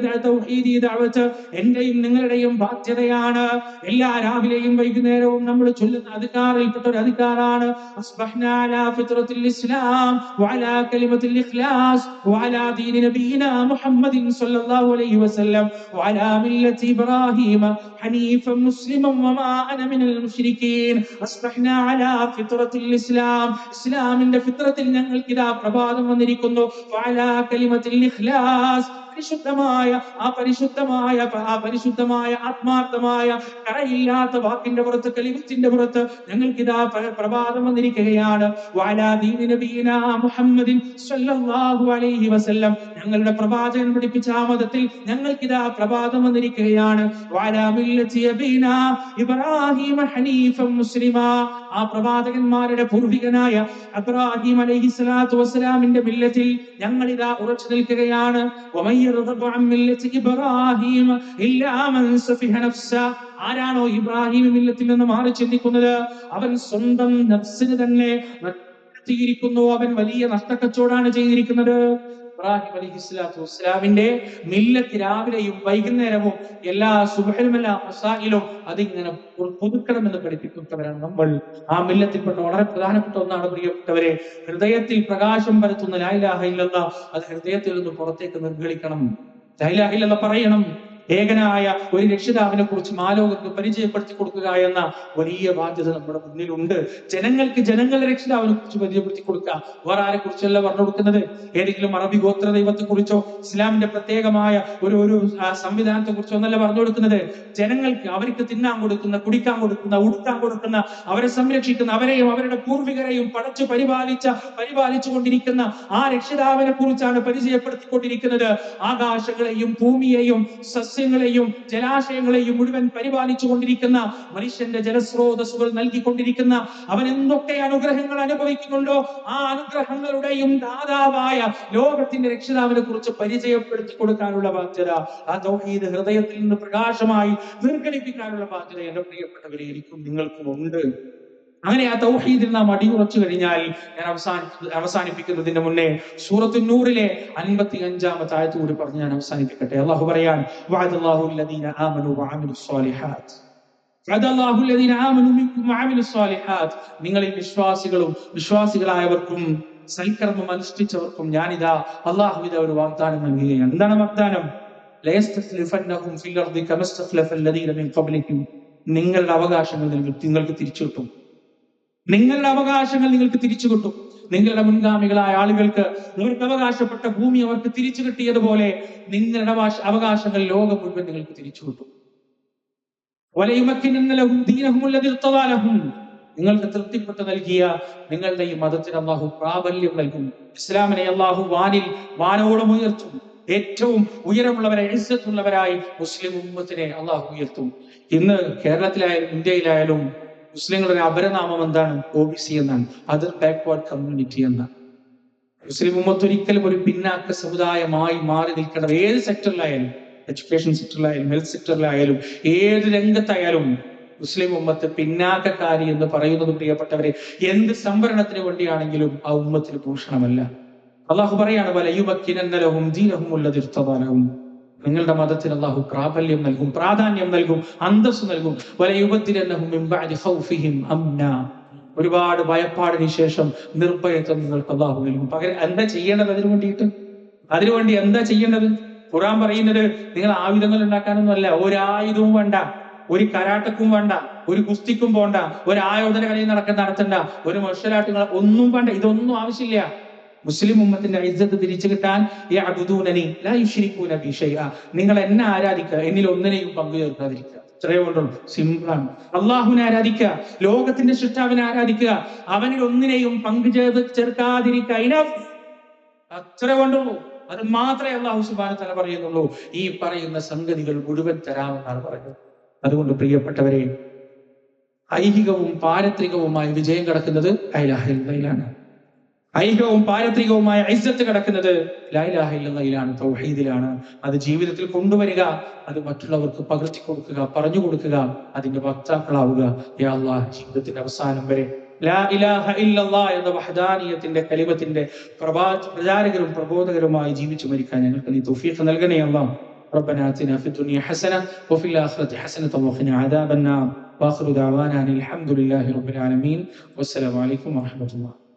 ദഅവത്ത് എന്റെയും നിങ്ങളുടെയും ബാധ്യതയാണ്. എല്ലാ രാവിലെയും വൈകുന്നേരവും നമ്മൾ ചൊല്ലുന്ന അദ്കാറിൽപ്പെട്ട ഒരു അദ്കാറാണ്, അസ്ബഹ്നാ അലാ ഫിത്രത്തിൽ ഇസ്ലാം വഅലാ കലിമത്തിൽ ഇഖ്ലാസ് വഅലാ ദീനി നബിയിനാ മുഹമ്മദിൻ സ്വല്ലല്ലാഹു അലൈഹി വസല്ലം വഅലാ മില്ലത്തി ഇബ്രാഹിം ഹനീഫൻ മുസ്ലിമൻ വമാ അന മിനൽ മുശ്രികീൻ. അസ്ബഹ്നാ അലാ ഫിത്രത്തിൽ ഇസ്ലാം. ഇസ്ലാമിന്റെ ഫിത്രത്തിൽ ഞങ്ങൾക്ക് ഇതാ പ്രഭാതം വന്നിരിക്കുന്നു. വഅലാ കലിമത്തിൽ ഇഖ്ലാസ്. പരിശുദ്ധമായ ആത്മാർത്ഥമായ കറയില്ലാത്ത വാക്കിന്റെ പുറത്ത്, കലിമത്തിന്റെ പുറത്ത് ഞങ്ങൾക്ക് ഇതാ പ്രഭാതം വന്നിരിക്കുകയാണ്. വഅലാ ദീനി നബിയിനാ മുഹമ്മദിൻ സ്വല്ലല്ലാഹു അലൈഹി വസല്ലം. ഞങ്ങളുടെ പ്രവാചകൻ പഠിപ്പിച്ച ആ മതത്തിൽ ഞങ്ങൾക്ക് ഇതാ പ്രഭാതം വന്നിരിക്കുകയാണ്. വഅലാ മില്ലത്തി അബീനാ ഇബ്രാഹിം ഹനീഫൻ മുസ്ലിമാ. ആ പ്രവാചകന്മാരുടെ പൂർവികനായ ഇബ്രാഹിം അലൈഹി സ്വലാത്തു വസ്സലാമിന്റെ മില്ലത്തിൽ ഞങ്ങൾ ഇതാ ഉറച്ചു നിൽക്കുകയാണ്. ആരാണോ ഇബ്രാഹിം മില്ലത്തിൽ നിന്ന് മാറി ചിന്തിക്കുന്നത്, അവൻ സ്വന്തം നഫ്സിന് തന്നെ നഷ്ടപ്പെടുത്തിയിരിക്കുന്നു, അവൻ വലിയ നഷ്ടക്കച്ചവടാണ് ചെയ്തിരിക്കുന്നത്. ഇബ്രാഹിം അലൈഹി സ്വലാത്തു വസ്സലാമിന്റെ മില്ലത്ത് രാവിലെയും വൈകുന്നേരവും എല്ലാ സുബ്ഹിലും എല്ലാ മസായിലും അതിങ്ങനെ പുതുക്കണമെന്ന് പഠിപ്പിക്കുന്നവരാണ് നമ്മൾ. ആ മില്ലത്തിൽപ്പെട്ട വളരെ പ്രധാനപ്പെട്ട ഒന്നാണ് പ്രിയപ്പെട്ടവരെ, ഹൃദയത്തിൽ പ്രകാശം പരത്തുന്ന ലാ ഇലാഹ ഇല്ലല്ലാഹ്. അത് ഹൃദയത്തിൽ നിന്ന് പുറത്തേക്ക് നിർഗളിക്കണം. ലാ ഇലാഹ ഇല്ലല്ലാഹ് പറയണം, ഏകനായ ഒരു രക്ഷിതാവിനെ കുറിച്ച് മാലോകർക്ക് പരിചയപ്പെടുത്തി കൊടുക്കുക എന്ന വലിയ ബാധ്യത നമ്മുടെ മുന്നിലുണ്ട്. ജനങ്ങളുടെ രക്ഷിതാവിനെ കുറിച്ച് പരിചയപ്പെടുത്തി കൊടുക്കുക. വേറെ ആരെ കുറിച്ചല്ല പറഞ്ഞു കൊടുക്കുന്നത്? ഏതെങ്കിലും അറബി ഗോത്ര ദൈവത്തെ കുറിച്ചോ ഇസ്ലാമിന്റെ പ്രത്യേകമായ ഒരു സംവിധാനത്തെ കുറിച്ചോ ഒന്നല്ല പറഞ്ഞു കൊടുക്കുന്നത്. ജനങ്ങൾക്ക് അവർക്ക് തിന്നാൻ കൊടുക്കുന്ന, കുടിക്കാൻ കൊടുക്കുന്ന, ഉടുക്കാൻ കൊടുക്കുന്ന, അവരെ സംരക്ഷിക്കുന്ന, അവരെയും അവരുടെ പൂർവികരെയും പടച്ചു പരിപാലിച്ചു കൊണ്ടിരിക്കുന്ന ആ രക്ഷിതാവിനെ കുറിച്ചാണ് പരിചയപ്പെടുത്തിക്കൊണ്ടിരിക്കുന്നത്. ആകാശങ്ങളെയും ഭൂമിയെയും സസ്യങ്ങളെയും ജലാശയങ്ങളെയും മുഴുവൻ പരിപാലിച്ചു കൊണ്ടിരിക്കുന്ന, മനുഷ്യന്റെ ജലസ്രോതസ്സുകൾ നൽകിക്കൊണ്ടിരിക്കുന്ന, അവൻ എന്തൊക്കെ അനുഗ്രഹങ്ങൾ അനുഭവിക്കുന്നുണ്ടോ ആ അനുഗ്രഹങ്ങളുടെയും ദാതാവായ ലോകത്തിന്റെ രക്ഷിതാവിനെ കുറിച്ച് പരിചയപ്പെടുത്തി കൊടുക്കാനുള്ള ബാധ്യത, ആ തൗഹീദ് ഹൃദയത്തിൽ നിന്ന് പ്രകാശമായി നിർഗളിപ്പിക്കാനുള്ള ബാധ്യത എന്റെ പ്രിയപ്പെട്ടവരെ എനിക്കും നിങ്ങൾക്കും ഉണ്ട്. അങ്ങനെ ആ തൗഹീദിൽ നാം അടിയുറച്ചു കഴിഞ്ഞാൽ, ഞാൻ അവസാനിപ്പിക്കുന്നതിന് മുന്നേ സൂറത്തു നൂറിലെ 55-ാമത്തെ ആയത്ത് കൂടി പറഞ്ഞ് ഞാൻ അവസാനിപ്പിക്കട്ടെ. അല്ലാഹു പറയാൻ, വഅദല്ലാഹു അല്ലദീന ആമനു വഅമിലുസ് സ്വാലിഹാത്ത്, വഅദല്ലാഹു അല്ലദീന ആമനു മിൻകും വഅമിലുസ് സ്വാലിഹാത്ത്, നിങ്ങളിൽ വിശ്വാസികളായവർക്കും സൽക്കർമ്മം അനുഷ്ഠിച്ചവർക്കും ഞാനിതാ അല്ലാഹു ഇതാ ഒരു വാഗ്ദാനം നൽകുകയാണ്. എന്താണ് വാഗ്ദാനം? ലയസ്തഖ്ലിഫന്നഹും ഫിൽ അർദി കമസ്തഖ്ലഫ അല്ലദീന മിൻ ഖബ്ലിക്കും, നിങ്ങളുടെ അവകാശങ്ങൾ നിങ്ങൾക്ക് തിരിച്ചു കിട്ടും. നിങ്ങളുടെ അവകാശങ്ങൾ നിങ്ങൾക്ക് തിരിച്ചു കിട്ടും. നിങ്ങളുടെ മുൻഗാമികളായ ആളുകൾക്ക് അവർക്ക് അവകാശപ്പെട്ട ഭൂമി അവർക്ക് തിരിച്ചു കിട്ടിയതുപോലെ നിങ്ങളുടെ അവകാശങ്ങൾ ലോകം മുഴുവൻ നിങ്ങൾക്ക് തിരിച്ചു കിട്ടും. നിങ്ങൾക്ക് തൃപ്തിപ്പെട്ട് നൽകിയ നിങ്ങളുടെ ഈ മതത്തിന് അള്ളാഹു പ്രാബല്യം നൽകും. ഇസ്ലാമിനെ അള്ളാഹു വാനോളം ഉയർത്തും. ഏറ്റവും ഉയരമുള്ളവരെ ഇസ്സത്തുള്ളവരായി മുസ്ലിം ഉമ്മത്തിനെ അള്ളാഹു ഉയർത്തും. ഇന്ന് കേരളത്തിലായാലും ഇന്ത്യയിലായാലും മുസ്ലിങ്ങളുടെ അപരനാമം എന്താണ്? OBC എന്നാണ്, അതർ ബാക്ക്വേർഡ് കമ്മ്യൂണിറ്റി എന്നാണ്. മുസ്ലിം ഉമ്മത്ത് ഒരിക്കലും ഒരു പിന്നാക്ക സമുദായമായി മാറി നിൽക്കണം. ഏത് സെക്ടറിലായാലും, എഡ്യൂക്കേഷൻ സെക്ടറിലായാലും, ഹെൽത്ത് സെക്ടറിലായാലും, ഏത് രംഗത്തായാലും മുസ്ലിം ഉമ്മത്ത് പിന്നാക്കക്കാരി എന്ന് പറയുന്നത്, പ്രിയപ്പെട്ടവരെ, എന്ത് സംവരണത്തിന് വേണ്ടിയാണെങ്കിലും ആ ഉമ്മത്തിന് ഭൂഷണമല്ല. അള്ളാഹു പറയാണ്, വലയുമക്കിനന്നലഹും ദീനഹും അല്ലദീ ഇർതദാ ലഹും, നിങ്ങളുടെ മതത്തിന് അള്ളാഹു പ്രാബല്യം നൽകും, പ്രാധാന്യം നൽകും, അന്തസ്സ് നൽകും. വലയുബദ്ദിലന്നഹും മിൻ ബഅദി ഖൗഫിഹിം അംനാ, ഒരുപാട് ഭയപ്പാടിന് ശേഷം നിർഭയത്വം നിങ്ങൾക്ക് അള്ളാഹു നൽകും. പകരം എന്താ ചെയ്യേണ്ടത്? അതിനുവേണ്ടി എന്താ ചെയ്യേണ്ടത്? ഖുർആൻ പറയുന്നത് നിങ്ങൾ ആയുധങ്ങൾ ഉണ്ടാക്കാനൊന്നും അല്ല. ഒരായുധവും വേണ്ട, ഒരു കരാട്ടക്കും വേണ്ട, ഒരു കുസ്തിക്കും പോണ്ട, ഒരു ആയോധന കലയിൽ നടത്തണ്ട, ഒരു മർഷലാട്ടുകൾ ഒന്നും വേണ്ട. ഇതൊന്നും ആവശ്യമില്ല. മുസ്ലിം ഉമ്മത്തിന്റെ ഇസ്സത്ത് തിരിച്ചു കിട്ടാൻ നിങ്ങൾ എന്നെ ആരാധിക്കുക, എന്നിൽ ഒന്നിനെയും പങ്കു ചേർക്കാതിരിക്കുക. ഇത്രയേ ഉള്ളൂ, സിമ്പിളാണ്. അള്ളാഹുവിനെ ആരാധിക്കുക, ലോകത്തിന്റെ സൃഷ്ടാവിനെ ആരാധിക്കുക, അവനിൽ ഒന്നിനെയും പങ്കു ചേർക്കാതിരിക്കുക. അത്രേ വേണ്ടുള്ളൂ. അത് മാത്രമേ അള്ളാഹു സുബ്ഹാനഹു വ തആല പറയുന്നുള്ളൂ. ഈ പറയുന്ന സംഗതികൾ മുഴുവൻ തരാമെന്നാണ് പറയുന്നത്. അതുകൊണ്ട് പ്രിയപ്പെട്ടവരെ, ഐഹികവും പാരത്രികവുമായ വിജയം കിടക്കുന്നത് ലാ ഇലാഹ ഇല്ലല്ലാഹിലാണ്. ഐഹികവും പാരത്രികവുമായ ഇസ്സത്ത് കിടക്കുന്നത് ലാ ഇലാഹ ഇല്ലല്ലാഹിലാണ്, തൗഹീദിലാണ്. അത് ജീവിതത്തിൽ കൊണ്ടുവരിക, അത് മറ്റുള്ളവർക്ക് പകർത്തി കൊടുക്കുക, പറഞ്ഞു കൊടുക്കുക, അതിന്റെ വക്താക്കളാവുക. യാ അല്ലാഹ്, ജീവിതത്തിന്റെ അവസാനം വരെ ലാ ഇലാഹ ഇല്ലല്ലാഹ് എന്ന വഹദാനിയത്തിന്റെ കലിമത്തിന്റെ പ്രചാരകരും പ്രബോധകരുമായി ജീവിച്ചു മരിക്കാൻ ഞങ്ങൾക്ക് നീ തൗഫീഖ് നൽകണേ അല്ലാഹ്. ربنا آتنا في الدنيا حسنة وفي الآخرة حسنة وقنا عذاب النار. وآخر دعوانا أن الحمد لله رب العالمين والسلام عليكم ورحمة الله.